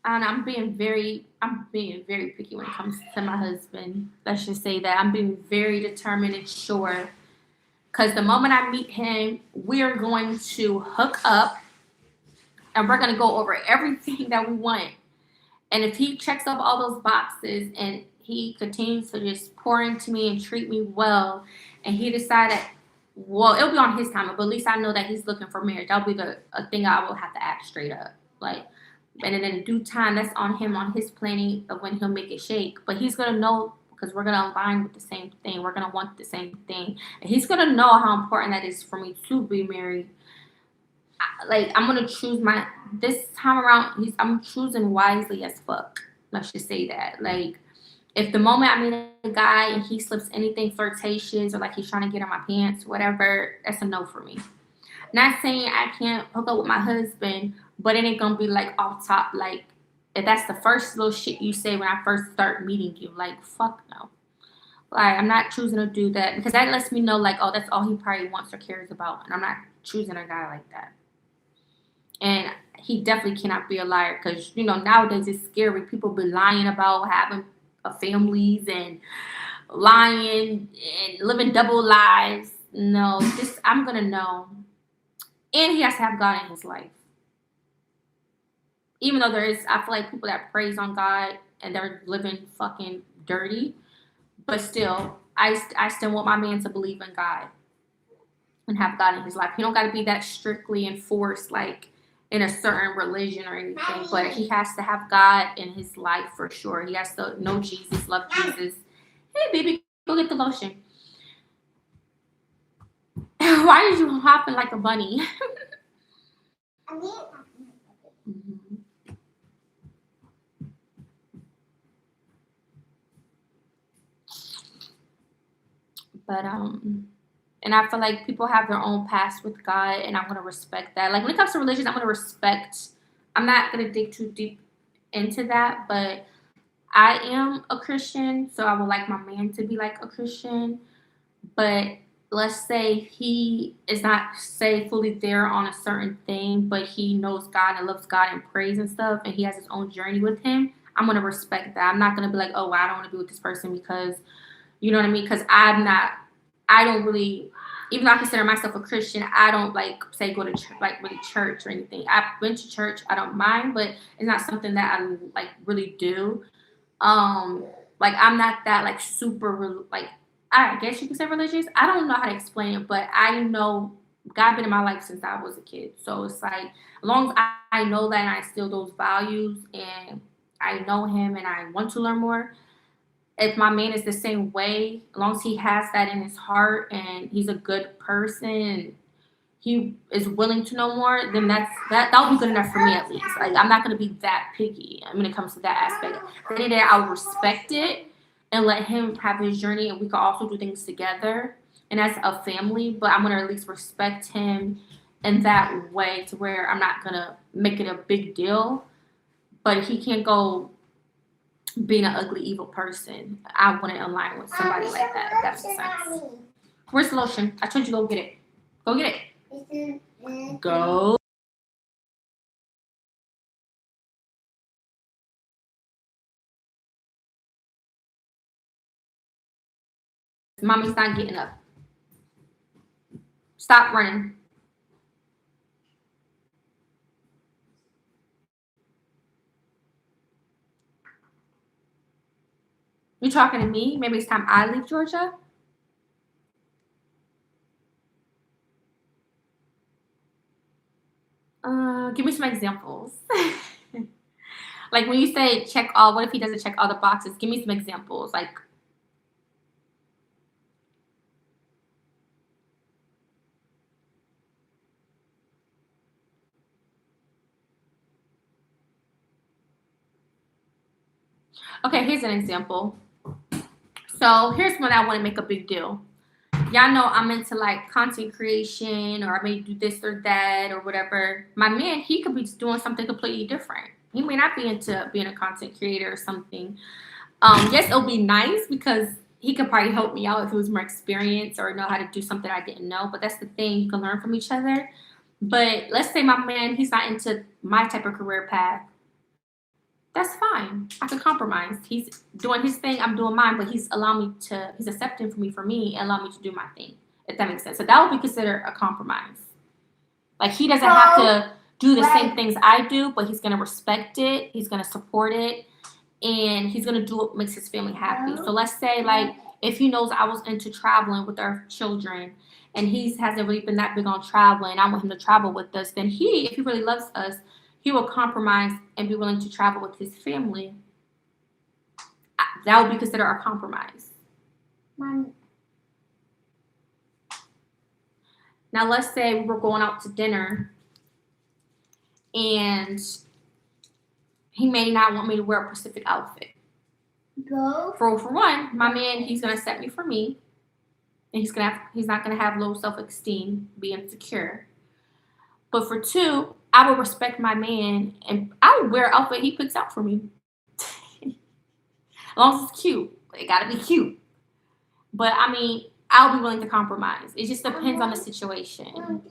and I'm being very picky when it comes to my husband. Let's just say that I'm being very determined and sure. Because the moment I meet him, we're going to hook up and we're going to go over everything that we want. And if he checks off all those boxes and he continues to just pour into me and treat me well, and he decided, well, it'll be on his time, but at least I know that he's looking for marriage. That'll be a thing I will have to act straight up. Like, and then in due time, that's on him, on his planning of when he'll make it shake. But he's going to know because we're going to align with the same thing. We're going to want the same thing. And he's going to know how important that is for me to be married. Like, I'm gonna choose this time around. I'm choosing wisely as fuck. Let's just say that. Like, if the moment I meet a guy and he slips anything flirtatious or like he's trying to get in my pants, whatever, that's a no for me. Not saying I can't hook up with my husband, but it ain't gonna be like off top. Like, if that's the first little shit you say when I first start meeting you, like, fuck no. Like, I'm not choosing to do that because that lets me know, like, oh, that's all he probably wants or cares about, and I'm not choosing a guy like that. And he definitely cannot be a liar because, nowadays it's scary. People be lying about having families and lying and living double lives. No, I'm going to know. And he has to have God in his life. Even though I feel like people that praise on God and they're living fucking dirty. But still, I still want my man to believe in God and have God in his life. He don't got to be that strictly enforced, like, in a certain religion or anything, but he has to have God in his life for sure. He has to know Jesus, love Jesus. Hey, baby, go get the lotion. Why did you hopping like a bunny? Mhm. But and I feel like people have their own past with God, and I'm gonna respect that. Like when it comes to religion, I'm gonna respect. I'm not gonna dig too deep into that, but I am a Christian, so I would like my man to be like a Christian. But let's say he is not, say, fully there on a certain thing, but he knows God and loves God and prays and stuff, and he has his own journey with him. I'm gonna respect that. I'm not gonna be like, oh, I don't want to be with this person because, you know what I mean? Because I don't really, even though I consider myself a Christian, I don't like say go to church, like really church or anything. I've been to church, I don't mind, but it's not something that I like really do. Um, like I'm not that like super like I guess you could say religious. I don't know how to explain it, but I know God been in my life since I was a kid. So it's like as long as I know that and I still those values and I know him and I want to learn more. If my man is the same way, as long as he has that in his heart and he's a good person and he is willing to know more, then that'll be good enough for me at least. Like I'm not gonna be that picky when it comes to that aspect. At the end of the day, I'll respect it and let him have his journey, and we can also do things together and as a family. But I'm gonna at least respect him in that way to where I'm not gonna make it a big deal. But he can't go being an ugly, evil person. I wouldn't align with somebody like that. If that makes sense. Where's the lotion? I told you go get it. Go get it. Go. Mommy's not getting up. Stop running. You talking to me? Maybe it's time I leave Georgia. Give me some examples. Like when you say check all, what if he doesn't check all the boxes? Give me some examples. Like, okay, here's an example. So here's when I want to make a big deal. Y'all know I'm into like content creation, or I may do this or that or whatever. My man, he could be doing something completely different. He may not be into being a content creator or something. Yes, it'll be nice because he could probably help me out if he was more experienced or know how to do something I didn't know. But that's the thing, you can learn from each other. But let's say my man, he's not into my type of career path. That's fine. I can compromise. He's doing his thing, I'm doing mine, but he's accepting for me and allow me to do my thing, if that makes sense. So that would be considered a compromise. Like he doesn't have to do the same things I do, but he's gonna respect it, he's gonna support it, and he's gonna do what makes his family happy. So let's say like if he knows I was into traveling with our children and he hasn't really been that big on traveling, I want him to travel with us, then if he really loves us, he will compromise and be willing to travel with his family. That would be considered a compromise. Mommy. Now, let's say we were going out to dinner and he may not want me to wear a specific outfit. Go. For one, my man, he's going to set me for me. And he's not going to have low self-esteem, be insecure. But for two, I will respect my man and I will wear an outfit he picks out for me. As long as it's cute. It gotta be cute. But I mean, I'll be willing to compromise. It just depends on the situation.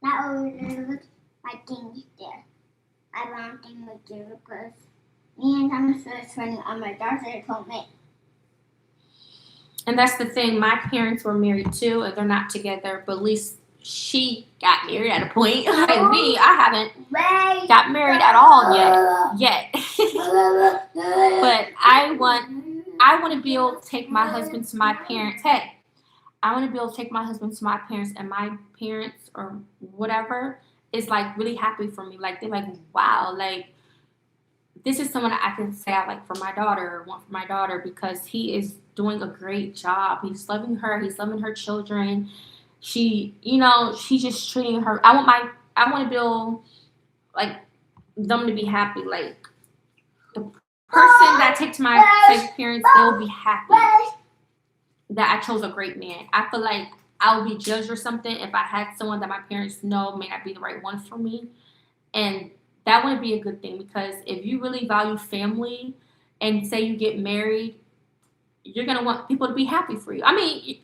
Not over there. My thing there. I want thing with you because me and Thomas were spending on my daughter told me. And that's the thing. My parents were married too, and they're not together. But at least she got married at a point. Like me, I haven't got married at all yet. But I want to be able to take my husband to my parents. Hey, I want to be able to take my husband to my parents, and my parents or whatever is like really happy for me. Like they're like, wow, like this is someone I can say I like for my daughter or want for my daughter because he is doing a great job. He's loving her. He's loving her children. She's just treating her. I want to build like them to be happy. Like the person that I take to my parents, they'll be happy that I chose a great man. I feel like I would be judged or something if I had someone that my parents know may not be the right one for me, and that wouldn't be a good thing because if you really value family and say you get married, you're gonna want people to be happy for you. I mean,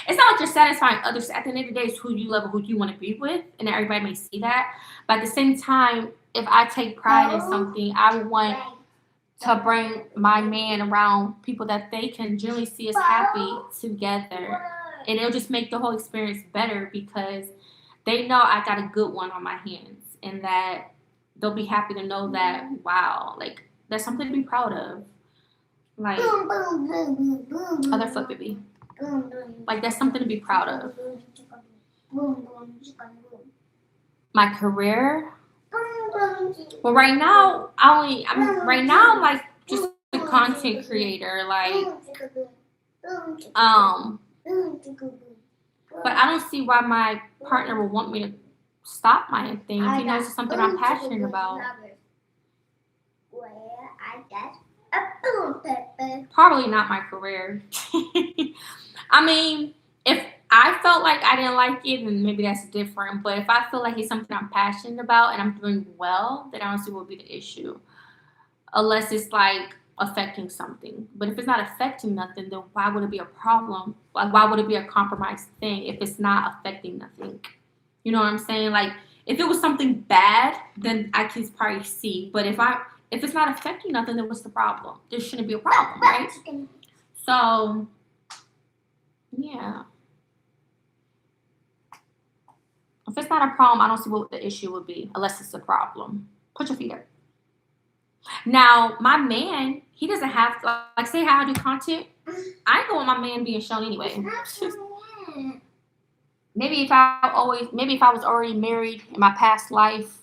it's not like you're satisfying others. At the end of the day, it's who you love and who you want to be with, and everybody may see that. But at the same time, if I take pride in something, I would want to bring my man around people that they can generally see us happy together, and it'll just make the whole experience better because they know I got a good one on my hands, and that they'll be happy to know that wow, like that's something to be proud of. Like other foot baby. Like that's something to be proud of. My career. Well, right now I'm like just a content creator, like but I don't see why my partner would want me to stop my thing if he knows it's something I'm passionate about. Probably not my career. I mean, if I felt like I didn't like it, then maybe that's different. But if I feel like it's something I'm passionate about and I'm doing well, then I don't see what would be the issue. Unless it's like affecting something. But if it's not affecting nothing, then why would it be a problem? Like, why would it be a compromised thing if it's not affecting nothing? You know what I'm saying? Like, if it was something bad, then I can probably see. But if it's not affecting nothing, then what's the problem? There shouldn't be a problem, right? So, yeah. If it's not a problem, I don't see what the issue would be, unless it's a problem. Put your feet up. Now, my man, he doesn't have to, like, say how I do content. I ain't want my man being shown anyway. Maybe if I was already married in my past life,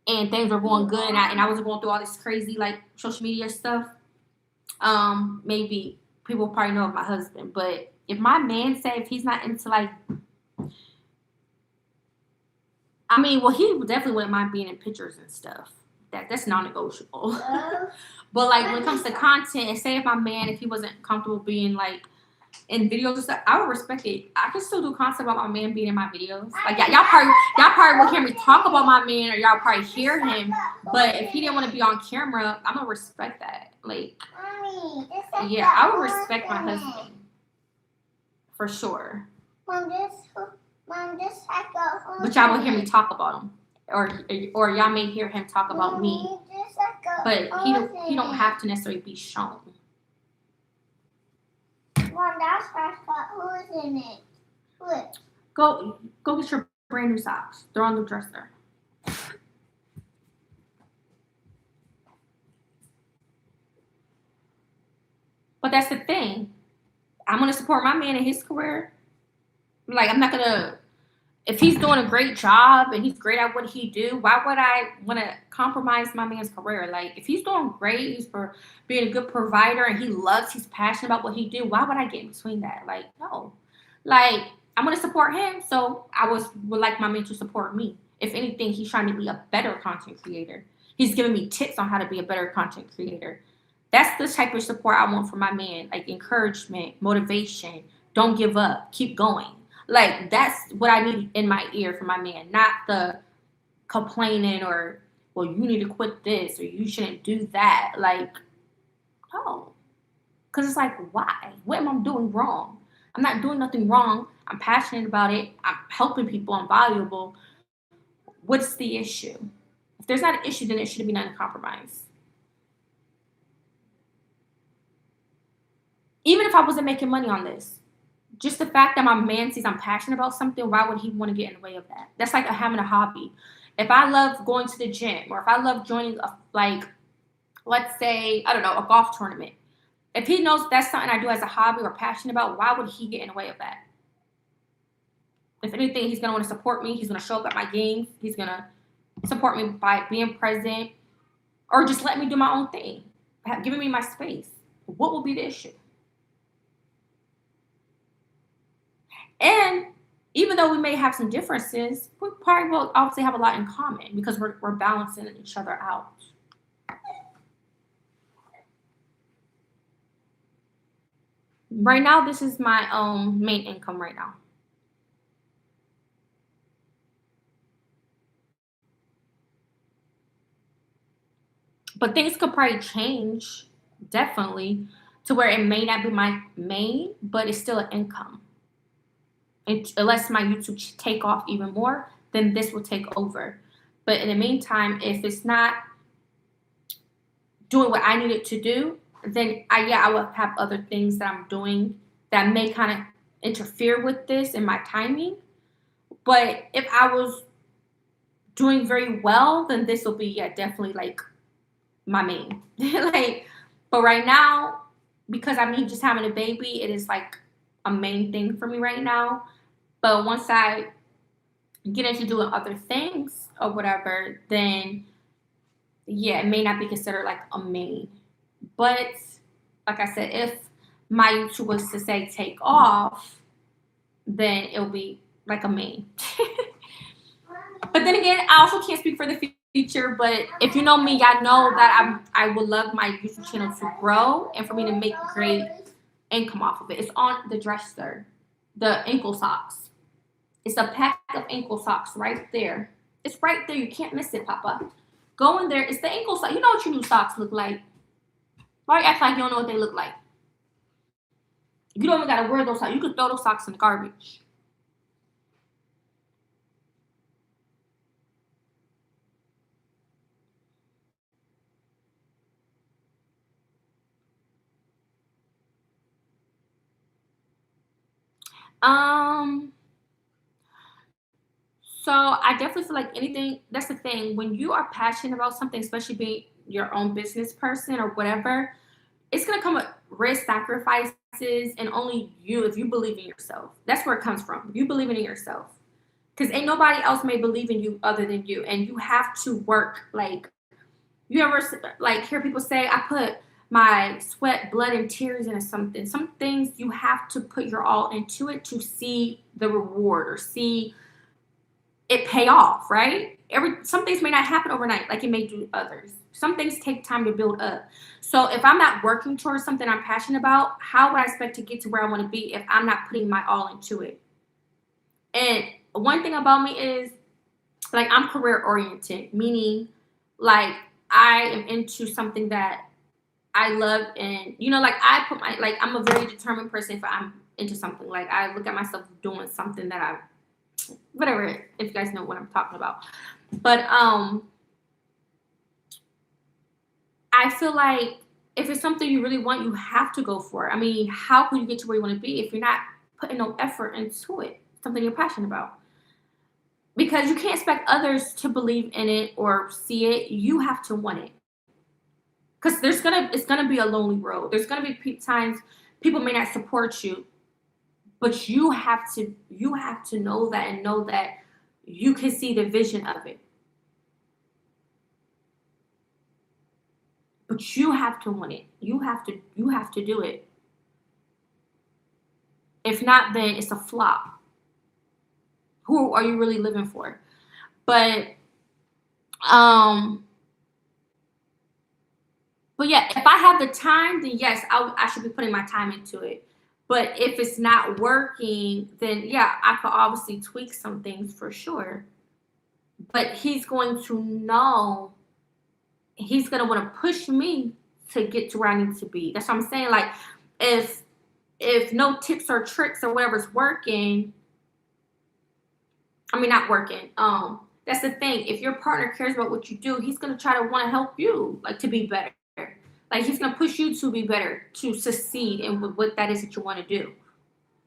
and things were going good, and I wasn't going through all this crazy like social media stuff, maybe people probably know of my husband. But if my man say if he's not into like, I mean, well, he definitely wouldn't mind being in pictures and stuff. That's non-negotiable. But like when it comes to content, and say if my man, if he wasn't comfortable being like in videos and stuff, I would respect it. I can still do content about my man being in my videos. Like y'all probably will hear me talk about my man, or y'all probably hear him. But if he didn't want to be on camera, I'm gonna respect that. Like, yeah, I would respect my husband for sure. Mom, this But y'all will hear me talk about him, or y'all may hear him talk about me. But he don't have to necessarily be shown. Mom, that's but who is in it? Look. Go get your brand new socks. They're on the dresser. But that's the thing. I'm gonna support my man in his career. Like, I'm not gonna. If he's doing a great job and he's great at what he do, why would I want to compromise my man's career? Like, if he's doing great, he's for being a good provider, and he's passionate about what he do, why would I get in between that? Like, no. Like, I'm going to support him, so I would like my man to support me. If anything, he's trying to be a better content creator. He's giving me tips on how to be a better content creator. That's the type of support I want from my man, like encouragement, motivation, don't give up, keep going. Like, that's what I need in my ear from my man, not the complaining or, well, you need to quit this or you shouldn't do that. Like, no. Because it's like, why? What am I doing wrong? I'm not doing nothing wrong. I'm passionate about it. I'm helping people. I'm valuable. What's the issue? If there's not an issue, then it shouldn't be non-compromise. Even if I wasn't making money on this, just the fact that my man sees I'm passionate about something, why would he want to get in the way of that? That's like having a hobby. If I love going to the gym, or if I love joining let's say, I don't know, a golf tournament. If he knows that's something I do as a hobby or passionate about, why would he get in the way of that? If anything, he's going to want to support me. He's going to show up at my games. He's going to support me by being present, or just let me do my own thing, giving me my space. What will be the issue? And even though we may have some differences, we probably will obviously have a lot in common because we're balancing each other out. Right now, this is my main income right now. But things could probably change, definitely, to where it may not be my main, but it's still an income. Unless my YouTube take off even more, then this will take over. But in the meantime, if it's not doing what I need it to do, then I will have other things that I'm doing that may kind of interfere with this in my timing. But if I was doing very well, then this will be definitely like my main. But right now, because I'm just having a baby, it is like a main thing for me right now. But once I get into doing other things or whatever, then it may not be considered like a main. But like I said, if my YouTube was to say take off, then it'll be like a main. But then again, I also can't speak for the future. But if you know me, y'all know that I would love my YouTube channel to grow and for me to make great income off of it. It's on the dresser, the ankle socks. It's a pack of ankle socks right there. It's right there. You can't miss it, Papa. Go in there. It's the ankle socks. You know what your new socks look like. Why you act like you don't know what they look like? You don't even got to wear those socks. You could throw those socks in the garbage. So I definitely feel like anything, that's the thing. When you are passionate about something, especially being your own business person or whatever, it's going to come with risk, sacrifices, and only you, if you believe in yourself. That's where it comes from. You believing in yourself. Because ain't nobody else may believe in you other than you. And you have to work. Like, you ever like hear people say, I put my sweat, blood, and tears into something. Some things you have to put your all into it to see the reward or see it pay off, right? Some things may not happen overnight like it may do others. Some things take time to build up. So if I'm not working towards something I'm passionate about, how would I expect to get to where I want to be if I'm not putting my all into it? And one thing about me is, like, I'm career oriented, meaning like I am into something that I love, and like I'm a very determined person if I'm into something. Like, I look at myself doing something that whatever, if you guys know what I'm talking about. But I feel like if it's something you really want, you have to go for it. I mean, how can you get to where you want to be if you're not putting no effort into it, something you're passionate about? Because you can't expect others to believe in it or see it. You have to want it. Because it's gonna be a lonely road. There's gonna be times people may not support you, but you have to know that, and know that you can see the vision of it. But you have to want it. You have to do it. If not, then it's a flop. Who are you really living for? But yeah, if I have the time, then yes, I should be putting my time into it. But if it's not working, then yeah, I could obviously tweak some things for sure. But he's going to know, he's going to want to push me to get to where I need to be. That's what I'm saying. Like, if no tips or tricks or whatever's working, I mean, not working. That's the thing. If your partner cares about what you do, he's going to try to want to help you, like, to be better. Like, he's going to push you to be better, to succeed in what that is that you want to do.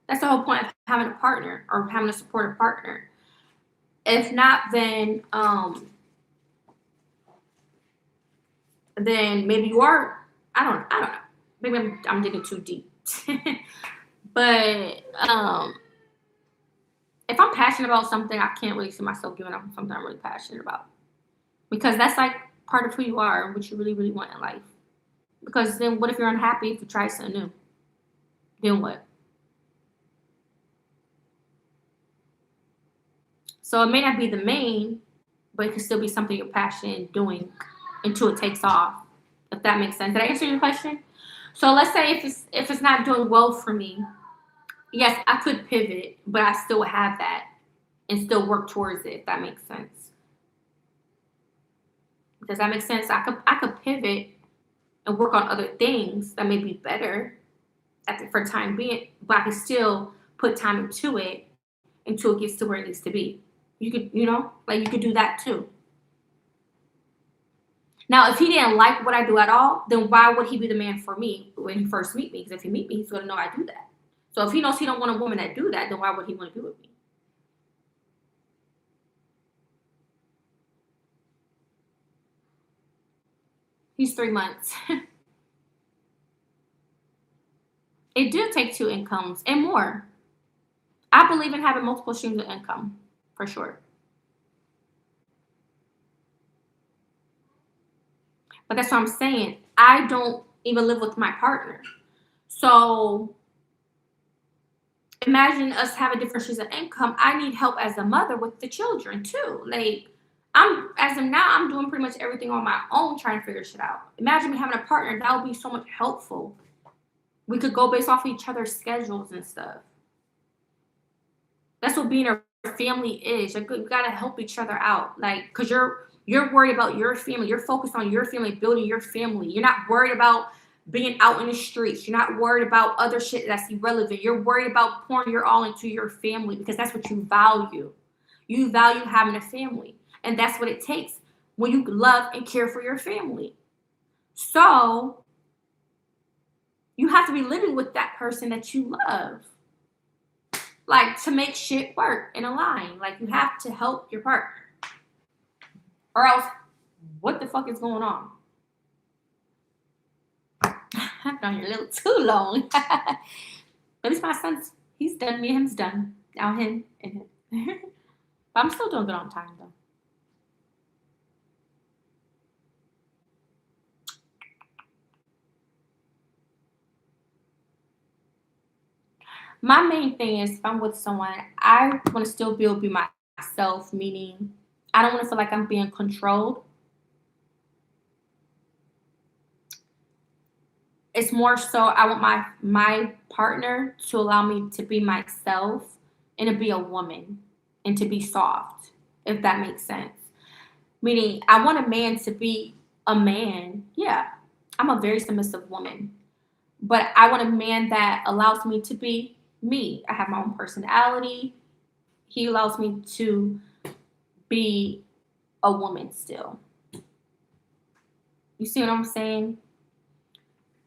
That's the whole point of having a partner or having a supportive partner. If not, then maybe you are. I don't know. Maybe I'm digging too deep. But if I'm passionate about something, I can't really see myself giving up on something I'm really passionate about, because that's like part of who you are and what you really, really want in life. Because then what if you're unhappy if you try something new? Then what? So it may not be the main, but it can still be something you're passionate in doing until it takes off, if that makes sense. Did I answer your question? So let's say if it's not doing well for me, yes, I could pivot, but I still have that and still work towards it, if that makes sense. Does that make sense? I could pivot and work on other things that may be better for time being, but I can still put time into it until it gets to where it needs to be. You could, like, you could do that too. Now, if he didn't like what I do at all, then why would he be the man for me when he first meet me? Because if he meet me, he's going to know I do that. So if he knows he don't want a woman that do that, then why would he want to be with me? He's 3 months. It did take 2 incomes and more. I believe in having multiple streams of income, for sure. But that's what I'm saying. I don't even live with my partner. So imagine us having different streams of income. I need help as a mother with the children too. Like, as of now, I'm doing pretty much everything on my own, trying to figure shit out. Imagine me having a partner. That would be so much helpful. We could go based off of each other's schedules and stuff. That's what being a family is. You gotta help each other out. Like, because you're worried about your family. You're focused on your family, building your family. You're not worried about being out in the streets. You're not worried about other shit that's irrelevant. You're worried about pouring your all into your family because that's what you value. You value having a family. And that's what it takes when you love and care for your family. So you have to be living with that person that you love. Like, to make shit work and align. Like, you have to help your partner. Or else, what the fuck is going on? I've been on here a little too long. But it's my son's. He's done. Me and him's done. Now him and him. But I'm still doing good on time though. My main thing is if I'm with someone, I want to still be able to be myself, meaning I don't want to feel like I'm being controlled. It's more so I want my partner to allow me to be myself and to be a woman and to be soft, if that makes sense. Meaning I want a man to be a man. Yeah, I'm a very submissive woman, but I want a man that allows me to be me. I have my own personality. He allows me to be a woman still. You see what I'm saying?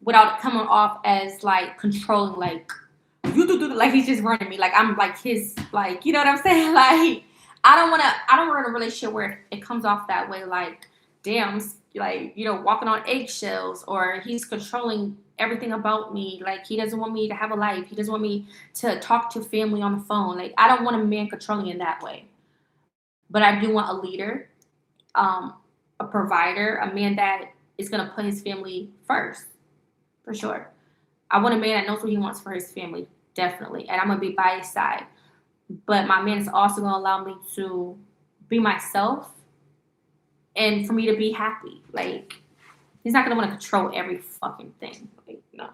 Without coming off as like controlling, like you do, like he's just running me, like I'm like his, like you know what I'm saying? Like I don't want a relationship where it comes off that way, like damn, like walking on eggshells, or he's controlling everything about me. Like he doesn't want me to have a life. He doesn't want me to talk to family on the phone. Like I don't want a man controlling in that way. But I do want a leader, um, a provider, a man that is gonna put his family first, for sure. I want a man that knows what he wants for his family, definitely, and I'm gonna be by his side. But my man is also gonna allow me to be myself and for me to be happy. Like he's not gonna want to control every fucking thing. Like no.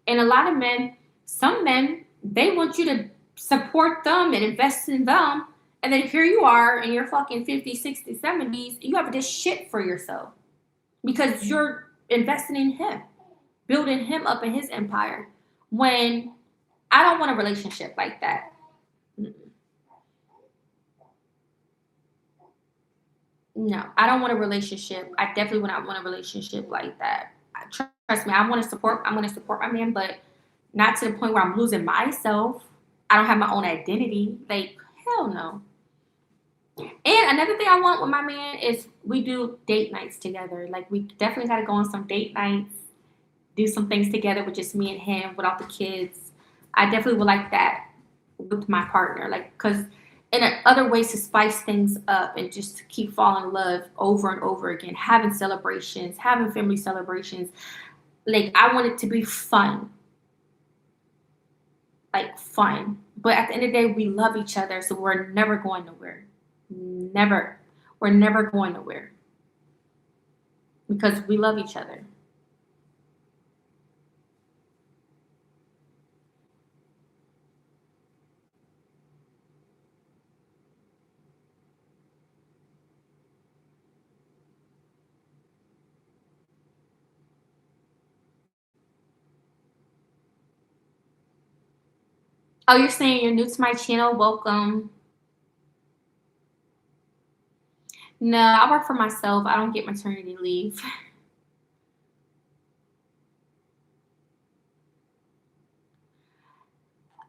And a lot of men, some men, they want you to support them and invest in them. And then here you are in your fucking 50s, 60s, 70s, you have this shit for yourself because you're investing in him, building him up in his empire. When I don't want a relationship like that. No, I don't want a relationship. I definitely would not want a relationship like that. Trust me, I want to support. I'm going to support my man, but not to the point where I'm losing myself. I don't have my own identity. Like hell no. And another thing I want with my man is we do date nights together. Like we definitely got to go on some date nights, do some things together with just me and him without the kids. I definitely would like that with my partner, like because in other ways to spice things up and just to keep falling in love over and over again, having celebrations, having family celebrations. Like I want it to be fun, like fun. But at the end of the day, we love each other, so we're never going nowhere. Never. We're never going nowhere because we love each other. Oh, you're saying you're new to my channel? Welcome. No, I work for myself. I don't get maternity leave.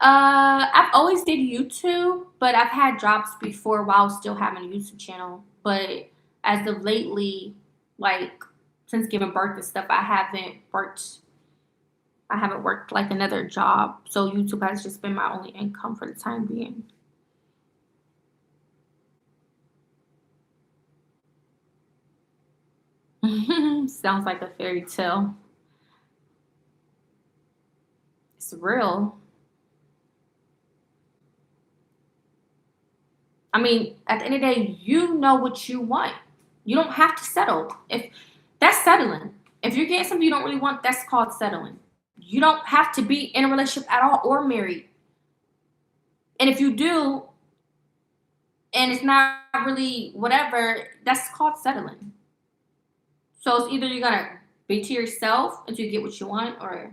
I've always did YouTube, but I've had jobs before while still having a YouTube channel. But as of lately, like since giving birth and stuff, I haven't worked. I haven't worked like another job, so YouTube has just been my only income for the time being. Sounds like a fairy tale. It's real. I mean, at the end of the day, you know what you want. You don't have to settle. If that's settling. If you're getting something you don't really want, that's called settling. You don't have to be in a relationship at all or married. And if you do, and it's not really whatever, that's called settling. So it's either you're gonna be to yourself until you get what you want, or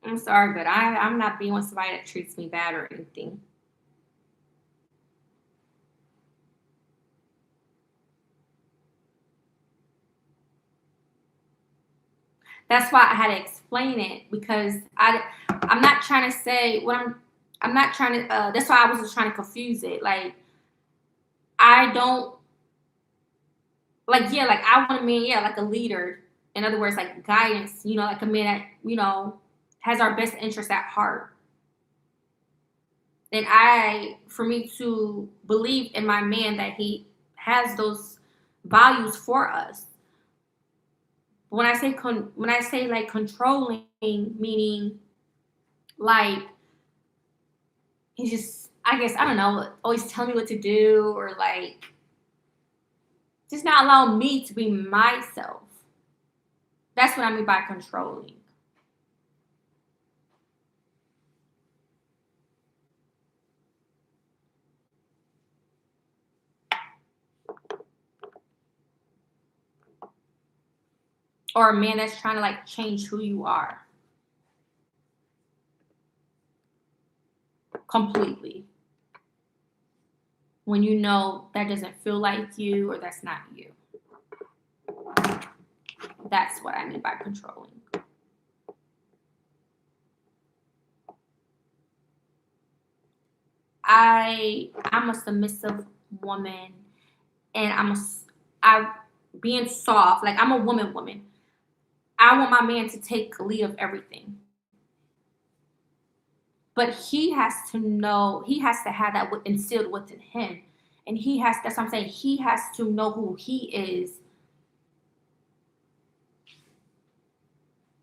I'm sorry, but I'm not being with somebody that treats me bad or anything. That's why I had to explain it because I'm not trying to say what I'm not trying to, that's why I was just trying to confuse it. Like, I don't, like, yeah, like, I want a man, yeah, like a leader. In other words, like guidance, you know, like a man that, you know, has our best interest at heart. And for me to believe in my man that he has those values for us. When I say like controlling, meaning like he's just, I guess, I don't know, always telling me what to do, or like just not allowing me to be myself. That's what I mean by controlling. Or a man that's trying to like change who you are completely. When you know that doesn't feel like you, or that's not you. That's what I mean by controlling. I'm a submissive woman, and I being soft, like I'm a woman. I want my man to take lead of everything. But he has to know, he has to have that instilled within him. And that's what I'm saying, he has to know who he is.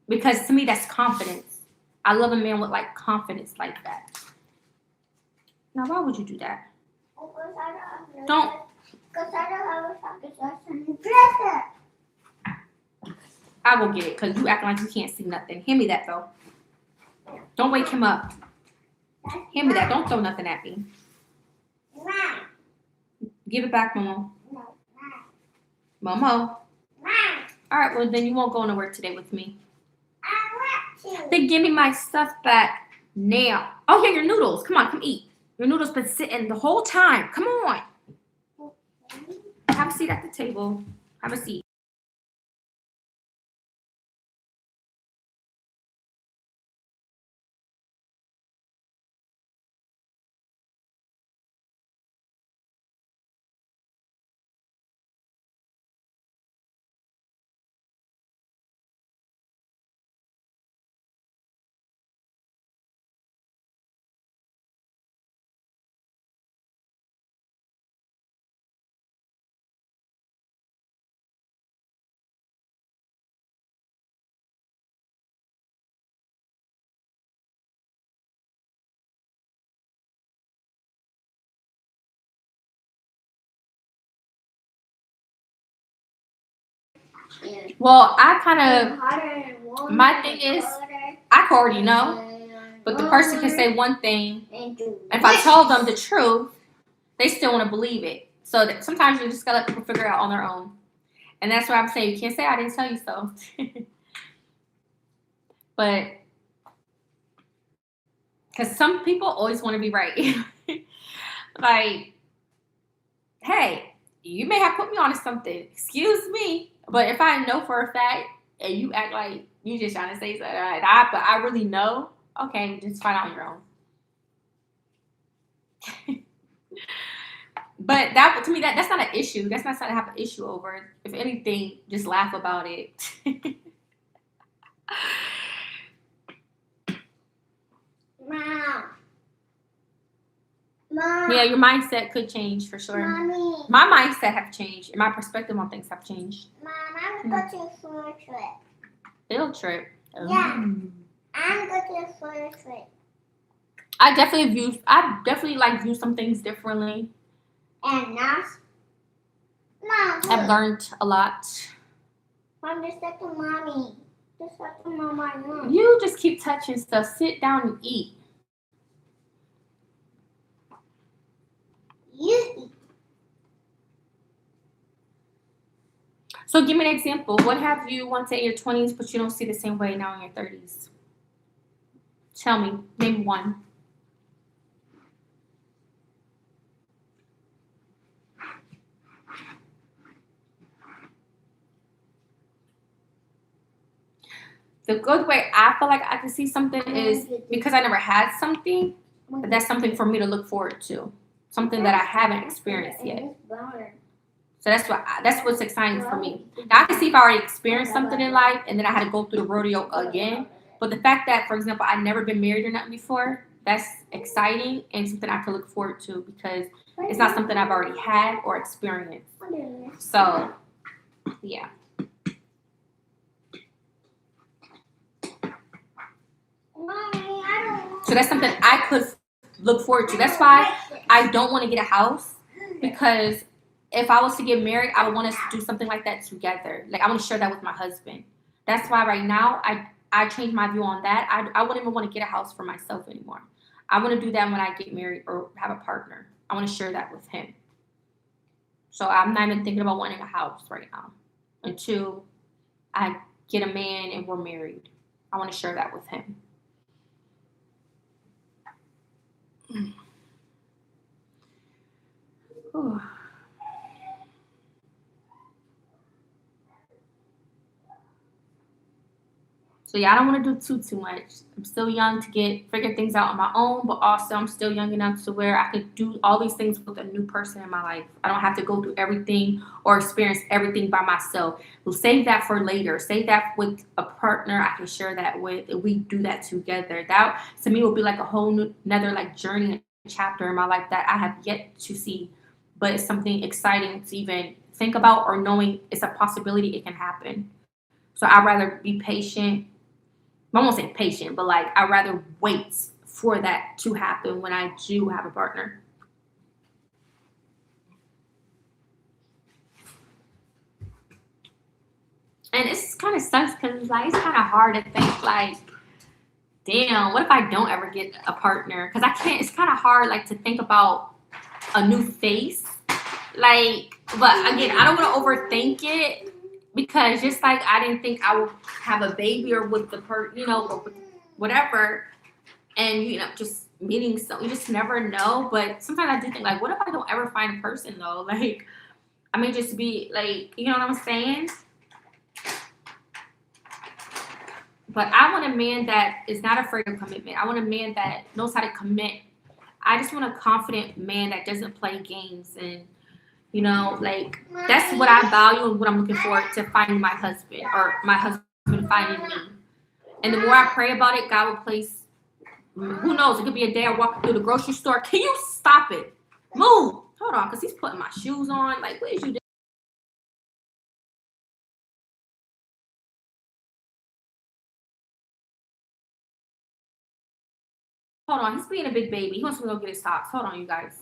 Because to me, that's confidence. I love a man with like confidence like that. Now, why would you do that? Don't. Because I don't have a fucking lesson dresser. I will get it, because you acting like you can't see nothing. Hand me that, though. Don't wake him up. Hand me that. Don't throw nothing at me. Mom. Give it back, Momo. No, Momo. Mom. All right, well, then you won't go nowhere today with me. I want to. Then give me my stuff back now. Oh, yeah, your noodles. Come on, come eat. Your noodles been sitting the whole time. Come on. Have a seat at the table. Have a seat. Well, I kind of, my thing is, I can already know, but the person can say one thing, and if I tell them the truth, they still want to believe it. So sometimes you just gotta let people figure it out on their own. And that's what I'm saying. You can't say I didn't tell you so. But because some people always want to be right. Like, hey, you may have put me onto something. Excuse me. But if I know for a fact and you act like you just trying to say something, but I really know, okay, just find out on your own. But that, to me, that's not an issue. That's not something to have an issue over. If anything, just laugh about it. Mom. Yeah, your mindset could change for sure. Mommy. My mindset have changed, and my perspective on things have changed. Mom, I'm going to a field trip. Field trip. Yeah. Ooh. I'm going to a field trip. I definitely like view some things differently. And now, Mom, I've learned a lot. Mom, just like to mommy. Just like to mama. You just keep touching stuff. Sit down and eat. You eat. So give me an example. What have you wanted in your 20s, but you don't see the same way now in your 30s? Tell me. Name one. The good way I feel like I can see something is because I never had something. But that's something for me to look forward to. Something that I haven't experienced yet. So that's what's exciting for me. Now I can see if I already experienced something in life and then I had to go through the rodeo again. But the fact that, for example, I've never been married or nothing before, that's exciting and something I can look forward to because it's not something I've already had or experienced. So, yeah. So that's something I could look forward to. That's why I don't want to get a house, because if I was to get married, I would want us to do something like that together. Like I want to share that with my husband. That's why right now I changed my view on that. I wouldn't even want to get a house for myself anymore. I want to do that when I get married or have a partner. I want to share that with him. So I'm not even thinking about wanting a house right now until I get a man and we're married. I want to share that with him. Ooh. So yeah, I don't want to do too much. I'm still young to figure things out on my own, but also I'm still young enough to where I could do all these things with a new person in my life. I don't have to go through everything or experience everything by myself. We'll save that for later. Save that with a partner I can share that with, and we do that together. That to me will be like a whole another like journey and chapter in my life that I have yet to see, but it's something exciting to even think about or knowing it's a possibility it can happen. So I'd rather be patient. I won't say patient, but like I'd rather wait for that to happen when I do have a partner. And it's kind of sucks because like it's kind of hard to think like, damn, what if I don't ever get a partner? Because I can't. It's kind of hard like to think about a new face. Like, but again, I don't want to overthink it because just like I didn't think I would have a baby or with the or with whatever, and just meeting you just never know. But sometimes I do think like, what if I don't ever find a person though? Like, I may just be like, you know what I'm saying? But I want a man that is not afraid of commitment. I want a man that knows how to commit. I just want a confident man that doesn't play games and like that's what I value and what I'm looking forward to finding my husband or my husband finding me. And the more I pray about it, God will place. Who knows? It could be a day I walk through the grocery store. Can you stop it? Move. Hold on, because he's putting my shoes on. Like, what is you doing? Hold on, he's being a big baby. He wants me to go get his socks. Hold on, you guys.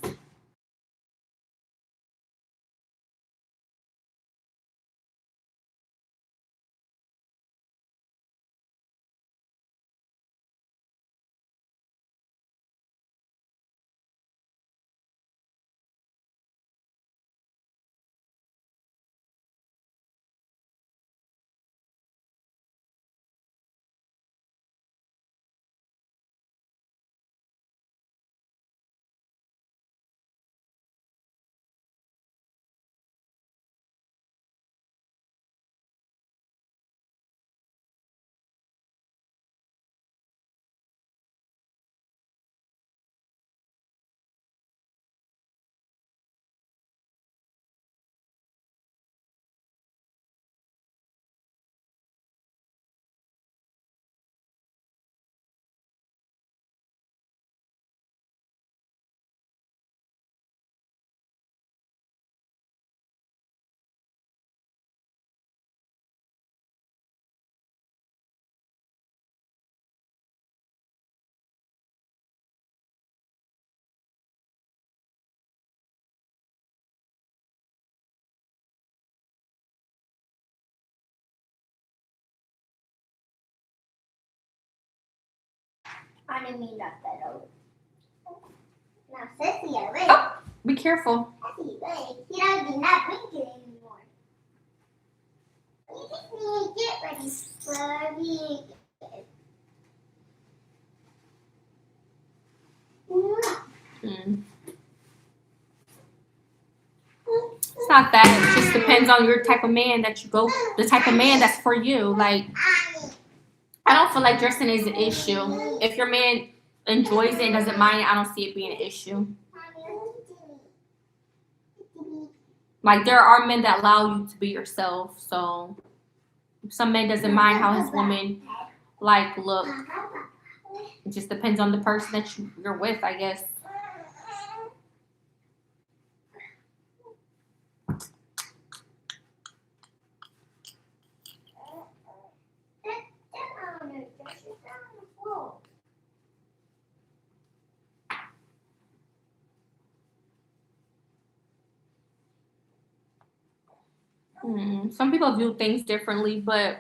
I didn't mean that better. Now, Sissy, I wait. Oh, be careful. Sissy, wait. He doesn't not blinking anymore. You just need to get ready for me. It's not that. It just depends on your type of man that you go. The type of man that's for you. Like, I don't feel like dressing is an issue. If your man enjoys it and doesn't mind it, I don't see it being an issue. Like, there are men that allow you to be yourself. So some men doesn't mind how his woman like look. It just depends on the person that you're with, I guess. Some people view things differently, but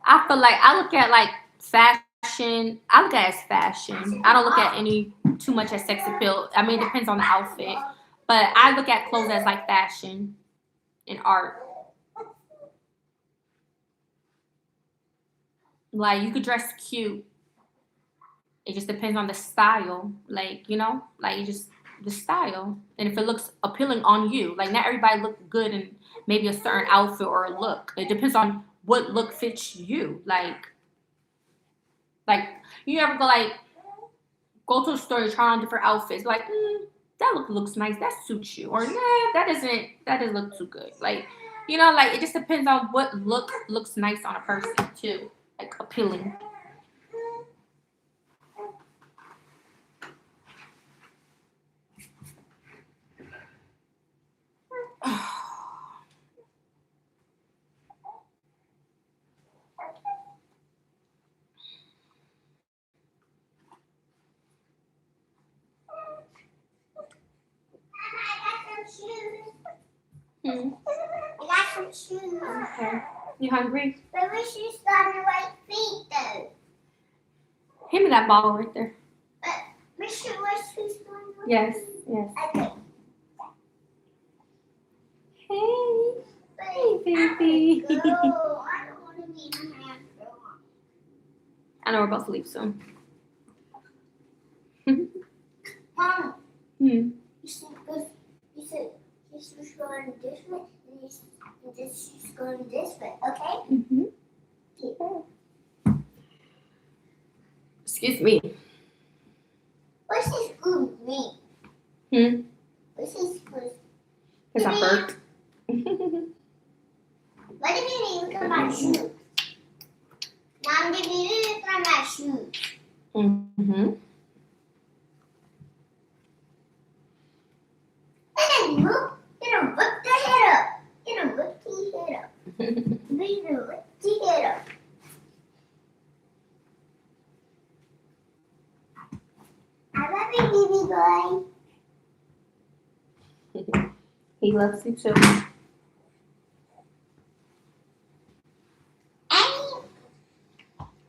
I feel like I look at like fashion. I look at it as fashion. I don't look at any too much as sex appeal. I mean, it depends on the outfit, but I look at clothes as like fashion and art. Like, you could dress cute. It just depends on the style. Like, you know, like it just the style, and if it looks appealing on you. Like, not everybody look good in maybe a certain outfit or a look. It depends on what look fits you. Like you ever go to a store and try on different outfits. Like, that looks nice. That suits you. Or that doesn't look too good. Like, you know, like it just depends on what look looks nice on a person too. Like, appealing. I got some shoes. Okay. You hungry? But we should start on the right feet though. Hand me that bottle right there. We should wear shoes on the right Yes. feet. Yes. Okay. Hey, baby. Go. I don't want to be in a hand. I know we're about to leave soon. Mom, Hmm. you said this was going this way, and this is going this way, okay? Mm-hmm. Yeah. Excuse me. What's this glue mean? Hmm. What's this glue? Because I burped. What do you mean? Look at my shoes. Mom, did you look at my shoes? Mm-hmm. And then look, it'll whip the head up. It'll whip the head up. It'll whip the head up. I love you, baby boy. He loves you too.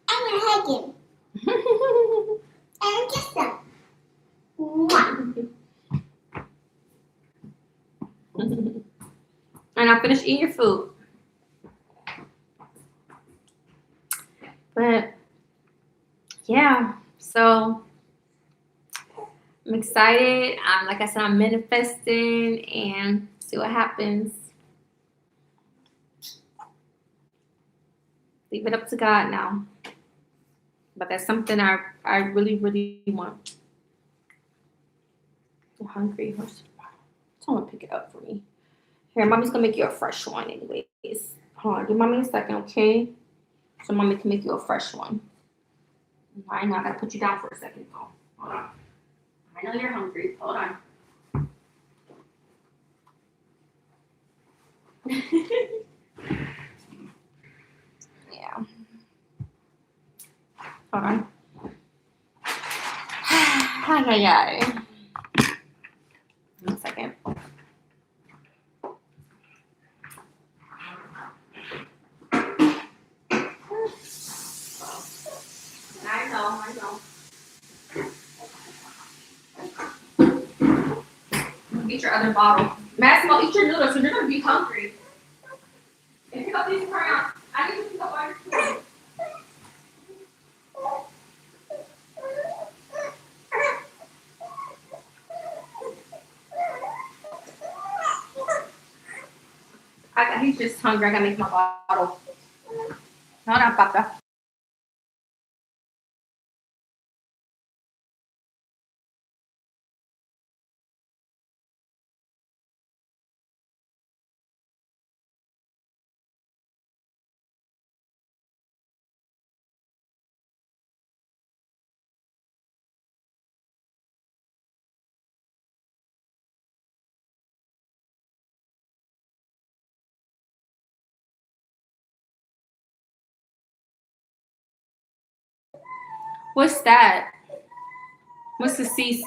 I'm gonna hug him and kiss him. Mwah. And I finished eating your food. But yeah, so I'm excited. Like I said, I'm manifesting and see what happens. Leave it up to God now. But that's something I really, really want. I'm hungry. Someone pick it up for me. Here, mommy's gonna make you a fresh one anyways. Hold on, give mommy a second, okay? So mommy can make you a fresh one. I know, I gotta put you down for a second though. Hold on. I know you're hungry. Hold on. Yeah. Hold on. Ay. 1 second. I know. Get your other bottle. Massimo, eat your noodles because you're gonna be hungry. And pick up these crayons. I need to pick up all your food. He's just hungry. I gotta make my bottle. Hold on, Papa. What's that? What's the CC?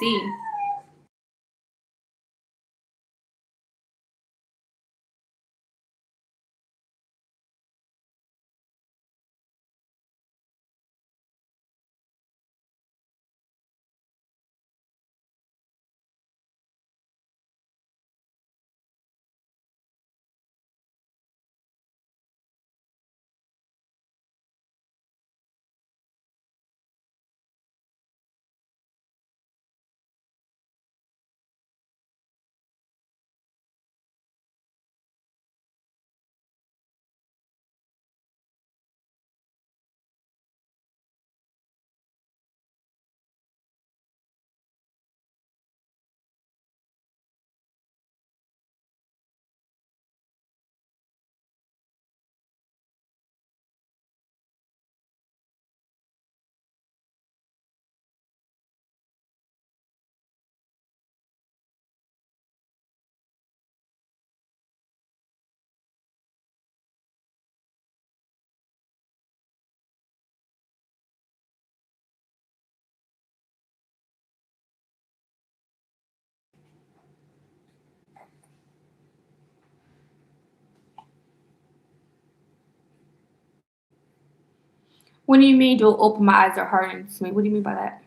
What do you mean? Don't open my eyes or harden to me? What do you mean by that?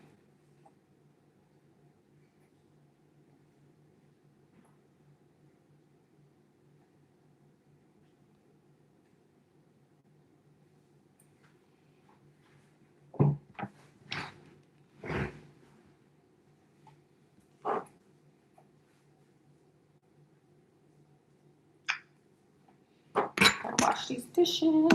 Gotta wash these dishes.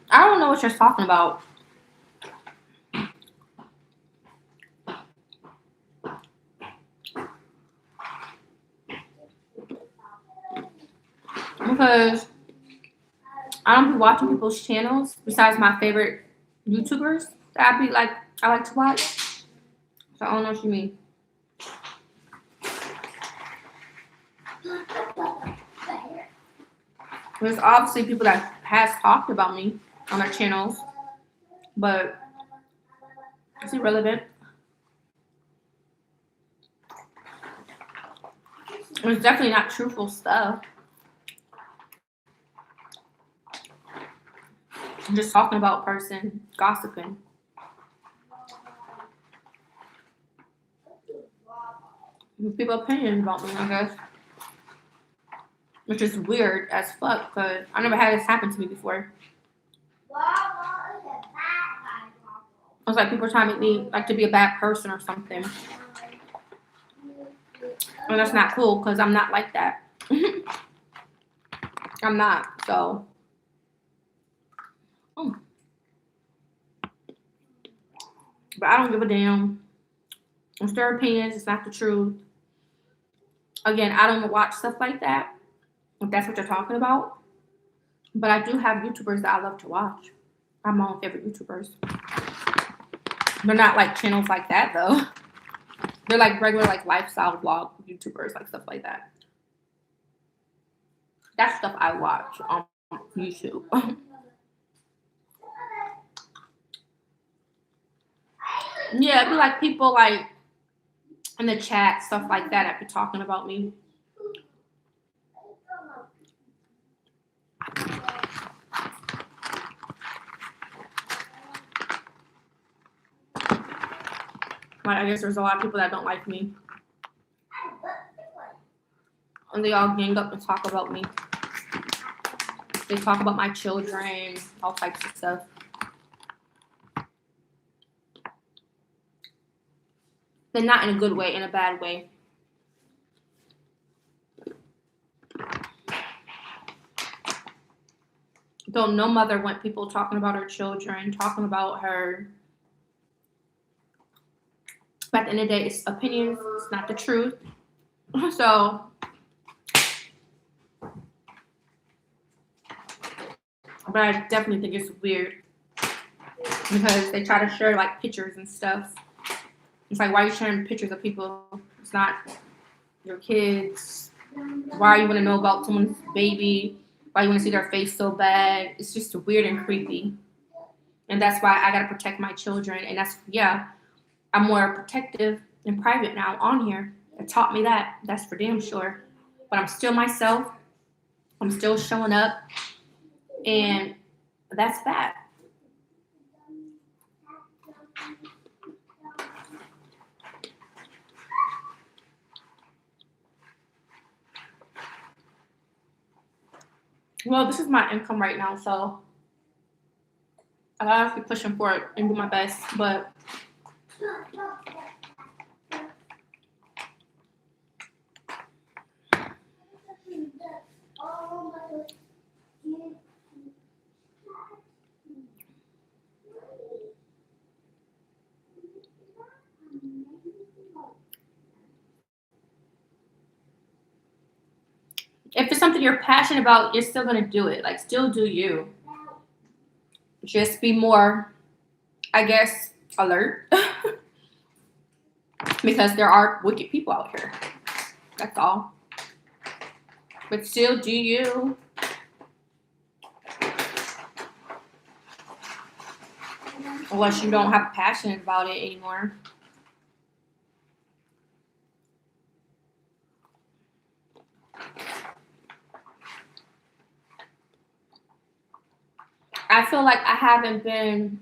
I don't know what you're talking about. Because I don't be watching people's channels besides my favorite YouTubers that I like to watch. So I don't know what you mean. There's obviously people that has talked about me on their channels, but it's irrelevant. It's definitely not truthful stuff. I'm just talking about a person, gossiping. People opinions about me, I guess. Which is weird as fuck, because I never had this happen to me before. It's like people trying to make me like to be a bad person or something. And that's not cool because I'm not like that. I'm not, so. But I don't give a damn. It's their opinions, it's not the truth. Again, I don't watch stuff like that, if that's what you're talking about. But I do have YouTubers that I love to watch. I have my own favorite YouTubers. They're not like channels like that though. They're like regular like lifestyle vlog YouTubers, like stuff like that. That's stuff I watch on YouTube. Yeah, it'd be like people like in the chat, stuff like that, that be talking about me. Like, I guess there's a lot of people that don't like me. And they all gang up and talk about me. They talk about my children, all types of stuff. But not in a good way, in a bad way. Don't no mother want people talking about her children, talking about her. But at the end of the day, it's opinions, it's not the truth. So, but I definitely think it's weird because they try to share like pictures and stuff. It's like, why are you sharing pictures of people? It's not your kids. Why you want to know about someone's baby? Why you want to see their face so bad? It's just weird and creepy. And that's why I got to protect my children. And that's, yeah, I'm more protective and private now on here. It taught me that. That's for damn sure. But I'm still myself. I'm still showing up. And that's that. Well, this is my income right now, so I gotta keep pushing for it and do my best. But if it's something you're passionate about, you're still gonna do it. Like, still do you. Just be more, I guess, alert. Because there are wicked people out here. That's all. But still do you. Unless you don't have passion about it anymore. I feel like I haven't been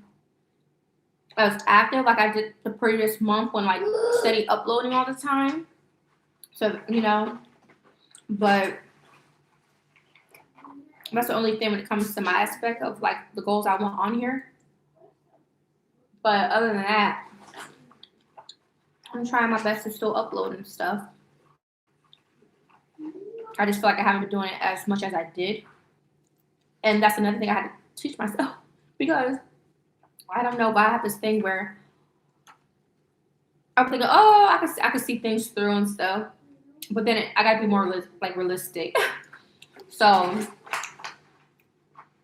as active like I did the previous month when like steady uploading all the time. So, you know, but that's the only thing when it comes to my aspect of like the goals I want on here. But other than that, I'm trying my best to still upload and stuff. I just feel like I haven't been doing it as much as I did. And that's another thing I had to teach myself because I don't know, but I have this thing where I'm thinking, oh, I could see things through and stuff, but then I gotta be more like realistic. So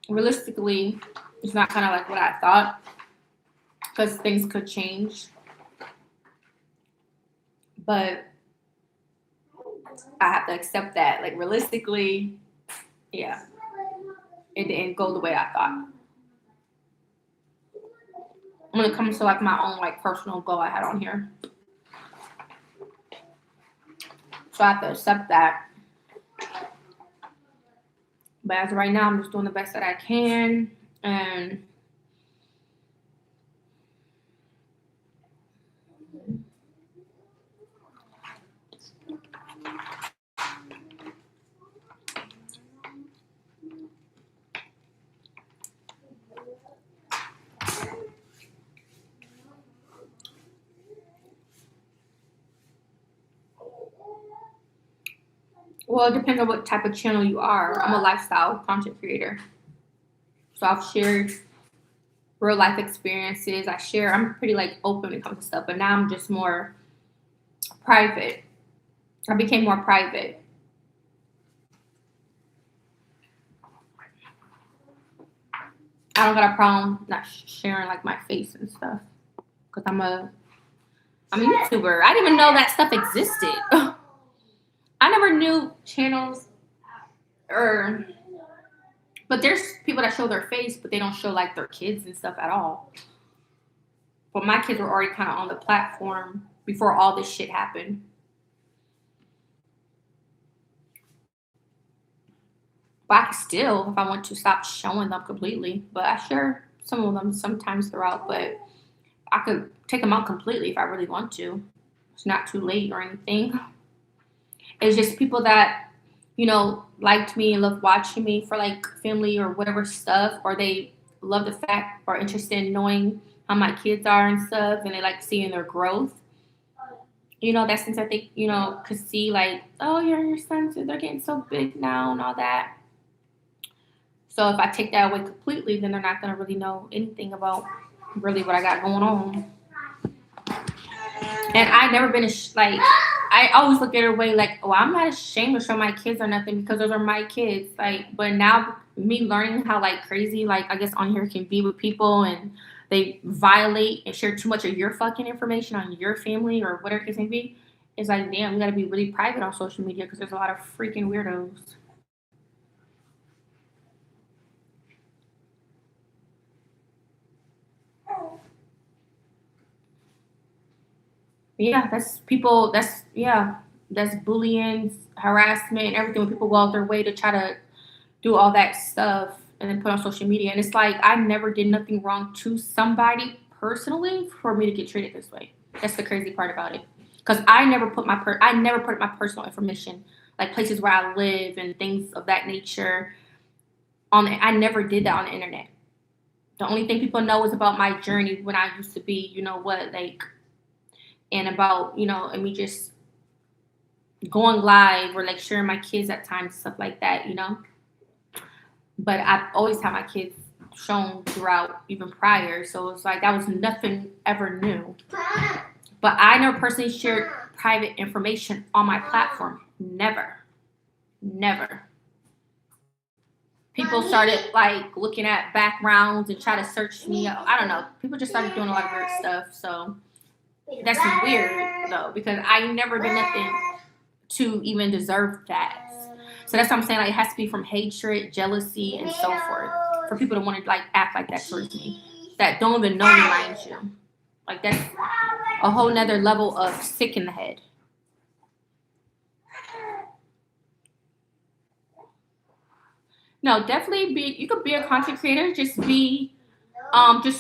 realistically, it's not kind of like what I thought because things could change. But I have to accept that, like realistically, yeah, it didn't go the way I thought. When it comes to like my own like personal goal I had on here. So I have to accept that. But as of right now, I'm just doing the best that I can. And well, it depends on what type of channel you are. I'm a lifestyle content creator. So I've shared real life experiences. I'm pretty like open when it comes to stuff, but now I'm just more private. I became more private. I don't got a problem not sharing like my face and stuff because I'm a YouTuber. I didn't even know that stuff existed. I never knew channels but there's people that show their face, but they don't show like their kids and stuff at all. But my kids were already kind of on the platform before all this shit happened. But I could still, if I want to, stop showing them completely. But I share some of them sometimes throughout, but I could take them out completely if I really want to. It's not too late or anything. It's just people that, liked me and loved watching me for like family or whatever stuff, or they love the fact or interested in knowing how my kids are and stuff, and they like seeing their growth. That's since I think, could see like, oh, your sons, they're getting so big now and all that. So if I take that away completely, then they're not going to really know anything about really what I got going on. And I never been like, I always look at her way like, oh, I'm not ashamed to show my kids or nothing because those are my kids. Like, but now me learning how like crazy, like I guess on here can be with people, and they violate and share too much of your fucking information on your family or whatever it may be. It's like, damn, we got to be really private on social media because there's a lot of freaking weirdos. Yeah, that's people. That's bullying, harassment, and everything. When people go out their way to try to do all that stuff and then put on social media, and it's like I never did nothing wrong to somebody personally for me to get treated this way. That's the crazy part about it, because I never put my personal information, like places where I live and things of that nature, I never did that on the internet. The only thing people know is about my journey when I used to be, like, and about, and me just going live or like sharing my kids at times, stuff like that. But I've always had my kids shown throughout, even prior. So it's like that was nothing ever new. But I never personally shared private information on my platform. Never. Never. People started like looking at backgrounds and try to search me. I don't know. People just started doing a lot of weird stuff. So that's weird though, because I never did nothing to even deserve that. So that's what I'm saying. Like, it has to be from hatred, jealousy, and so forth for people to want to like act like that towards me. That don't even know me, mind you. Like, that's a whole nother level of sick in the head. No, definitely you could be a content creator. Just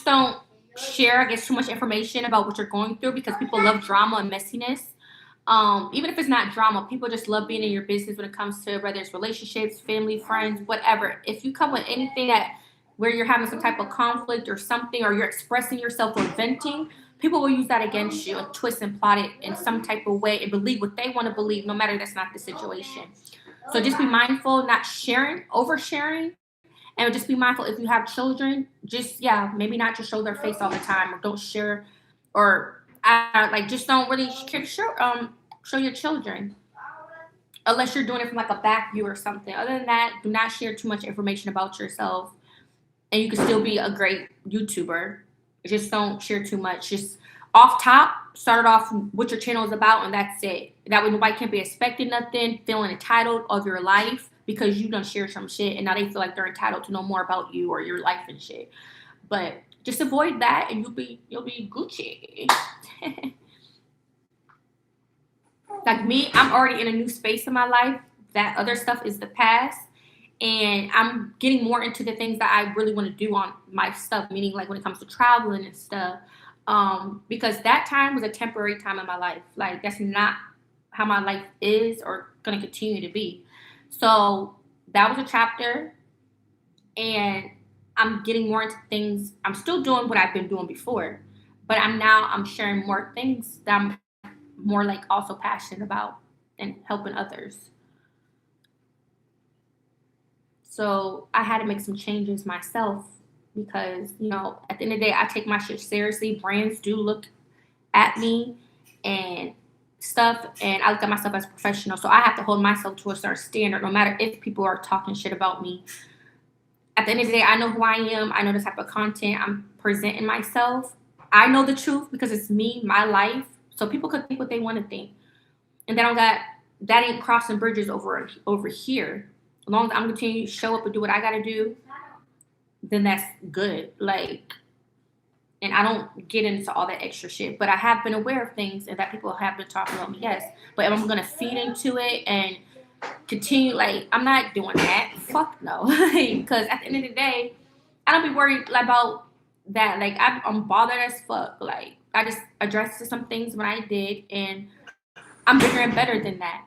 don't share, I guess, too much information about what you're going through, because people love drama and messiness. Even if it's not drama, people just love being in your business when it comes to whether it's relationships, family, friends, whatever. If you come with anything where you're having some type of conflict or something, or you're expressing yourself or venting, people will use that against you and twist and plot it in some type of way and believe what they want to believe, no matter that's not the situation. So just be mindful, not sharing, oversharing, and just be mindful if you have children. Just maybe not just show their face all the time, or don't share, or like just don't really show your children unless you're doing it from like a back view or something. Other than that, do not share too much information about yourself, and you can still be a great YouTuber. Just don't share too much. Just off top, start off what your channel is about, and that's it. That way nobody can be expecting nothing, feeling entitled of your life because you done share some shit, and now they feel like they're entitled to know more about you or your life and shit. But just avoid that, and you'll be Gucci. Like me, I'm already in a new space in my life. That other stuff is the past. And I'm getting more into the things that I really want to do on my stuff, meaning like when it comes to traveling and stuff. Because that time was a temporary time in my life. Like, that's not how my life is or going to continue to be. So that was a chapter. And I'm getting more into things. I'm still doing what I've been doing before. But I'm sharing more things that I'm more like also passionate about and helping others. So I had to make some changes myself because, at the end of the day, I take my shit seriously. Brands do look at me and stuff, and I look at myself as a professional. So I have to hold myself to a certain standard, no matter if people are talking shit about me. At the end of the day, I know who I am. I know the type of content I'm presenting myself. I know the truth because it's me, my life. So people could think what they want to think. And then that ain't crossing bridges over here. As long as I'm continuing to show up and do what I gotta do, then that's good. Like, and I don't get into all that extra shit. But I have been aware of things and that people have been talking about me, yes. But if I'm gonna feed into it and continue, like, I'm not doing that. Fuck no. Because at the end of the day, I don't be worried about that. Like, I'm bothered as fuck. Like, I just addressed some things when I did, and I'm bigger and better than that.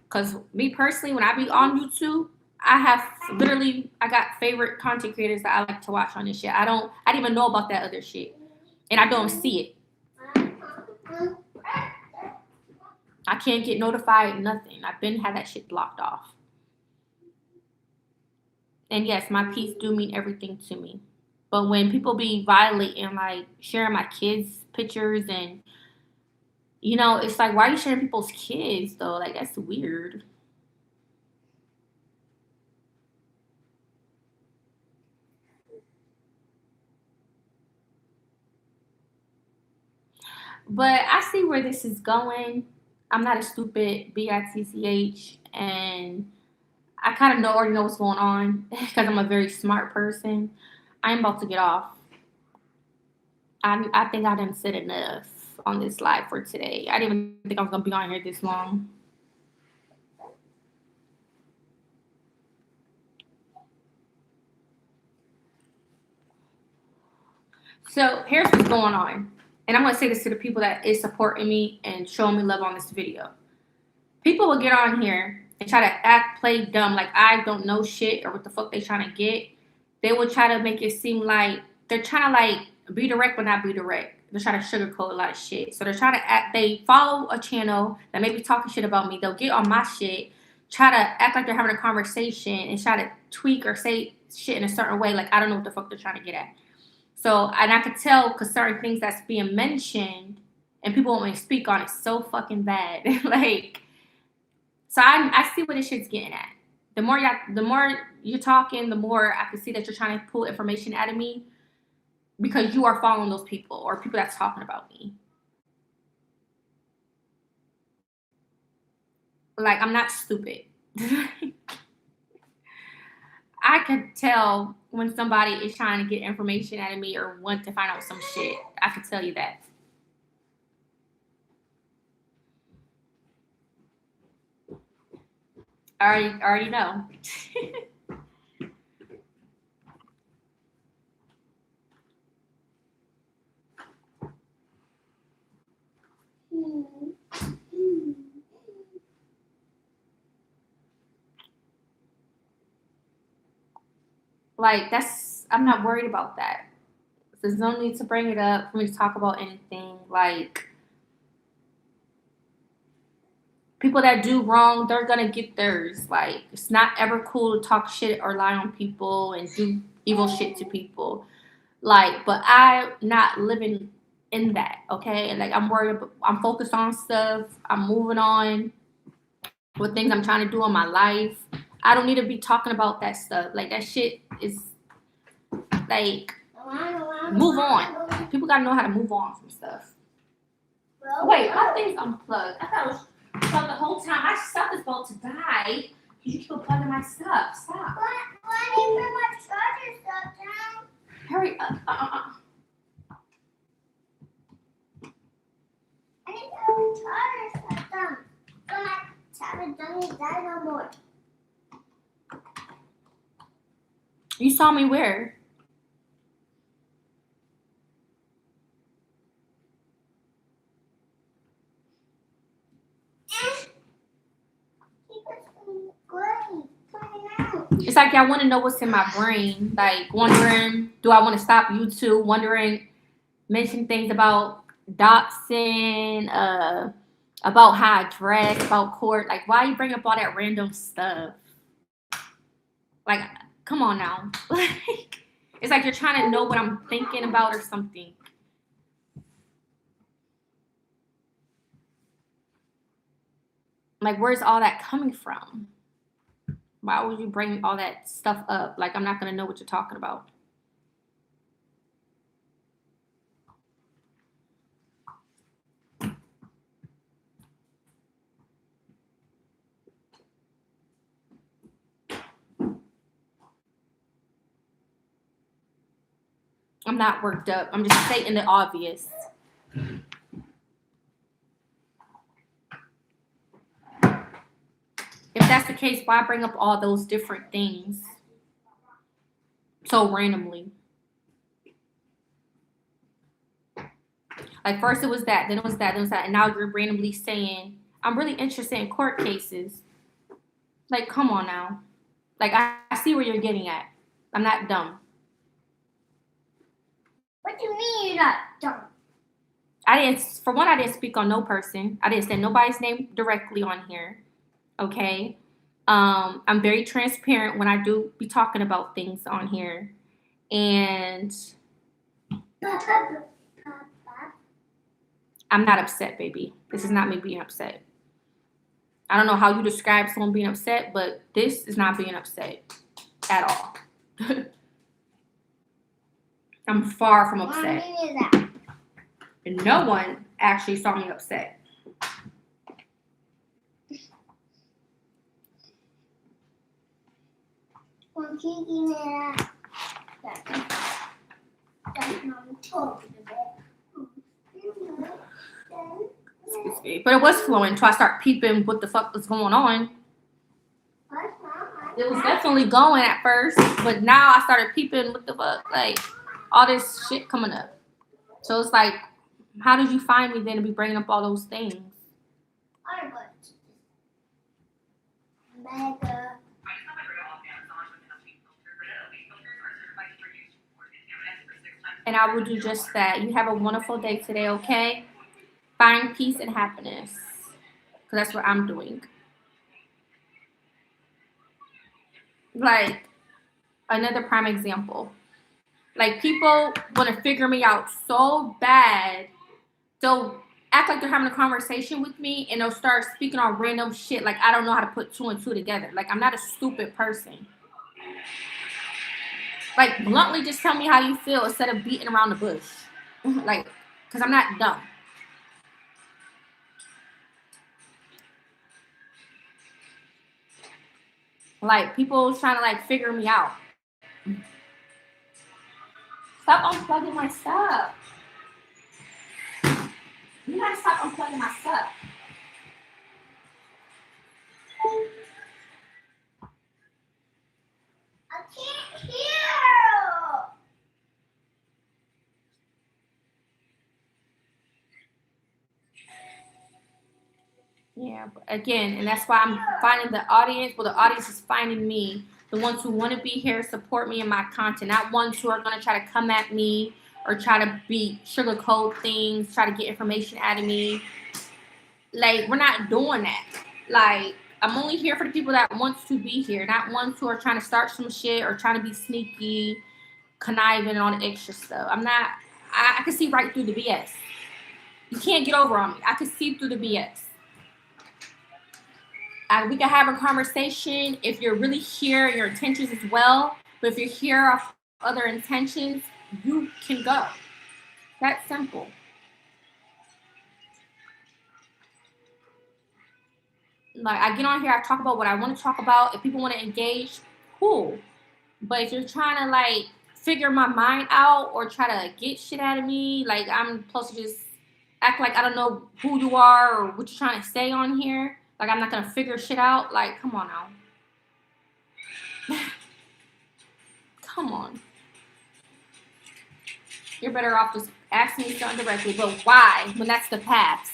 Because me personally, when I be on YouTube, I got favorite content creators that I like to watch on this shit. I didn't even know about that other shit. And I don't see it. I can't get notified, nothing. I've been had that shit blocked off. And yes, my peace do mean everything to me. But when people be violating, like sharing my kids' pictures and it's like, why are you sharing people's kids though? Like, that's weird. But I see where this is going. I'm not a stupid bitch, and I kind of already know what's going on because I'm a very smart person. I'm about to get off. I think I done said enough on this live for today. I didn't even think I was gonna be on here this long. So here's what's going on. And I'm going to say this to the people that is supporting me and showing me love on this video. People will get on here and try to play dumb, like I don't know shit or what the fuck they trying to get. They will try to make it seem like they're trying to like be direct but not be direct. They're trying to sugarcoat a lot of shit. So they're trying to they follow a channel that may be talking shit about me. They'll get on my shit, try to act like they're having a conversation and try to tweak or say shit in a certain way. Like I don't know what the fuck they're trying to get at. So, and I could tell because certain things that's being mentioned and people want me to speak on it so fucking bad. Like, so I see what this shit's getting at. The more you're talking, the more I can see that you're trying to pull information out of me because you are following those people or people that's talking about me. Like, I'm not stupid. I could tell when somebody is trying to get information out of me or want to find out some shit. I could tell you that. I already know. Like, I'm not worried about that. There's no need to bring it up for me to talk about anything. Like, people that do wrong, they're gonna get theirs. Like, it's not ever cool to talk shit or lie on people and do evil shit to people. Like, but I'm not living in that, okay? Like, I'm focused on stuff. I'm moving on with things I'm trying to do in my life. I don't need to be talking about that stuff. Like, that shit is, like, move on. People gotta know how to move on from stuff. Wait, my thing's unplugged. I thought it was plugged the whole time. My stuff is about to die. You keep unplugging my stuff. Stop. Why do you put my charger stuff down? Hurry up. I didn't put my charger stuff down. So my tablet doesn't die no more. You saw me where? It's like y'all want to know what's in my brain. Like, wondering, do I want to stop YouTube? Wondering, mention things about doxing, about how I dress, about court. Like, why you bring up all that random stuff? Like, come on now. Like, it's like you're trying to know what I'm thinking about or something. Like, where's all that coming from? Why would you bring all that stuff up? Like, I'm not going to know what you're talking about. I'm not worked up. I'm just stating the obvious. If that's the case, why bring up all those different things so randomly? Like, first it was that, then it was that, then it was that, and now you're randomly saying, I'm really interested in court cases. Like, come on now. Like, I see where you're getting at. I'm not dumb. What do you mean you're not dumb? I didn't speak on no person. I didn't say nobody's name directly on here. Okay. I'm very transparent when I do be talking about things on here. And I'm not upset, baby. This is not me being upset. I don't know how you describe someone being upset, but this is not being upset at all. I'm far from upset. And no one actually saw me upset. Excuse me. But it was flowing until I start peeping what the fuck was going on. It was definitely going at first, but now I started peeping what the fuck, like all this shit coming up. So it's like, how did you find me then to be bringing up all those things? And I will do just that. You have a wonderful day today, okay? Find peace and happiness. Because that's what I'm doing. Like, another prime example. Like, people want to figure me out so bad. They'll act like they're having a conversation with me and they'll start speaking on random shit. Like, I don't know how to put two and two together. Like, I'm not a stupid person. Like, bluntly just tell me how you feel instead of beating around the bush. Like, because I'm not dumb. Like, people trying to, like, figure me out. Stop unplugging my stuff. You gotta stop unplugging my stuff. I can't hear. Yeah, but again, and that's why I'm finding the audience. Well, the audience is finding me. The ones who want to be here, support me in my content. Not ones who are going to try to come at me or try to be sugarcoat things, try to get information out of me. Like, we're not doing that. Like, I'm only here for the people that wants to be here, not ones who are trying to start some shit or trying to be sneaky, conniving, and all the extra stuff. I'm not. I can see right through the BS. You can't get over on me. I can see through the BS. We can have a conversation if you're really here and your intentions as well. But if you're here off other intentions, you can go. That's simple. Like, I get on here, I talk about what I want to talk about. If people want to engage, cool. But if you're trying to, like, figure my mind out or try to get shit out of me, like, I'm supposed to just act like I don't know who you are or what you're trying to say on here. Like, I'm not going to figure shit out. Like, come on now. Come on. You're better off just asking me something directly. But why? When that's the past.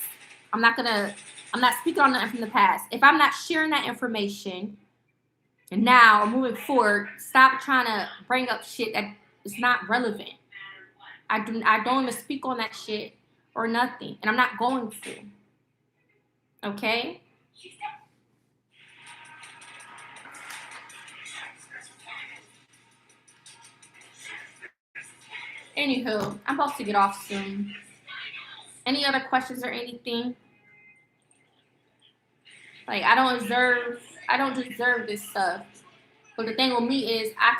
I'm not speaking on nothing from the past. If I'm not sharing that information, and now or moving forward, stop trying to bring up shit that is not relevant. I don't even speak on that shit or nothing. And I'm not going to. Okay? Anywho, I'm about to get off soon. Any other questions or anything? Like, I don't deserve this stuff. But the thing with me is I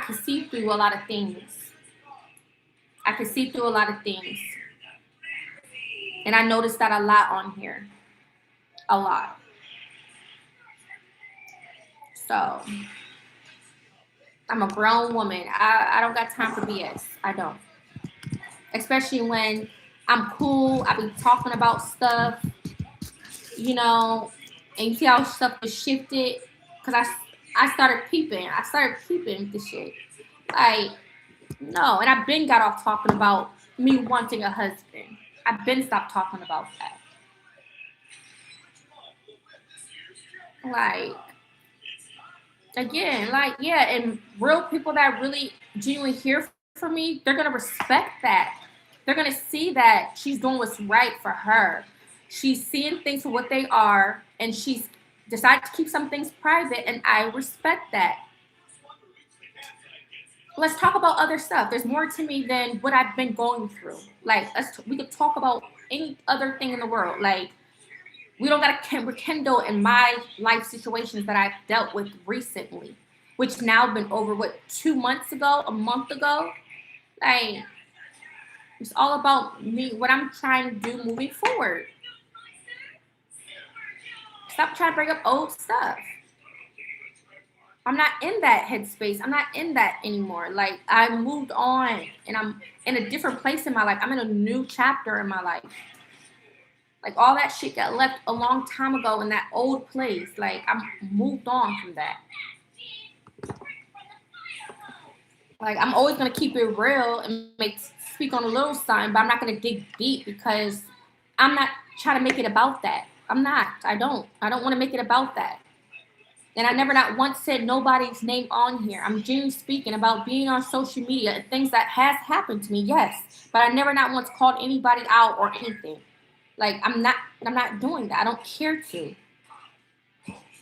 could see through a lot of things. I could see through a lot of things. And I noticed that a lot on here. A lot. So, I'm a grown woman. I don't got time for BS. I don't. Especially when I'm cool. I be talking about stuff, you know, and you see how stuff was shifted. Because I started peeping. I started peeping this shit. Like, no. And I've been got off talking about me wanting a husband. I've been stopped talking about that. Like, again, like, yeah, and real people that really genuinely hear from me, they're gonna respect that. They're gonna see that she's doing what's right for her. She's seeing things for what they are, and she's decided to keep some things private, and I respect that. Let's talk about other stuff. There's more to me than what I've been going through. Like, we could talk about any other thing in the world. Like, we don't gotta rekindle in my life situations that I've dealt with recently, which now been over what 2 months ago, a month ago. Like, it's all about me, what I'm trying to do moving forward. Stop trying to bring up old stuff. I'm not in that headspace. I'm not in that anymore. Like, I moved on and I'm in a different place in my life. I'm in a new chapter in my life. Like, all that shit got left a long time ago in that old place. Like, I'm moved on from that. Like, I'm always gonna keep it real and speak on a little sign, but I'm not gonna dig deep because I'm not trying to make it about that. I'm not. I don't want to make it about that. And I never not once said nobody's name on here. I'm genuinely speaking about being on social media and things that has happened to me, yes. But I never not once called anybody out or anything. Like, I'm not doing that. I don't care to.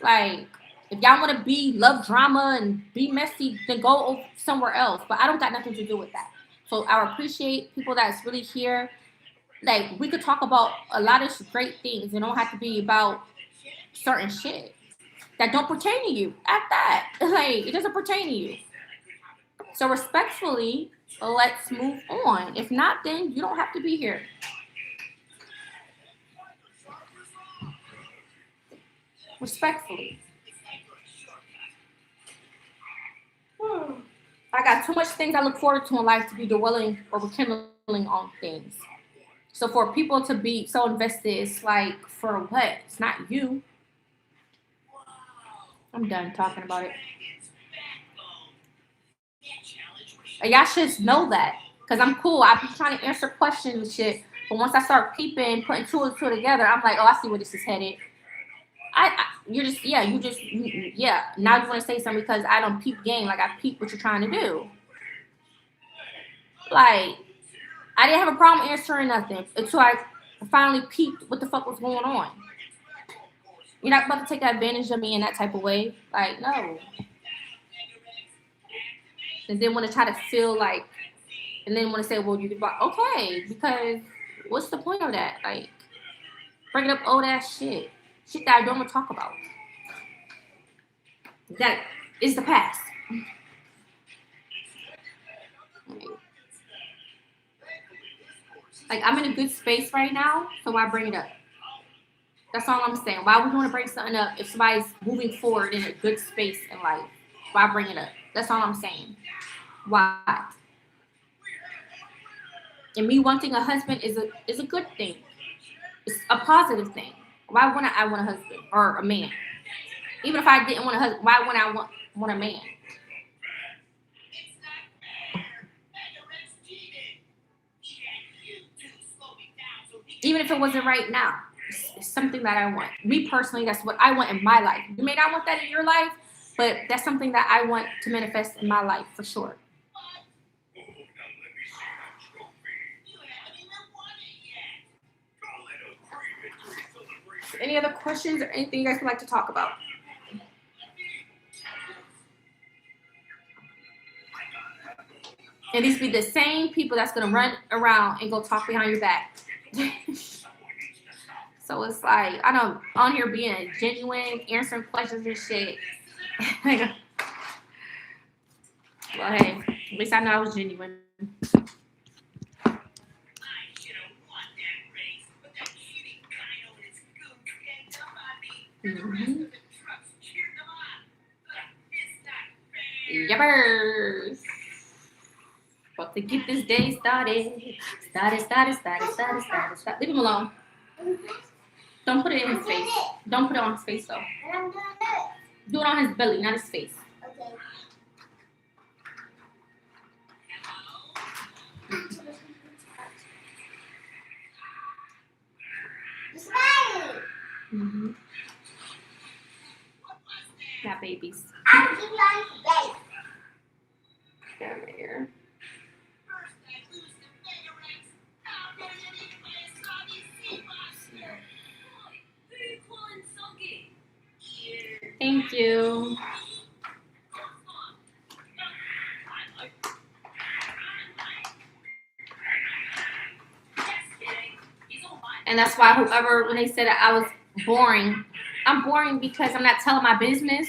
Like, if y'all want to be love drama and be messy, then go somewhere else. But I don't got nothing to do with that. So I appreciate people that's really here. Like, we could talk about a lot of great things. It don't have to be about certain shit that don't pertain to you at that. Like, it doesn't pertain to you. So respectfully, let's move on. If not, then you don't have to be here. Respectfully. I got too much things I look forward to in life to be dwelling or rekindling on things. So for people to be so invested, it's like, for what? It's not you. I'm done talking about it. Y'all should know that. Because I'm cool. I be trying to answer questions and shit. But once I start peeping, putting two and two together, I'm like, oh, I see where this is headed. You're just, yeah, yeah. Now you want to say something because I don't peep game. Like, I peep what you're trying to do. Like, I didn't have a problem answering nothing until I finally peeped what the fuck was going on. You're not about to take advantage of me in that type of way. Like, no. And then want to try to feel like, and then want to say, well, you can, okay, because what's the point of that? Like, bringing up old ass shit that I don't want to talk about. That is the past. Like, I'm in a good space right now, so why bring it up? That's all I'm saying. Why would you want to bring something up if somebody's moving forward in a good space in life? Why bring it up? That's all I'm saying. Why? And me wanting a husband is a good thing. It's a positive thing. Why wouldn't I want a husband or a man? Even if I didn't want a husband, why wouldn't I want a man? Even if it wasn't right now, it's something that I want. Me personally, that's what I want in my life. You may not want that in your life, but that's something that I want to manifest in my life for sure. Any other questions or anything you guys would like to talk about? And these be the same people that's gonna run around and go talk behind your back. So it's like, I don't on here being genuine, answering questions and shit. Well, hey, at least I know I was genuine. Mm-hmm. Yuppers. About to get this day started. Start. Leave him alone. Don't put it in his face. Don't put it on his face, though. Do it on his belly, not his face. Okay. Mm-hmm. you. And that's why whoever, when they said that I was boring, I'm boring because I'm not telling my business.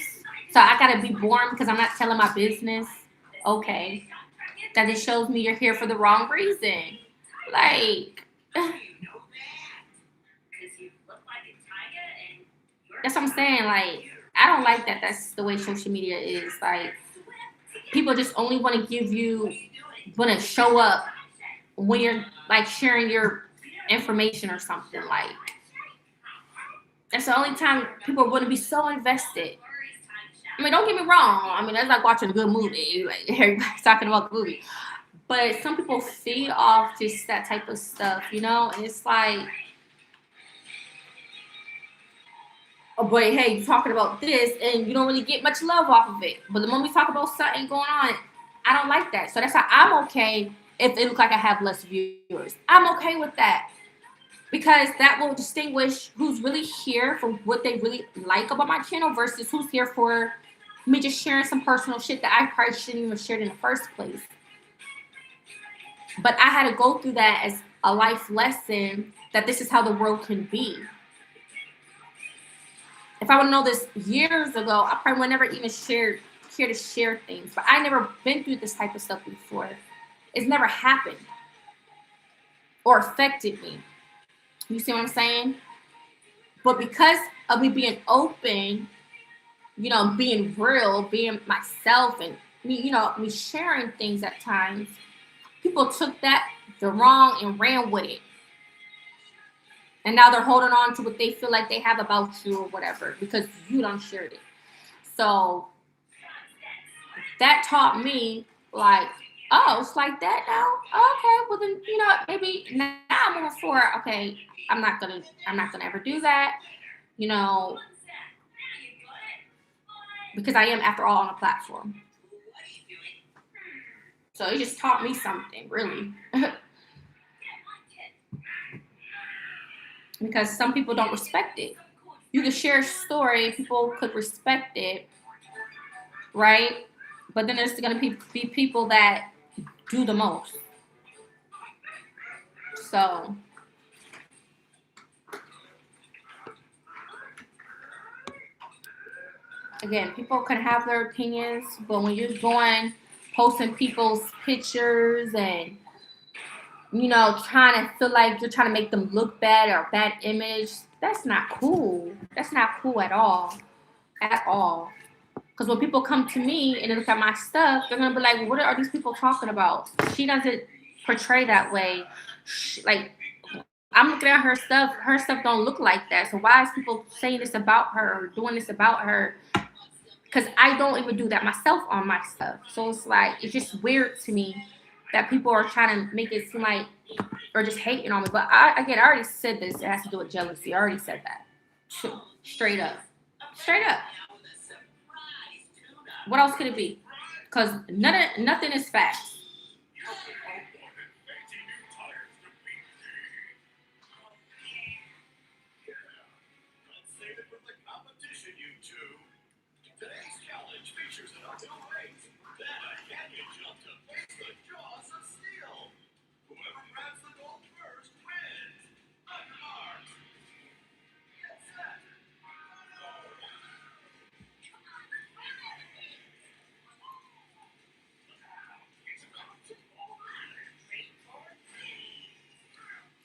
So I gotta be boring because I'm not telling my business. Okay. That just shows me you're here for the wrong reason. Like, that's what I'm saying. Like, I don't like that. That's the way social media is. Like, people just only want to give you, want to show up when you're like sharing your information or something. Like, that's the only time people want to be so invested. I mean, don't get me wrong. I mean, that's like watching a good movie. Like, everybody's talking about the movie. But some people feed off just that type of stuff, you know? And it's like, oh boy, hey, you're talking about this and you don't really get much love off of it. But the moment we talk about something going on, I don't like that. So that's why I'm okay if it looks like I have less viewers. I'm okay with that. Because that will distinguish who's really here for what they really like about my channel versus who's here for me just sharing some personal shit that I probably shouldn't even share in the first place. But I had to go through that as a life lesson that this is how the world can be. If I would know this years ago, I probably would never even care to share things. But I never been through this type of stuff before. It's never happened or affected me. You see what I'm saying? But because of me being open, you know, being real, being myself, and me, you know, me sharing things at times, people took that the wrong and ran with it. And now they're holding on to what they feel like they have about you or whatever because you done shared it. So that taught me, like, oh, it's like that now? Okay, well then, you know, maybe now I'm moving forward. Okay, I'm not gonna ever do that, you know, because I am, after all, on a platform. So it just taught me something, really. Because some people don't respect it. You can share a story, people could respect it, right? But then there's going to be people that do the most. So again, people can have their opinions, but when you're going posting people's pictures and, you know, trying to feel like you're trying to make them look bad or bad image, that's not cool. That's not cool at all. At all. Because when people come to me and they look at my stuff, they're going to be like, what are these people talking about? She doesn't portray that way. Like, I'm looking at her stuff. Her stuff don't look like that. So why is people saying this about her or doing this about her? Because I don't even do that myself on my stuff. So it's like, it's just weird to me that people are trying to make it seem like, or just hating on me. But I already said this. It has to do with jealousy. I already said that. Straight up. Straight up. What else could it be? Because nothing is facts.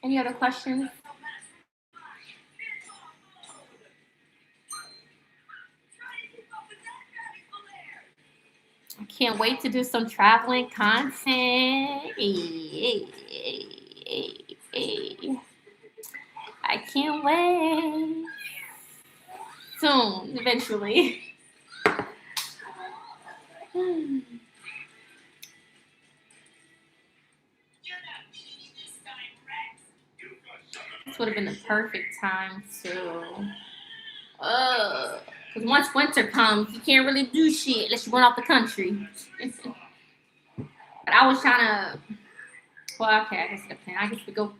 Any other questions? I can't wait to do some traveling content. I can't wait. Soon, eventually. This would have been the perfect time to. Because once winter comes, you can't really do shit unless you run out the country. But I was trying to. Well, okay, I guess it depends. I guess we go.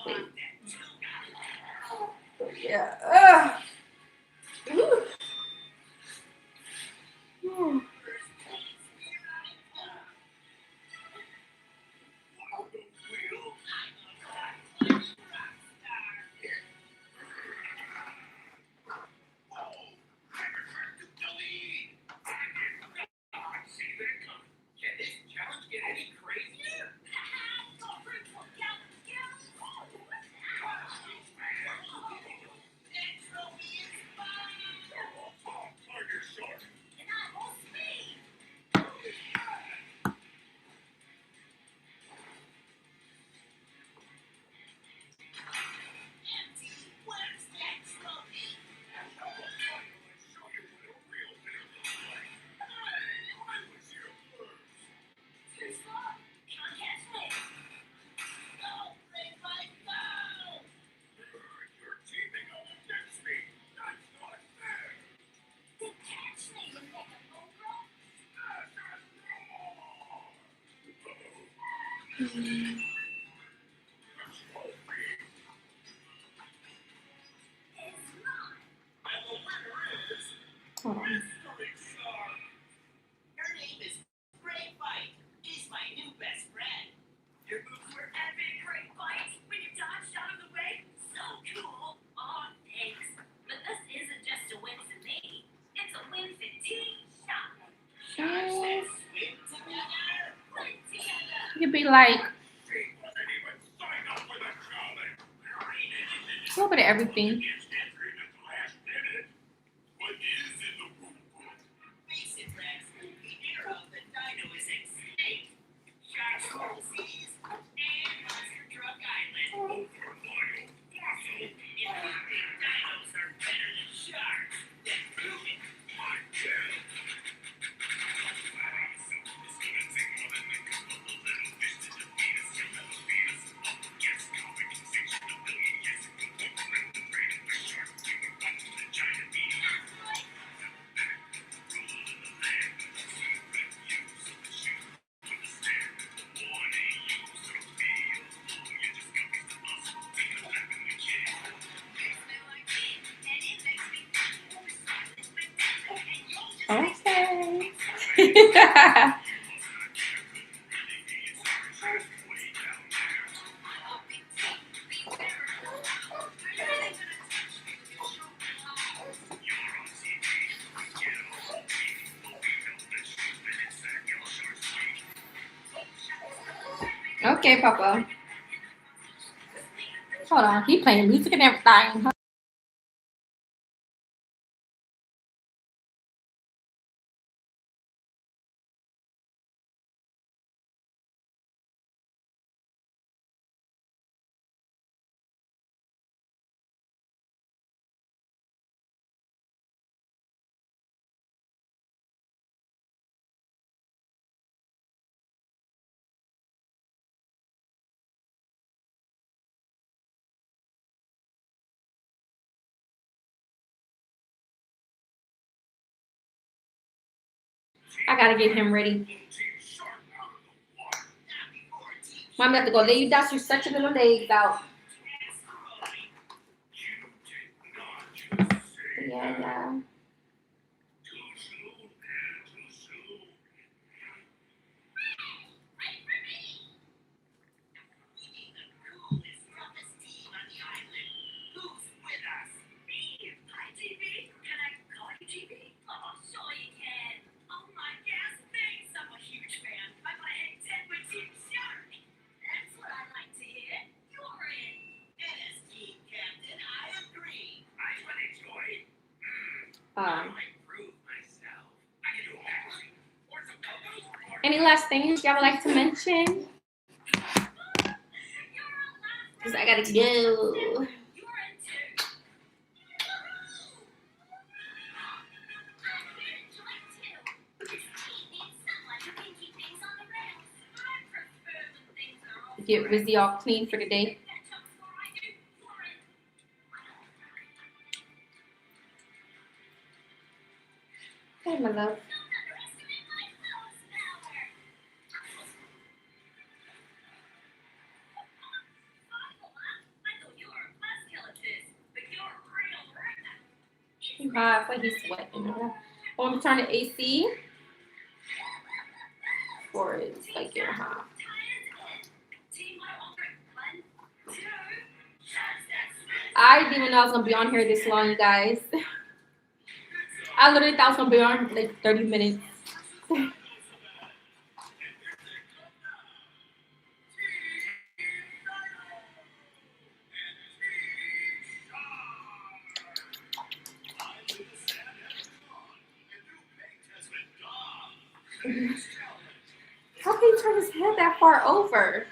Wait. Yeah. Yeah. See that coming. Can this challenge get any crazier? You're teaming up against me. That's not fair. Hold on. Her name is Fridayy. She's my new best friend. Your moves were epic, great fight. When you dodged out of the way, so cool. Aw, thanks. But this isn't just a win for me. It's a win for Team Shop. Guys, let's win together. Win together. You could be like She wasn't even signed up for the challenge. a little bit of everything. It's entering at the last minute. What is in the rule book? Basic Rex, the era of the dino is extinct. Shark Coral Seas and Monster Truck Island. Over wild fossil. If you think dinos are better than sharks, then prove it. My God. It's gonna take more than a couple of little fish to defeat us. You'll never beat us. Yes, conversation a million years ago. We were in the brain of the shark. We were watching the giant beast. Ruling the land. See that you so that you understand. One ain't you, so feel. You just got me to us. Take a lap in the kid. Okay. Okay, Papa. Hold on, he playing music and everything. I gotta get him ready. Mommy have to go lay you down. You're stretching little legs out. Yeah. Any last things y'all would like to mention? Because I gotta go. Get busy all clean for the day. Hey, my love. Why he's sweating? Want me to turn the AC? Or it's like your huh? I didn't even know I was gonna be on here this long, you guys. I literally thought I was gonna be on like 30 minutes. How can he turn his head that far over?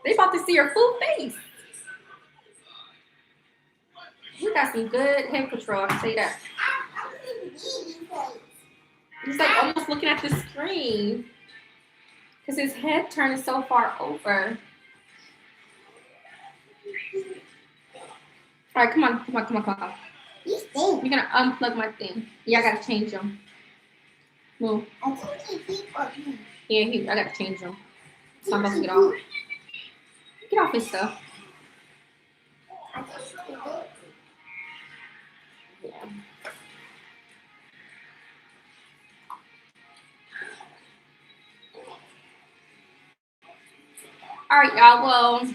They about to see your full face. You got some good head control, I can say that. He's like almost looking at the screen. Because his head turned so far over. Alright, come on. You stink. You're gonna unplug my thing. Yeah, I gotta change him. Move. I think he keep on me. Yeah, I gotta change him. So I'm about to get off. Get off his stuff. I think he did. Yeah. Alright, y'all. Well,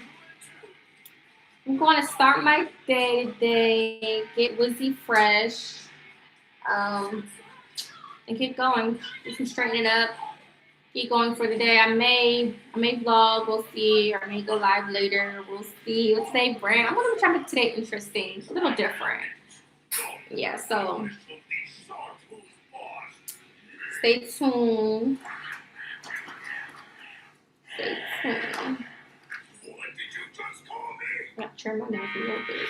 I'm going to start my day today. Get Wizzy fresh. And keep going. Get some straightening up. Keep going for the day. I may vlog. We'll see. Or I may go live later. We'll see. What's today, brand? I'm gonna try to make today interesting. A little different. Yeah. So stay tuned. Stay tuned. I'm gonna turn my nose a little bit.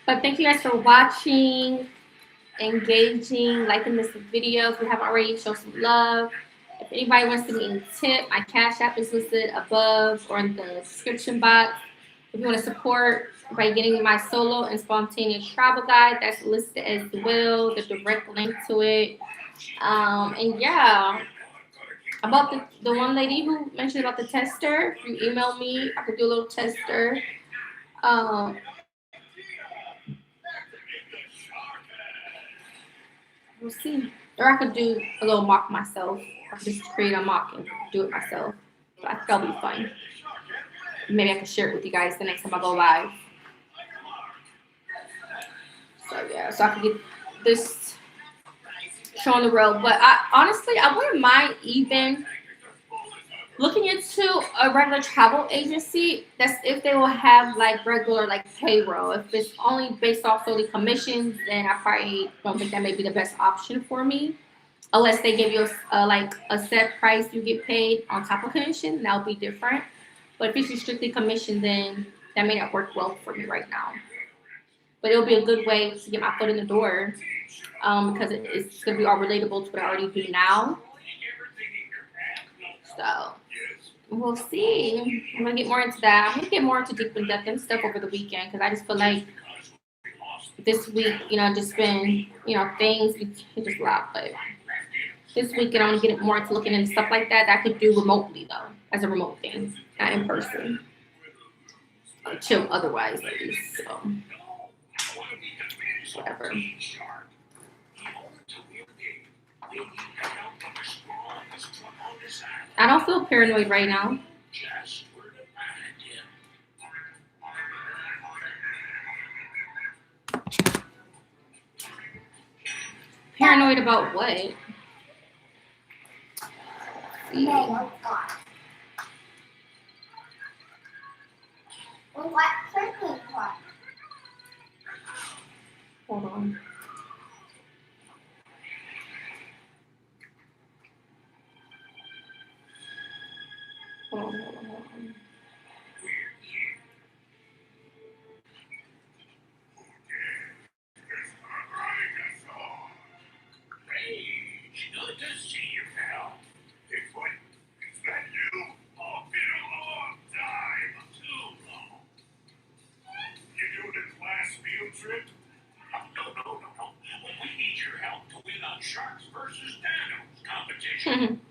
But thank you guys for watching, engaging, liking this video. If you haven't already, show some love. If anybody wants to give me a tip, my Cash App is listed above or in the description box. If you want to support by getting my solo and spontaneous travel guide, that's listed as well. The direct link to it. And yeah, about the one lady who mentioned about the tester, if you email me, I could do a little tester. We'll see. Or I could do a little mock myself. I could just create a mock and do it myself. So I think that'll be fun. Maybe I can share it with you guys the next time I go live. So yeah, so I can get this show on the road. But honestly, I wouldn't mind even looking into a regular travel agency. That's if they will have like regular like payroll. If it's only based off solely commissions, then I probably don't think that may be the best option for me. Unless they give you like a set price you get paid on top of commission, that'll be different. But if it's just strictly commission, then that may not work well for me right now. But it'll be a good way to get my foot in the door, because it's gonna be all relatable to what I already do now. So we'll see. I'm gonna get more into that. I'm gonna get more into deep in depth and stuff over the weekend, because I just feel like this week, just been, things it's just a lot. But this weekend, I'm gonna get more into looking into stuff like that I could do remotely though, as a remote thing, not in person. Chill otherwise, at least. So whatever. I don't feel paranoid right now. Paranoid about what? No, God. Well, what? Certainly what? Hold on. Hold on. Good to see you, pal. Bigfoot, is that you? Oh, been a long time. Too long. You doing a class field trip? No. We need your help to win on Sharks versus Danos competition.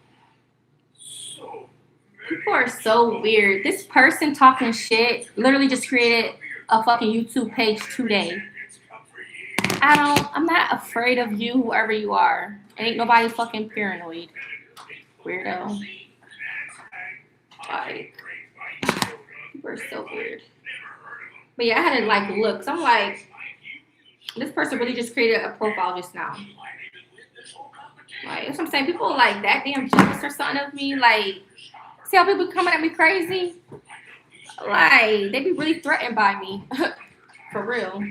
People are so weird. This person talking shit literally just created a fucking YouTube page today. I'm not afraid of you, whoever you are. Ain't nobody fucking paranoid. Weirdo. Like, people are so weird. But yeah, I had to like look. So I'm like, this person really just created a profile just now. Like, that's what I'm saying. People like that damn jealous or something of me. Like, see how people coming at me crazy? Like, they be really threatened by me. For real.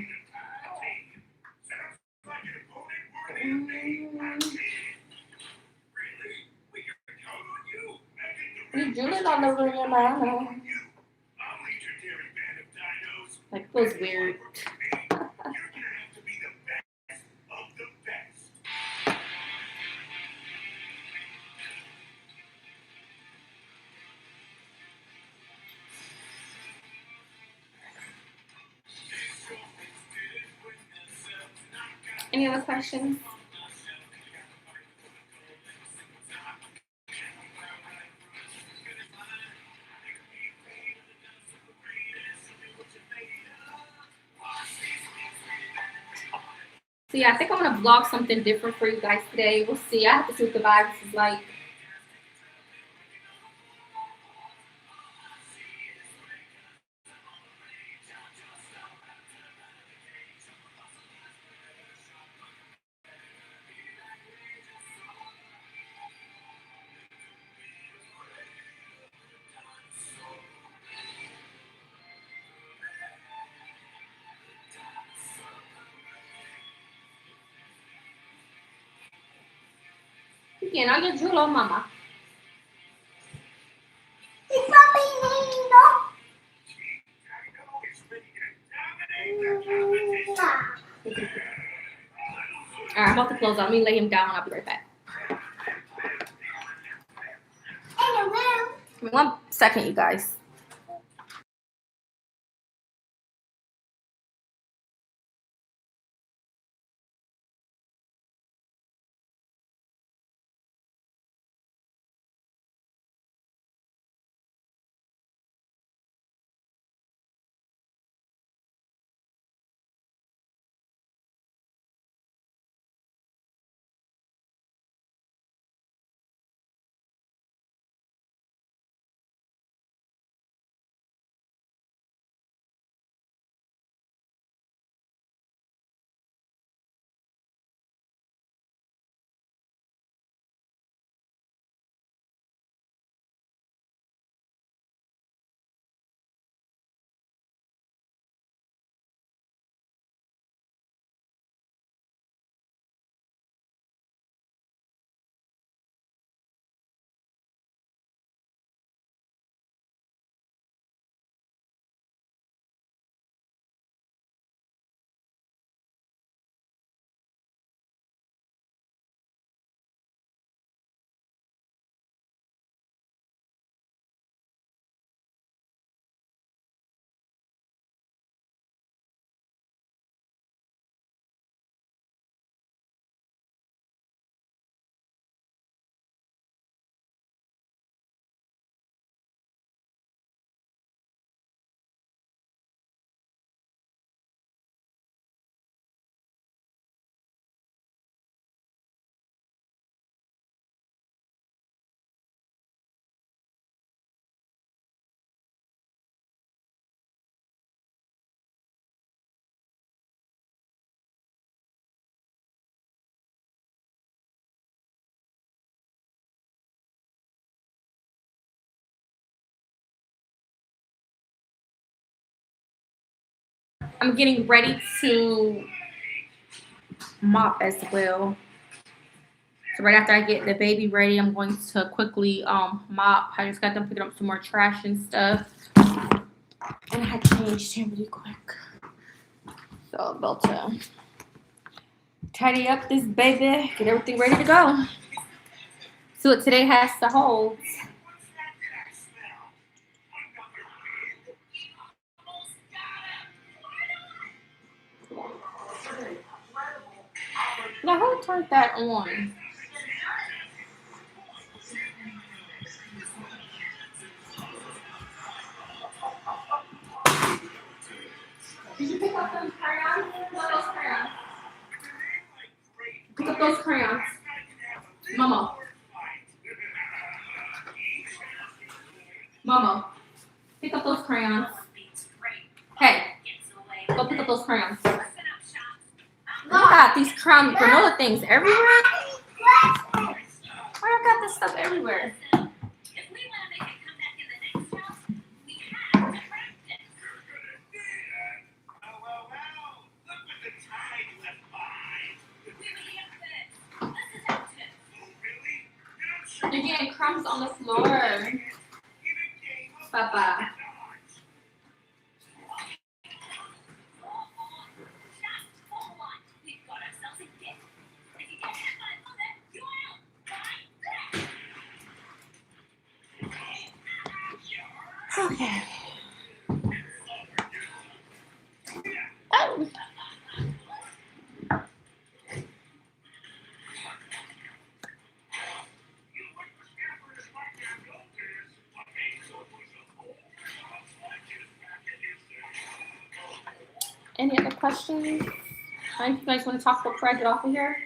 You drooling on the room, mama. Like, feels weird. Any other questions? So yeah, I think I'm gonna vlog something different for you guys today. We'll see. I have to see what the vibes is like. Again, I'll get drool on mama. It's not being though. Alright, I'm about to close out. Let me lay him down. I'll be right back. Give me 1 second, you guys. I'm getting ready to mop as well. So right after I get the baby ready, I'm going to quickly mop. I just got them picking up some more trash and stuff. And I changed him really quick. So I'm about to tidy up this baby, get everything ready to go. See what today has to hold. Now who turned that on? Did you pick up those crayons? What are those crayons? Pick up those crayons. Momo. Momo. Pick up those crayons. Hey. Go pick up those crayons. Look at these granola things everywhere. Why I got this stuff everywhere? You're getting crumbs on the floor. Papa. Okay. Oh. Any other questions? You guys want to talk before I get off of here?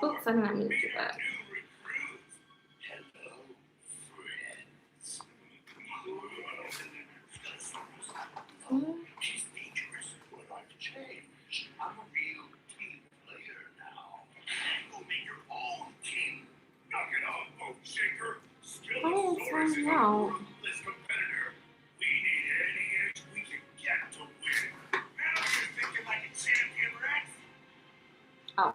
Oops, I did not mean to do that. She's dangerous, but I've changed. I'm a real team player now. Go make your own team. Knock it off, boat shaker. Oh, it's fine now. Ruthless competitor. We need any edge we can get to win. Now you're thinking like a champion, Rex. Oh.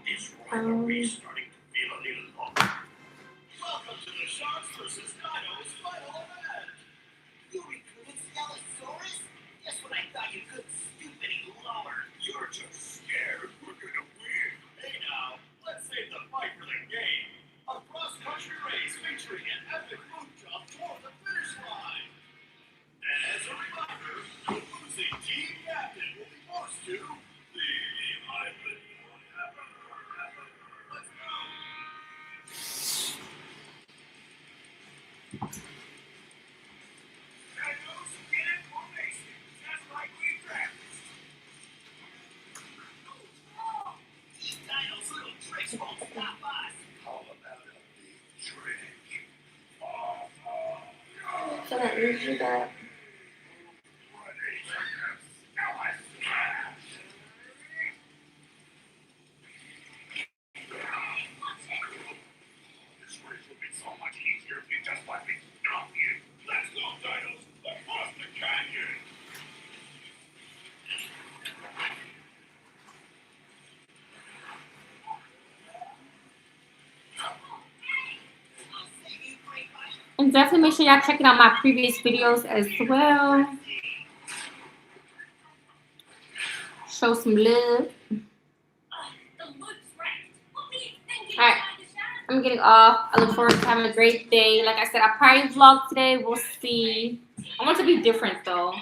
This rivalry's starting to feel a little long. Welcome to the Sharks versus Dinos final event. You recruited Stegosaurus? Guess what I thought you couldn't stoop any lower. You're just scared we're gonna win. Hey now, let's save the fight for the game. A cross-country race featuring an epic road jump toward the finish line. As a reminder, the losing team captain will be forced to leave the island forever. Let's go. Dinos, get in formation, just like we practiced. These dinos' little tricks won't stop us. How about a big trick? So that means you got. This race will be so much easier if you just let me stop you. Let's go, Dinos, across the canyon. And definitely make sure y'all checking out my previous videos as well. Show some love. Alright, I'm getting off. I look forward to having a great day. Like I said, I probably vlog today. We'll see. I want it to be different though.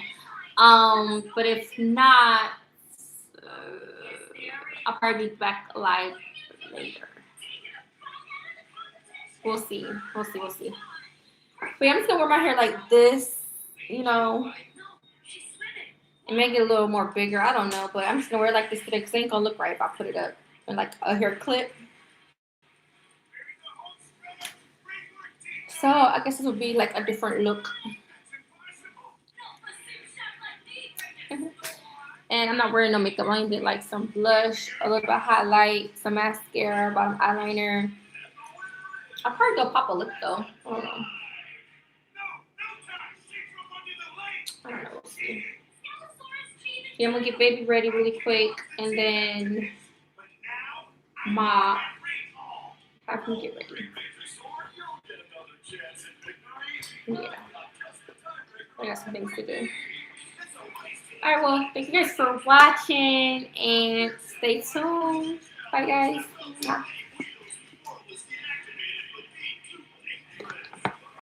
But if not, I'll probably be back live later. We'll see. We'll see. We'll see. But yeah, I'm just gonna wear my hair like this, you know, and make it a little more bigger. I don't know, but I'm just gonna wear it like this today because it ain't gonna look right if I put it up in like a hair clip. So I guess this will be like a different look. And And I'm not wearing no makeup. I only did like some blush, a little bit of highlight, some mascara, bottom eyeliner. I'll probably go pop a lip though. I don't know. I don't know. We'll see. Yeah, I'm gonna get baby ready really quick, and then mop. I can get ready. Yeah, I got some things to do. All right, well, thank you guys for watching, and stay tuned. Bye, guys.